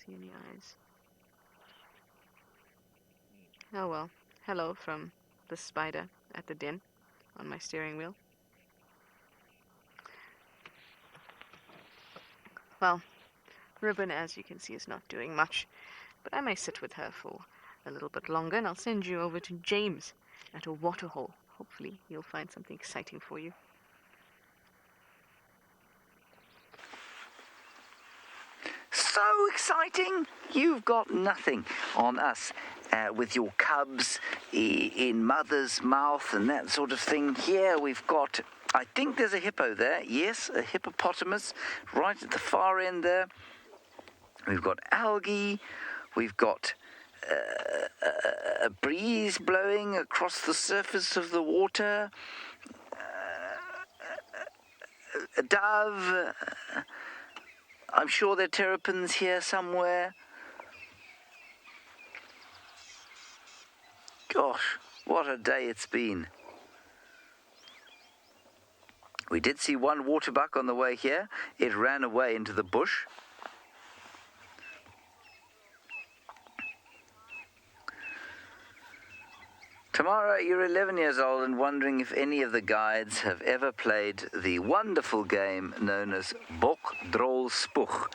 any eyes. Oh well. Hello from the spider at the den on my steering wheel. Well, Ribbon, as you can see, is not doing much, but I may sit with her for a little bit longer, and I'll send you over to James at a waterhole. Hopefully you'll find something exciting for you. So exciting! You've got nothing on us with your cubs in mother's mouth and that sort of thing. Here we've got, I think there's a hippo there. Yes, a hippopotamus right at the far end there. We've got algae. We've got a breeze blowing across the surface of the water. A dove. I'm sure there are terrapins here somewhere. Gosh, what a day it's been. We did see one waterbuck on the way here. It ran away into the bush. Tamara, you're 11 years old and wondering if any of the guides have ever played the wonderful game known as Bok Drol Spuch.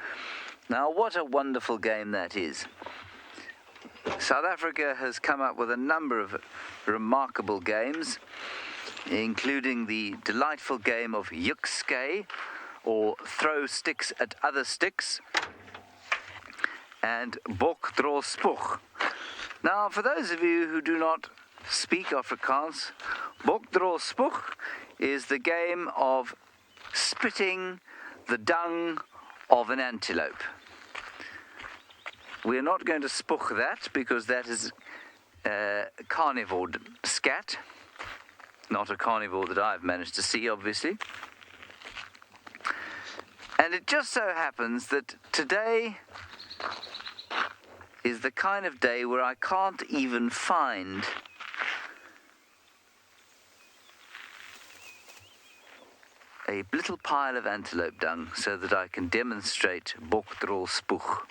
Now, what a wonderful game that is. South Africa has come up with a number of remarkable games, including the delightful game of Yukske, or throw sticks at other sticks, and Bok Drol Spuch. Now, for those of you who do not speak Afrikaans, Bok Drol Spuch is the game of spitting the dung of an antelope. We're not going to spuch that because that is carnivore scat, not a carnivore that I've managed to see, obviously. And it just so happens that today is the kind of day where I can't even find a little pile of antelope dung so that I can demonstrate Bok Drol Spuch.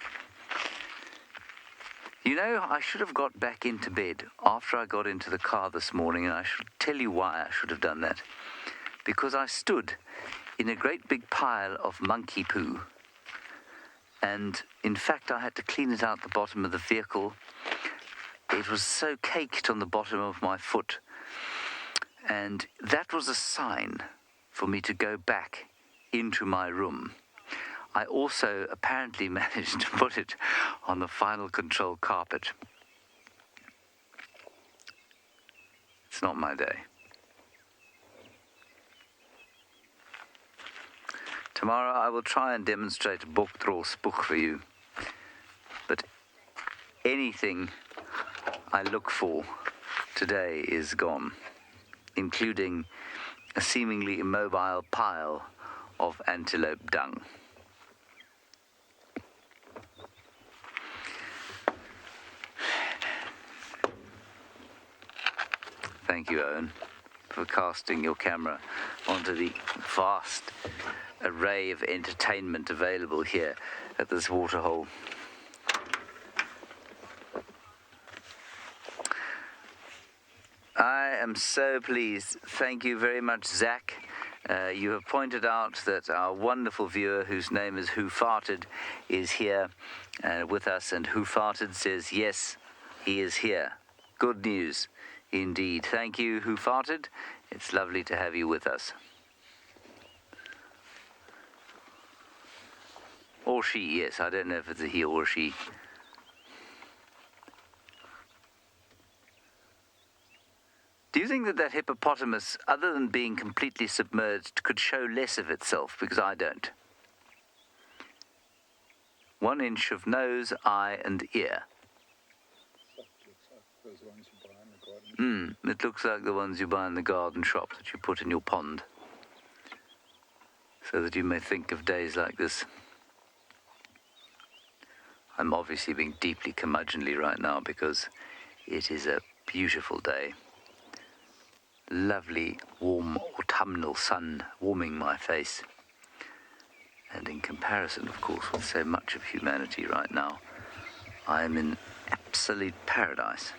You know, I should have got back into bed after I got into the car this morning, and I should tell you why I should have done that. Because I stood in a great big pile of monkey poo. And, in fact, I had to clean it out the bottom of the vehicle. It was so caked on the bottom of my foot. And that was a sign for me to go back into my room. I also apparently managed to put it on the final control carpet. It's not my day. Tomorrow I will try and demonstrate a boktrolsboek for you. But anything I look for today is gone, including a seemingly immobile pile of antelope dung. Thank you, Owen, for casting your camera onto the vast array of entertainment available here at this waterhole. I am so pleased. Thank you very much, Zach. You have pointed out that our wonderful viewer, whose name is Who Farted, is here with us, and Who Farted says, yes, he is here. Good news, indeed. Thank you, Who Farted. It's lovely to have you with us. Or she, yes. I don't know if it's a he or she. Do you think that that hippopotamus, other than being completely submerged, could show less of itself? Because I don't. 1 inch of nose, eye, and ear. It looks like the ones you buy in the garden shop that you put in your pond, so that you may think of days like this. I'm obviously being deeply curmudgeonly right now because it is a beautiful day. Lovely, warm autumnal sun warming my face. And in comparison, of course, with so much of humanity right now, I am in absolute paradise.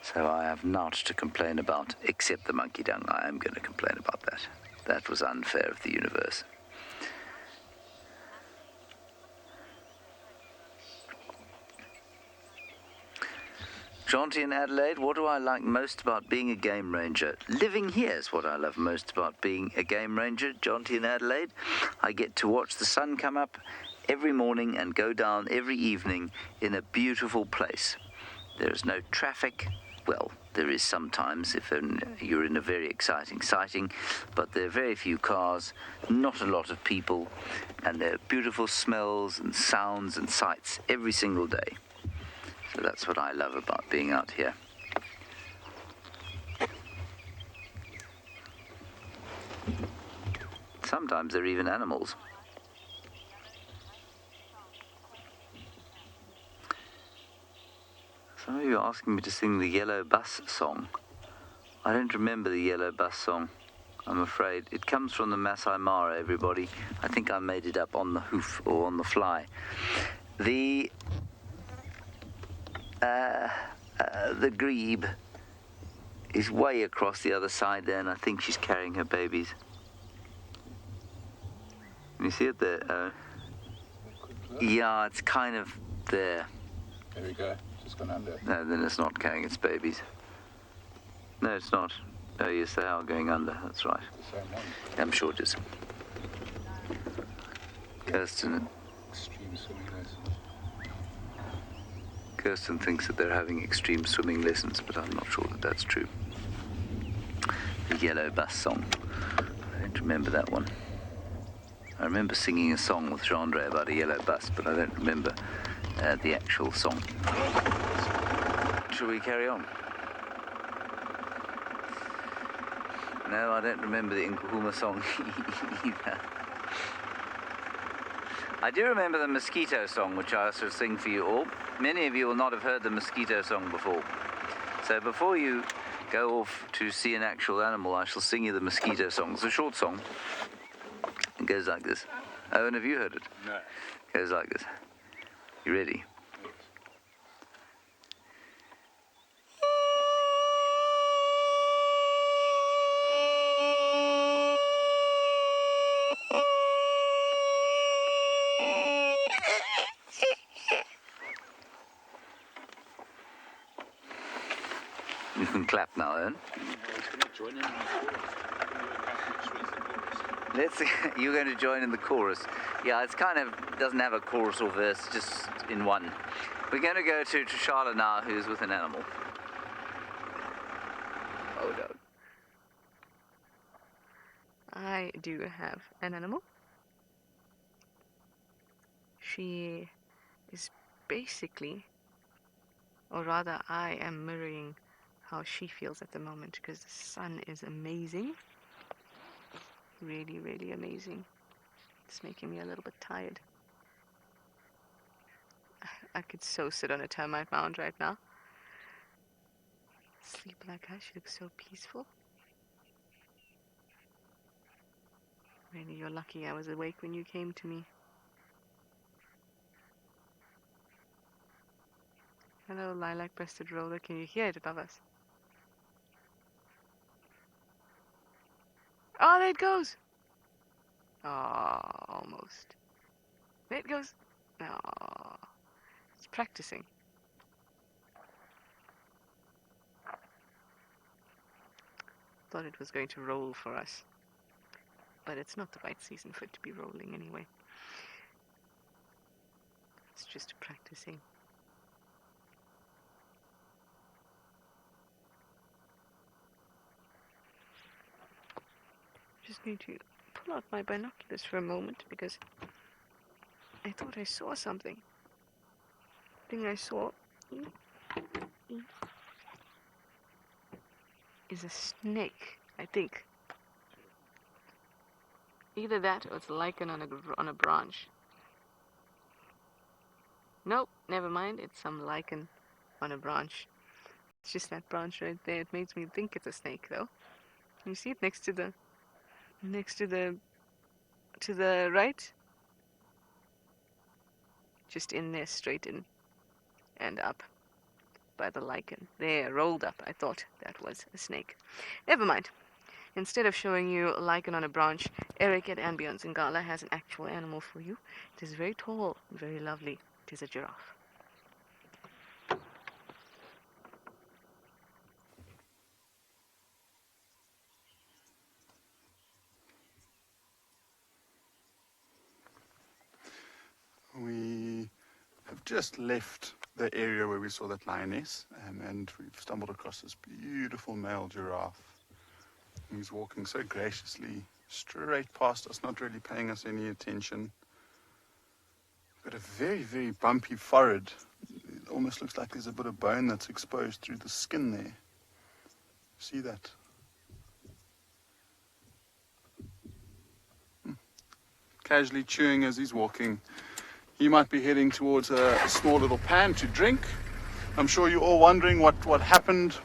So I have naught to complain about, except the monkey dung. I am going to complain about that. That was unfair of the universe. Jaunty in Adelaide, what do I like most about being a game ranger? Living here is what I love most about being a game ranger. Jaunty in Adelaide, I get to watch the sun come up every morning and go down every evening in a beautiful place. There is no traffic. Well, there is sometimes if you're in a very exciting sighting, but there are very few cars, not a lot of people, and there are beautiful smells and sounds and sights every single day. So that's what I love about being out here. Sometimes there are even animals. Some of you are asking me to sing the Yellow Bus song. I don't remember the Yellow Bus song, I'm afraid. It comes from the Masai Mara, everybody. I think I made it up on the hoof or on the fly. The grebe is way across the other side there, and I think she's carrying her babies. Can you see it there? Yeah, it's kind of there. There we go. Just gone under. No, then it's not carrying its babies. No, it's not. Oh, yes, they are going under. That's right. The same one. I'm sure it is. Kirsten Extreme swimming lessons. Kirsten thinks that they're having extreme swimming lessons, but I'm not sure that that's true. The Yellow Bus song. I don't remember that one. I remember singing a song with Jean-Andre about a yellow bus, but I don't remember the actual song. Shall we carry on? No, I don't remember the Nkahuma song either. I do remember the Mosquito Song, which I also sing for you all. Many of you will not have heard the Mosquito Song before. So before you go off to see an actual animal, I shall sing you the Mosquito Song. It's a short song. It goes like this. Owen, have you heard it? No. It goes like this. You ready? You can clap now, Owen. You're going to join in the chorus. Yeah, it's kind of doesn't have a chorus or verse, just in one. We're going to go to Tishala now, who's with an animal. poor dog. I do have an animal. She is basically, or rather I am mirroring how she feels at the moment, because the sun is amazing. Really, really amazing. It's making me a little bit tired. I could so sit on a termite mound right now. Sleep like her. She looks so peaceful. Really, you're lucky I was awake when you came to me. Hello, lilac-breasted roller. Can you hear it above us? Oh, there it goes! Oh, almost. There it goes. Oh, it's practicing. Thought it was going to roll for us. But it's not the right season for it to be rolling anyway. It's just practicing. Just going to pull out my binoculars for a moment because I thought I saw something. The thing I saw is a snake, I think. Either that or it's a lichen on a branch. Nope, never mind. It's some lichen on a branch. It's just that branch right there. It makes me think it's a snake, though. Can you see it next to the right? Just in there, straight in and up by the lichen. There, rolled up. I thought that was a snake. Never mind. Instead of showing you lichen on a branch, Eric at Ambience in Gala has an actual animal for you. It is very tall and very lovely. It is a giraffe. We have just left the area where we saw that lioness, and we've stumbled across this beautiful male giraffe. He's walking so graciously straight past us, not really paying us any attention. Got a very, very bumpy forehead. It almost looks like there's a bit of bone that's exposed through the skin there. See that? Casually chewing as he's walking. He might be heading towards a small little pan to drink. I'm sure you're all wondering what happened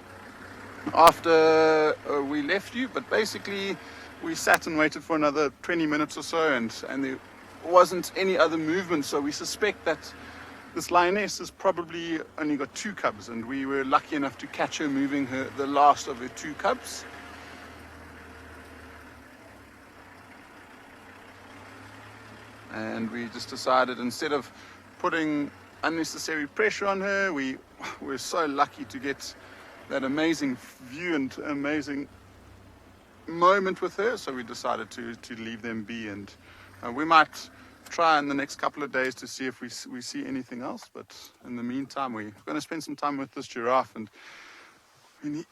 after we left you, but basically we sat and waited for another 20 minutes or so, and there wasn't any other movement, so we suspect that this lioness has probably only got 2 cubs, and we were lucky enough to catch her moving the last of her 2 cubs. And we just decided, instead of putting unnecessary pressure on her, we were so lucky to get that amazing view and amazing moment with her, so we decided to leave them be, and we might try in the next couple of days to see if we see anything else, but in the meantime we're going to spend some time with this giraffe. And I mean,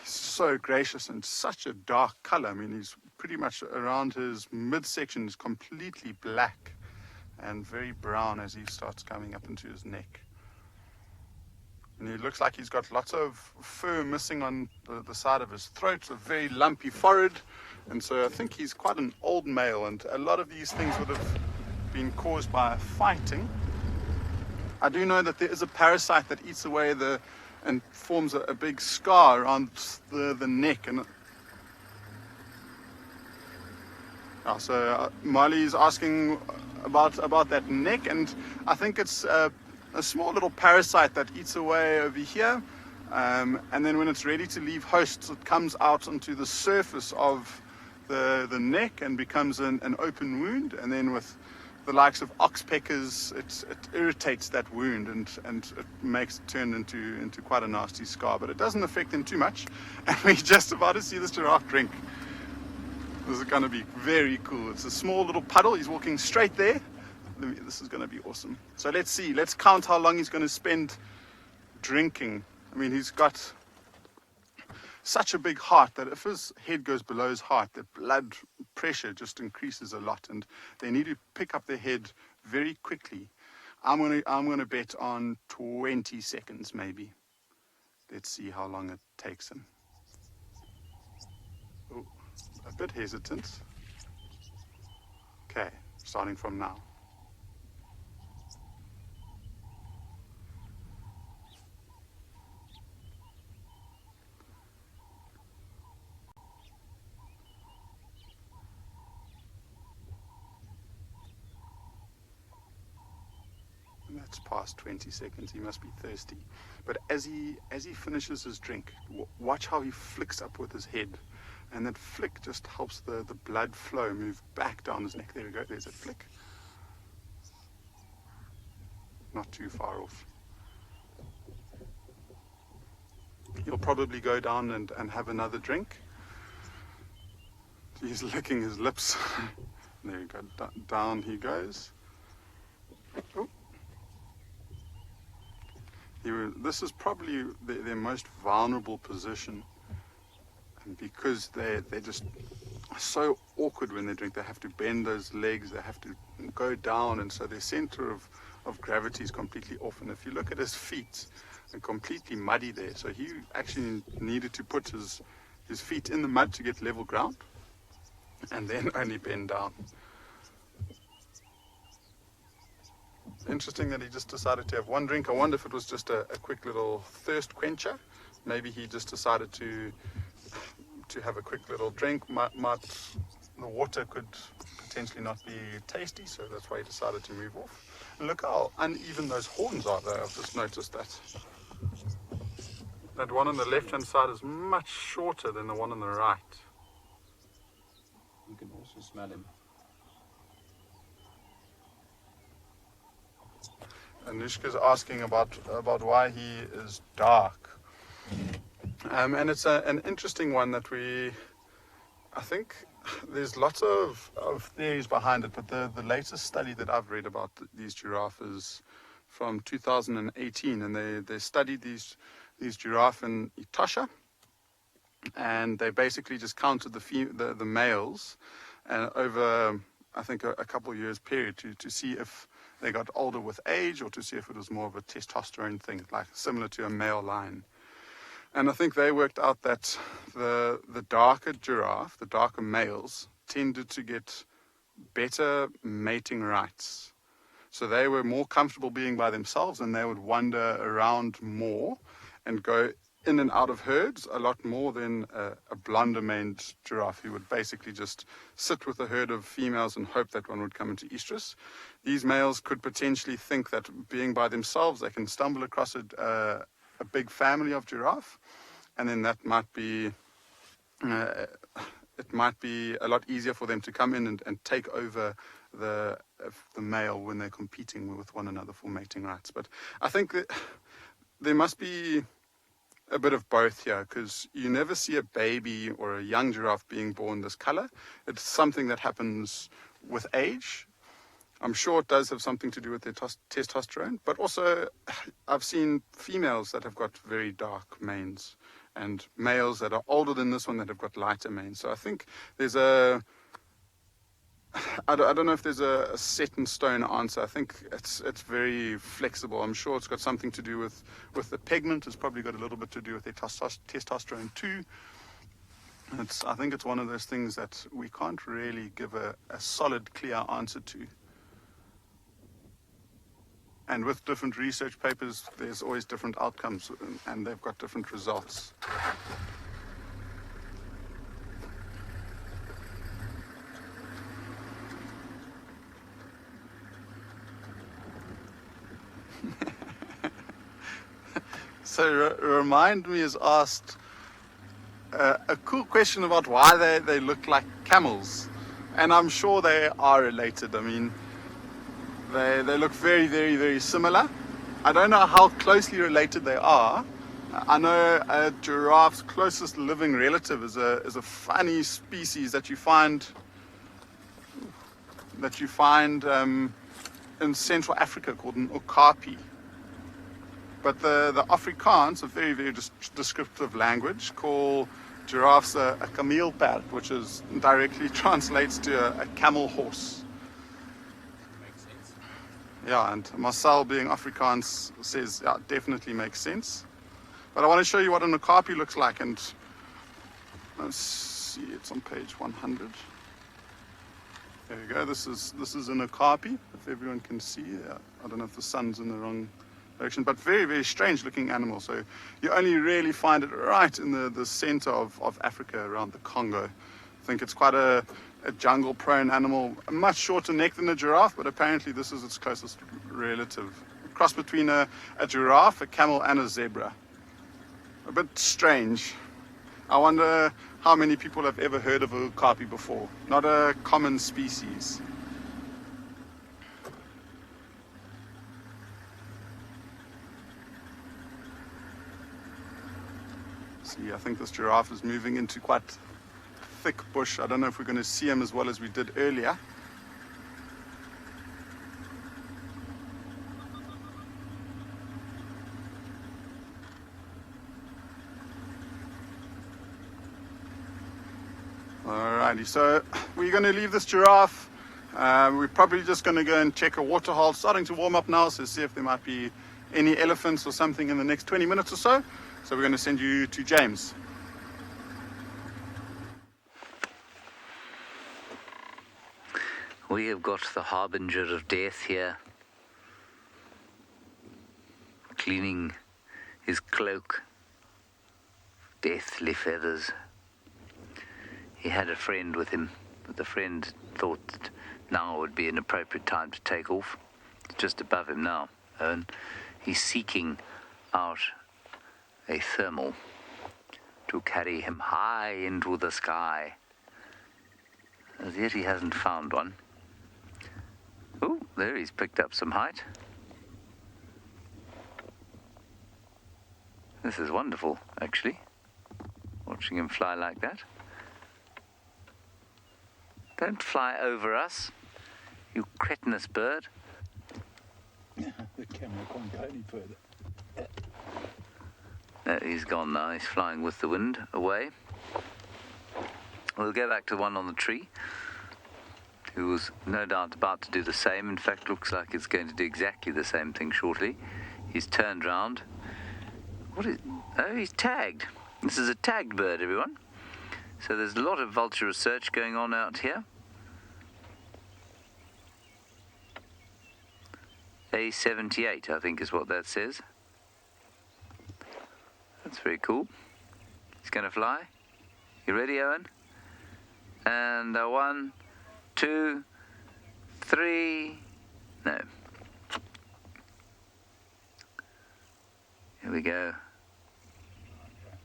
he's so gracious and such a dark color. I mean, he's pretty much around his midsection is completely black and very brown as he starts coming up into his neck. And he looks like he's got lots of fur missing on the side of his throat, a very lumpy forehead. And so I think he's quite an old male, and a lot of these things would have been caused by fighting. I do know that there is a parasite that eats away and forms a big scar around the neck. And so Molly's asking about that neck, and I think it's a small little parasite that eats away over here, and then when it's ready to leave hosts, it comes out onto the surface of the neck and becomes an open wound, and then with the likes of oxpeckers, it irritates that wound and it makes it turn into quite a nasty scar, but it doesn't affect them too much. And we're just about to see this giraffe drink. This is going to be very cool. It's a small little puddle. He's walking straight there. This is going to be awesome. So let's see. Let's count how long he's going to spend drinking. I mean, he's got such a big heart that if his head goes below his heart, the blood pressure just increases a lot, and they need to pick up their head very quickly. I'm gonna bet on 20 seconds maybe. Let's see how long it takes him. Oh, a bit hesitant. Okay, starting from now. That's past 20 seconds. He must be thirsty. But as he finishes his drink, watch how he flicks up with his head. And that flick just helps the blood flow move back down his neck. There we go. There's a flick. Not too far off. He'll probably go down and have another drink. He's licking his lips. There we go. Down he goes. Oh. This is probably their most vulnerable position, and because they're just so awkward when they drink. They have to bend those legs, they have to go down, and so their center of gravity is completely off. And if you look at his feet, they're completely muddy there, so he actually needed to put his feet in the mud to get level ground and then only bend down. Interesting that he just decided to have one drink. I wonder if it was just a quick little thirst quencher. Maybe he just decided to have a quick little drink. The water could potentially not be tasty, so that's why he decided to move off. And look how uneven those horns are there. I've just noticed that. That one on the left-hand side is much shorter than the one on the right. You can also smell him. Anushka's asking about why he is dark, and it's an interesting one that I think there's lots of theories behind it, but the latest study that I've read about these giraffes is from 2018, and they studied these giraffe in Etosha, and they basically just counted the males and over I think a couple of years period to see if they got older with age, or to see if it was more of a testosterone thing, like similar to a male lion. And I think they worked out that the darker giraffe, the darker males, tended to get better mating rights. So they were more comfortable being by themselves, and they would wander around more and go in and out of herds a lot more than a blonder-maned giraffe, who would basically just sit with a herd of females and hope that one would come into estrus. These males could potentially think that being by themselves, they can stumble across a big family of giraffe, and then that might be it might be a lot easier for them to come in and take over the male when they're competing with one another for mating rights. But I think that there must be a bit of both here, because you never see a baby or a young giraffe being born this color. It's something that happens with age. I'm sure it does have something to do with their testosterone, but also I've seen females that have got very dark manes and males that are older than this one that have got lighter manes. So I think there's I don't know if there's a set in stone answer. I think it's very flexible. I'm sure it's got something to do with the pigment. It's probably got a little bit to do with their testosterone too. I think it's one of those things that we can't really give a solid, clear answer to. And with different research papers, there's always different outcomes, and they've got different results. So Remind Me has asked a cool question about why they look like camels, and I'm sure they are related. I mean, they look very, very, very similar. I don't know how closely related they are. I know a giraffe's closest living relative is a funny species that you find in Central Africa called an okapi. But the Afrikaans, a very, very descriptive language, call giraffes a kameelperd, which is directly translates to a camel horse. Makes sense. Yeah, and Marcel being Afrikaans says, yeah, definitely makes sense. But I want to show you what an okapi looks like, and let's see, it's on page 100. There we go. This is an okapi, if everyone can see. I don't know if the sun's in the wrong direction, but very, very strange looking animal. So you only really find it right in the center of Africa, around the Congo. I think it's quite a jungle prone animal, a much shorter neck than a giraffe, but apparently this is its closest relative. A cross between a giraffe, a camel, and a zebra. A bit strange. I wonder how many people have ever heard of a okapi before. Not a common species. See, I think this giraffe is moving into quite thick bush. I don't know if we're going to see him as well as we did earlier. Alrighty, so we're going to leave this giraffe. We're probably just going to go and check a waterhole. It's starting to warm up now, so see if there might be any elephants or something in the next 20 minutes or so. So we're going to send you to James. We have got the harbinger of death here, cleaning his cloak, deathly feathers. He had a friend with him, but the friend thought that now would be an appropriate time to take off. It's just above him now, and he's seeking out a thermal to carry him high into the sky. As yet he hasn't found one. Oh, there he's picked up some height. This is wonderful, actually, watching him fly like that. Don't fly over us, you cretinous bird. The camera can't go any further. No, he's gone now. He's flying with the wind away. We'll go back to the one on the tree, who was no doubt about to do the same. In fact, looks like it's going to do exactly the same thing shortly. He's turned round. What is... Oh, he's tagged. This is a tagged bird, everyone. So there's a lot of vulture research going on out here. A78, I think is what that says. That's very cool. He's going to fly. You ready, Owen? And 1, 2, 3. No. Here we go.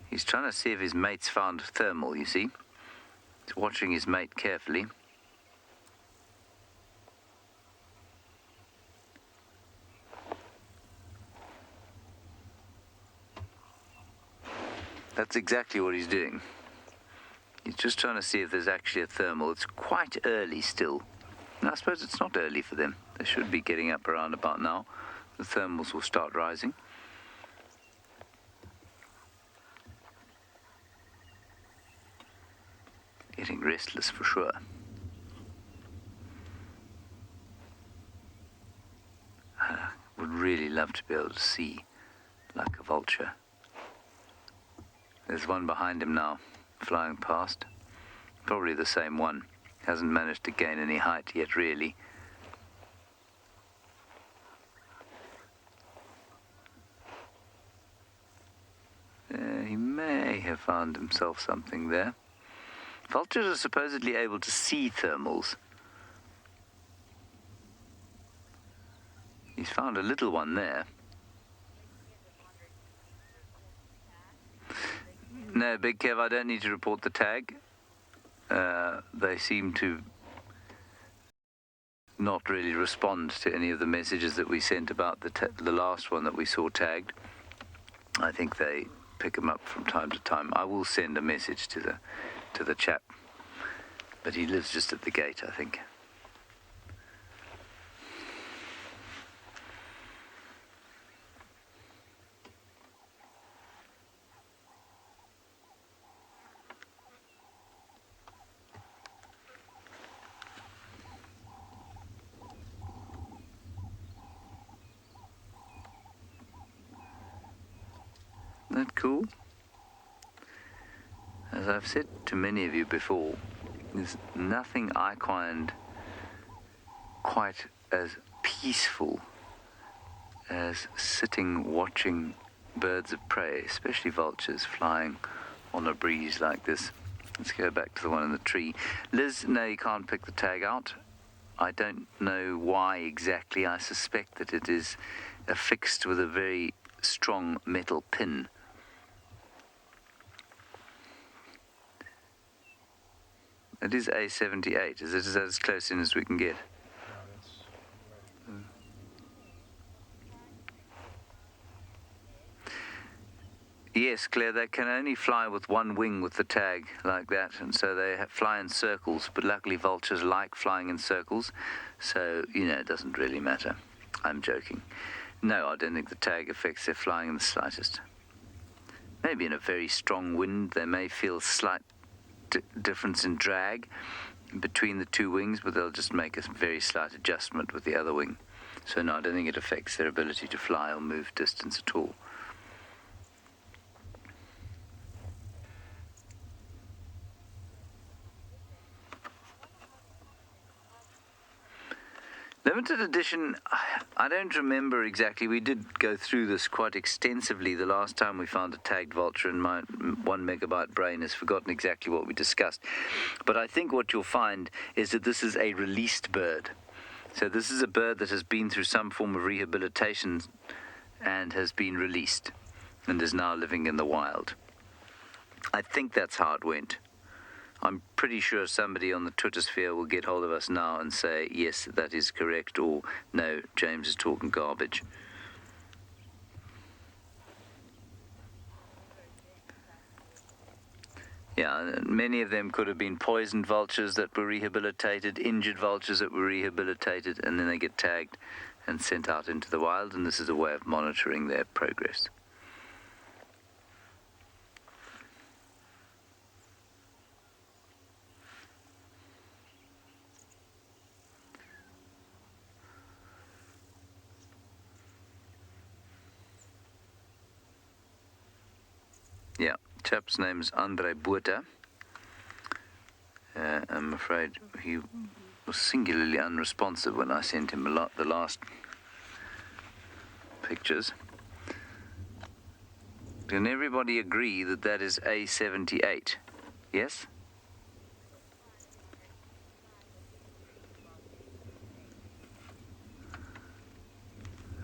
He's trying to see if his mate's found thermal, you see. He's watching his mate carefully. That's exactly what he's doing. He's just trying to see if there's actually a thermal. It's quite early still. And I suppose it's not early for them. They should be getting up around about now. The thermals will start rising. Getting restless for sure. I would really love to be able to see like a vulture. There's one behind him now, flying past. Probably the same one. Hasn't managed to gain any height yet, really. He may have found himself something there. Vultures are supposedly able to see thermals. He's found a little one there. No, Big Kev, I don't need to report the tag. They seem to not really respond to any of the messages that we sent about the last one that we saw tagged. I think they pick them up from time to time. I will send a message to the chap, but he lives just at the gate, I think. it cool? As I've said to many of you before, there's nothing I find quite as peaceful as sitting watching birds of prey, especially vultures, flying on a breeze like this. Let's go back to the one in the tree. Liz, no, you can't pick the tag out. I don't know why exactly. I suspect that it is affixed with a very strong metal pin. It is A78. Is it as close in as we can get? Yes, Claire, they can only fly with one wing with the tag like that, and so they fly in circles, but luckily vultures like flying in circles, so, it doesn't really matter. I'm joking. No, I don't think the tag affects their flying in the slightest. Maybe in a very strong wind, they may feel slight difference in drag between the two wings, but they'll just make a very slight adjustment with the other wing. So, no, I don't think it affects their ability to fly or move distance at all. Limited edition, I don't remember exactly. We did go through this quite extensively the last time we found a tagged vulture, and my 1 megabyte brain has forgotten exactly what we discussed. But I think what you'll find is that this is a released bird. So this is a bird that has been through some form of rehabilitation and has been released and is now living in the wild. I think that's how it went. I'm pretty sure somebody on the Twitter sphere will get hold of us now and say, yes, that is correct, or no, James is talking garbage. Yeah, many of them could have been poisoned vultures that were rehabilitated, injured vultures that were rehabilitated, and then they get tagged and sent out into the wild, and this is a way of monitoring their progress. Yeah, chap's name is Andre Buerta. I'm afraid he was singularly unresponsive when I sent him the last pictures. Can everybody agree that that is A78? Yes?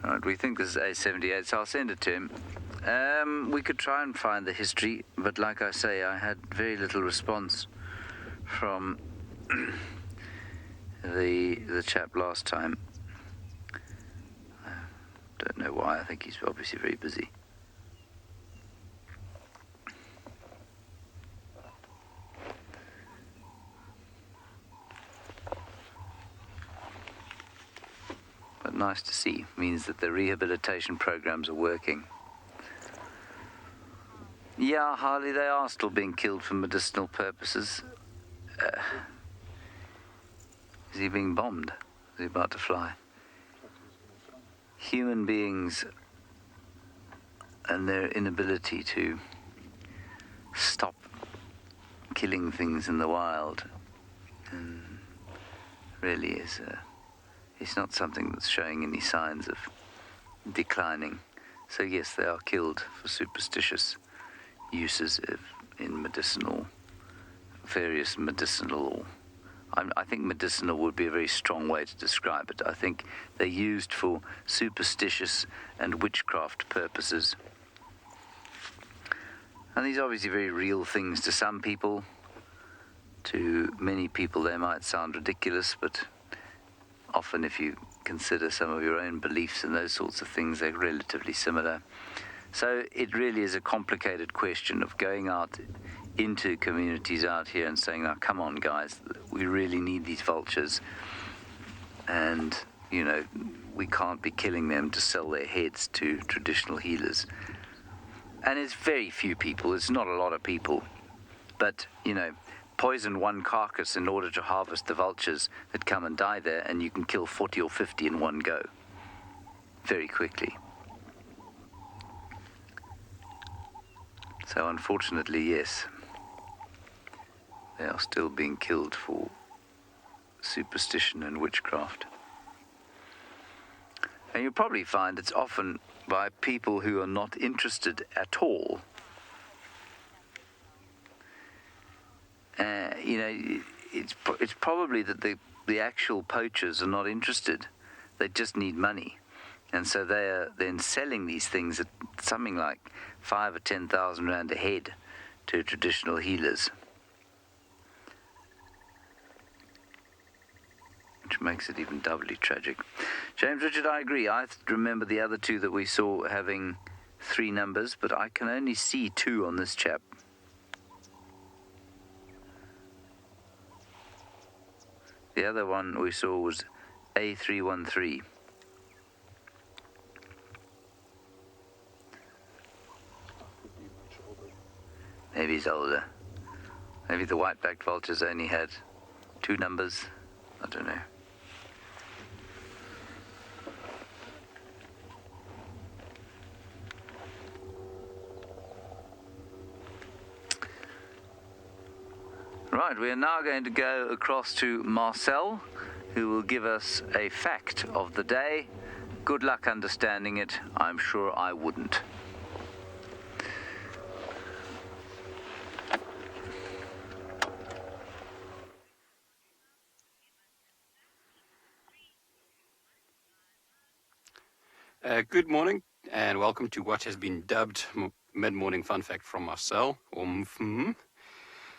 All right, we think this is A78, so I'll send it to him. We could try and find the history, but like I say, I had very little response from the chap last time. I don't know why. I think he's obviously very busy. But nice to see. Means that the rehabilitation programs are working. Yeah, Harley, they are still being killed for medicinal purposes. Is he being bombed? Is he about to fly? Human beings and their inability to stop killing things in the wild really is it's not something that's showing any signs of declining. So yes, they are killed for superstitious uses in various medicinal. I think medicinal would be a very strong way to describe it. I think they're used for superstitious and witchcraft purposes. And these are obviously very real things to some people. To many people they might sound ridiculous, but often if you consider some of your own beliefs and those sorts of things, they're relatively similar. So it really is a complicated question of going out into communities out here and saying, now, come on, guys, we really need these vultures. And, we can't be killing them to sell their heads to traditional healers. And it's very few people. It's not a lot of people. But, poison one carcass in order to harvest the vultures that come and die there, and you can kill 40 or 50 in one go very quickly. So unfortunately, yes, they are still being killed for superstition and witchcraft. And you'll probably find it's often by people who are not interested at all. It's probably that the actual poachers are not interested. They just need money. And so they are then selling these things at something like 5,000 or 10,000 rand a head to traditional healers. Which makes it even doubly tragic. James Richard, I agree. I remember the other two that we saw having 3 numbers, but I can only see 2 on this chap. The other one we saw was A313. Maybe he's older. Maybe the white-backed vultures only had 2 numbers. I don't know. Right, we are now going to go across to Marcel, who will give us a fact of the day. Good luck understanding it. I'm sure I wouldn't. Good morning, and welcome to what has been dubbed Mid-Morning Fun Fact from Marcel.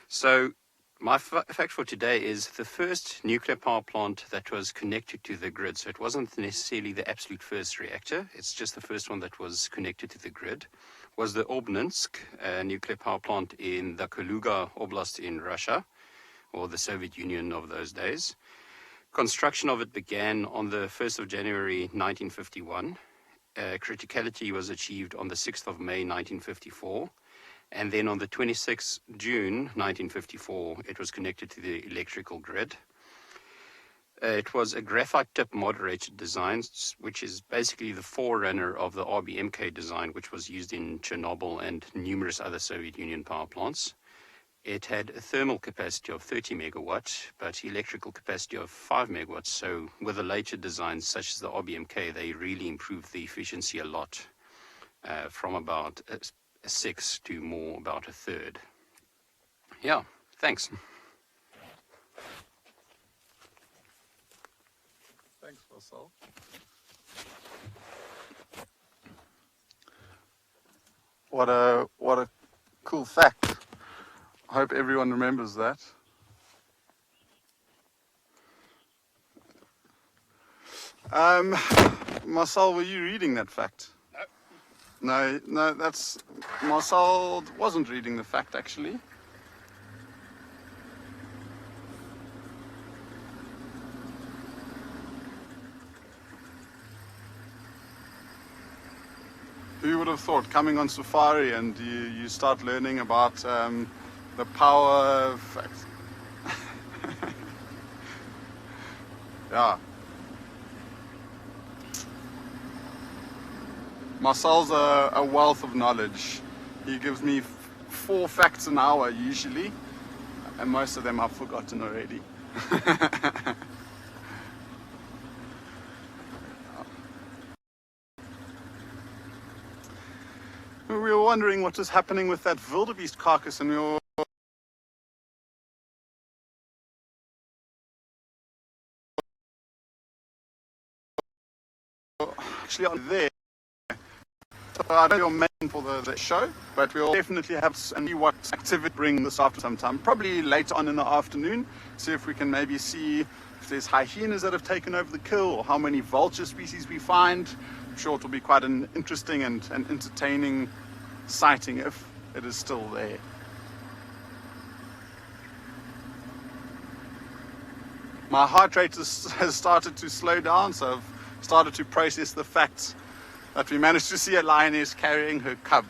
So, my fact for today is the first nuclear power plant that was connected to the grid. So it wasn't necessarily the absolute first reactor, it's just the first one that was connected to the grid, was the Obninsk nuclear power plant in the Kaluga Oblast in Russia, or the Soviet Union of those days. Construction of it began on the 1st of January 1951. Criticality was achieved on the 6th of May 1954. And then on the 26th June 1954, it was connected to the electrical grid. It was a graphite tip moderated design, which is basically the forerunner of the RBMK design, which was used in Chernobyl and numerous other Soviet Union power plants. It had a thermal capacity of 30 megawatt, but electrical capacity of 5 megawatts. So with the later designs, such as the RBMK, they really improved the efficiency a lot, from about a 6 to more about a third. Yeah, thanks. Thanks, Marcel. What a cool fact. I hope everyone remembers that. Marcel, were you reading that fact? No, that's... Marcel wasn't reading the fact, actually. Who would have thought, coming on safari and you start learning about the power of... Yeah. Marcel's a wealth of knowledge. He gives me 4 facts an hour usually, and most of them I've forgotten already. We were wondering what was happening with that Wildebeest carcass, and we were actually on there. I don't know your main for the show, but we'll definitely have and see what activity bring this after some time. Probably later on in the afternoon. See if we can maybe see if there's hyenas that have taken over the kill, or how many vulture species we find. I'm sure it will be quite an interesting and entertaining sighting if it is still there. My heart rate has started to slow down, so I've started to process the facts that we managed to see a lioness carrying her cub,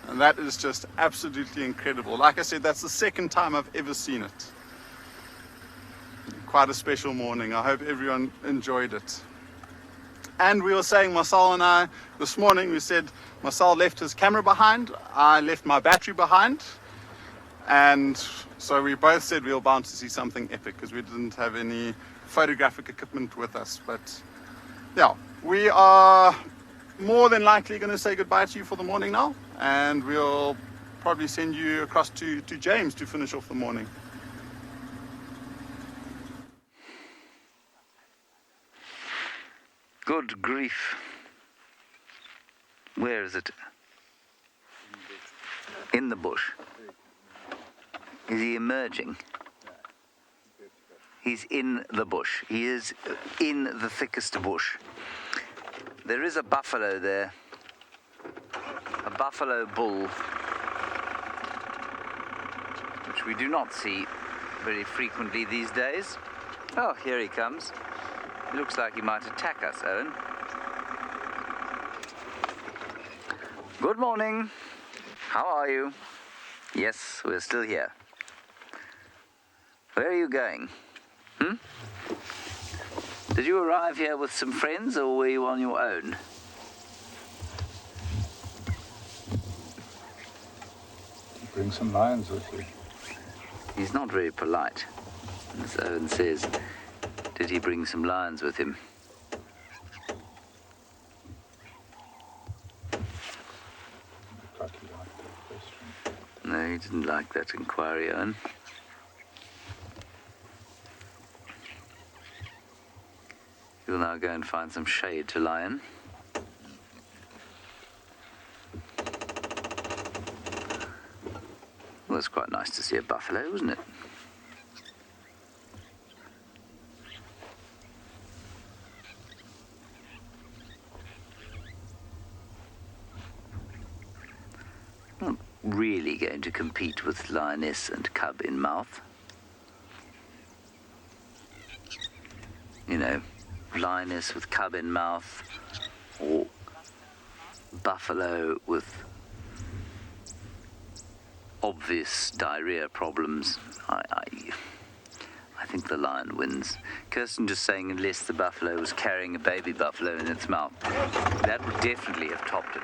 and that is just absolutely incredible. Like I said, that's the second time I've ever seen it. Quite a special morning. I hope everyone enjoyed it. And we were saying, Marcel and I, this morning, we said Marcel left his camera behind, I left my battery behind, and so we both said we were bound to see something epic because we didn't have any photographic equipment with us. But yeah, we are more than likely going to say goodbye to you for the morning now, and we'll probably send you across to James to finish off the morning. Good grief. Where is it? In the bush. Is he emerging? He's in the bush. He is in the thickest bush. There is a buffalo there. A buffalo bull, which we do not see very frequently these days. Oh, here he comes. He looks like he might attack us, Owen. Good morning. How are you? Yes, we're still here. Where are you going? Did you arrive here with some friends, or were you on your own? Bring some lions with you. He's not very polite, as Owen says. Did he bring some lions with him? Looked like he liked that question. No, he didn't like that inquiry, Owen. You'll now go and find some shade to lie in. Well, it's quite nice to see a buffalo, wasn't it? Not really going to compete with Lioness and cub in mouth. You know, Lioness with cub in mouth, or buffalo with obvious diarrhea problems. I think the lion wins. Kirsten just saying unless the buffalo was carrying a baby buffalo in its mouth. That would definitely have topped it.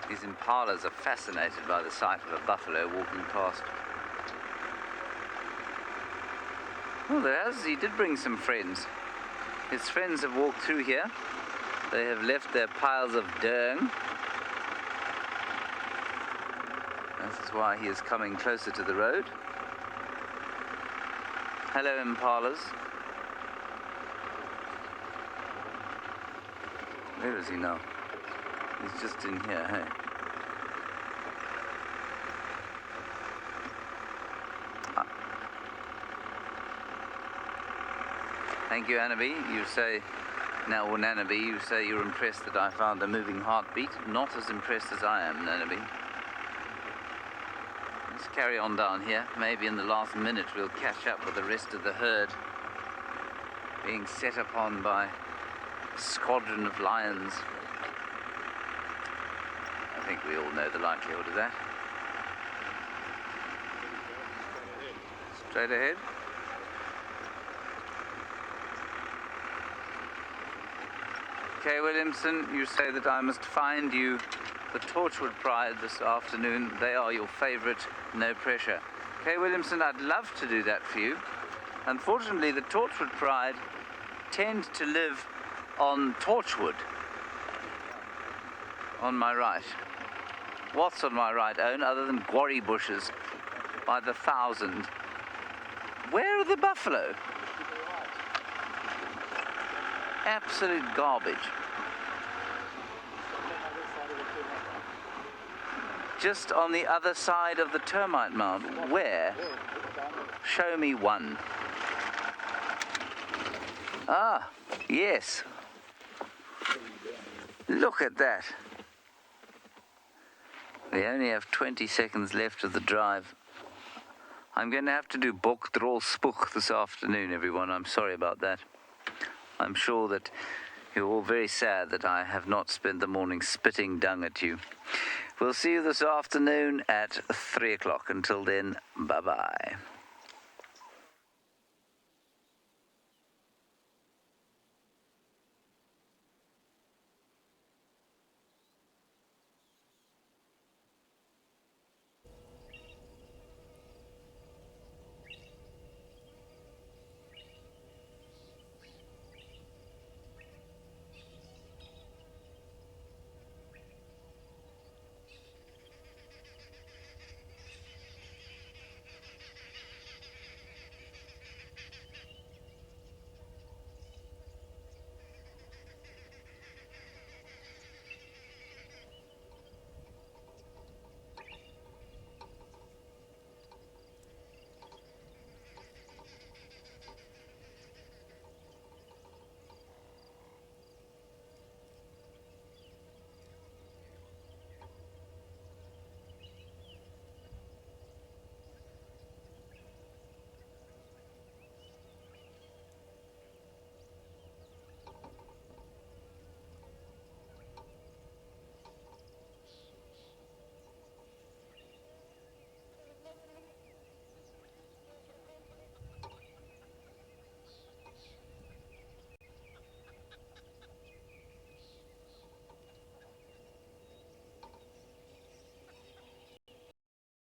These impalas are fascinated by the sight of a buffalo walking past. Oh, he did bring some friends. His friends have walked through here. They have left their piles of dung. This is why he is coming closer to the road. Hello, impalas. Where is he now? He's just in here, hey? Thank you, Annaby. You say, now, well, Nanaby, you say you're impressed that I found a moving heartbeat. Not as impressed as I am, Nanaby. Let's carry on down here. Maybe in the last minute we'll catch up with the rest of the herd being set upon by a squadron of lions. I think we all know the likelihood of that. Straight ahead. Kay Williamson, you say that I must find you the Torchwood Pride this afternoon. They are your favourite, no pressure. Kay Williamson, I'd love to do that for you. Unfortunately, the Torchwood Pride tend to live on Torchwood. On my right. What's on my right, Owen, other than guarri bushes by the thousand? Where are the buffalo? Absolute garbage. Just on the other side of the termite mound. Where? Show me one. Ah, yes. Look at that. We only have 20 seconds left of the drive. I'm going to have to do bokdrol spook this afternoon, everyone. I'm sorry about that. I'm sure that you're all very sad that I have not spent the morning spitting dung at you. We'll see you this afternoon at 3 o'clock. Until then, bye-bye.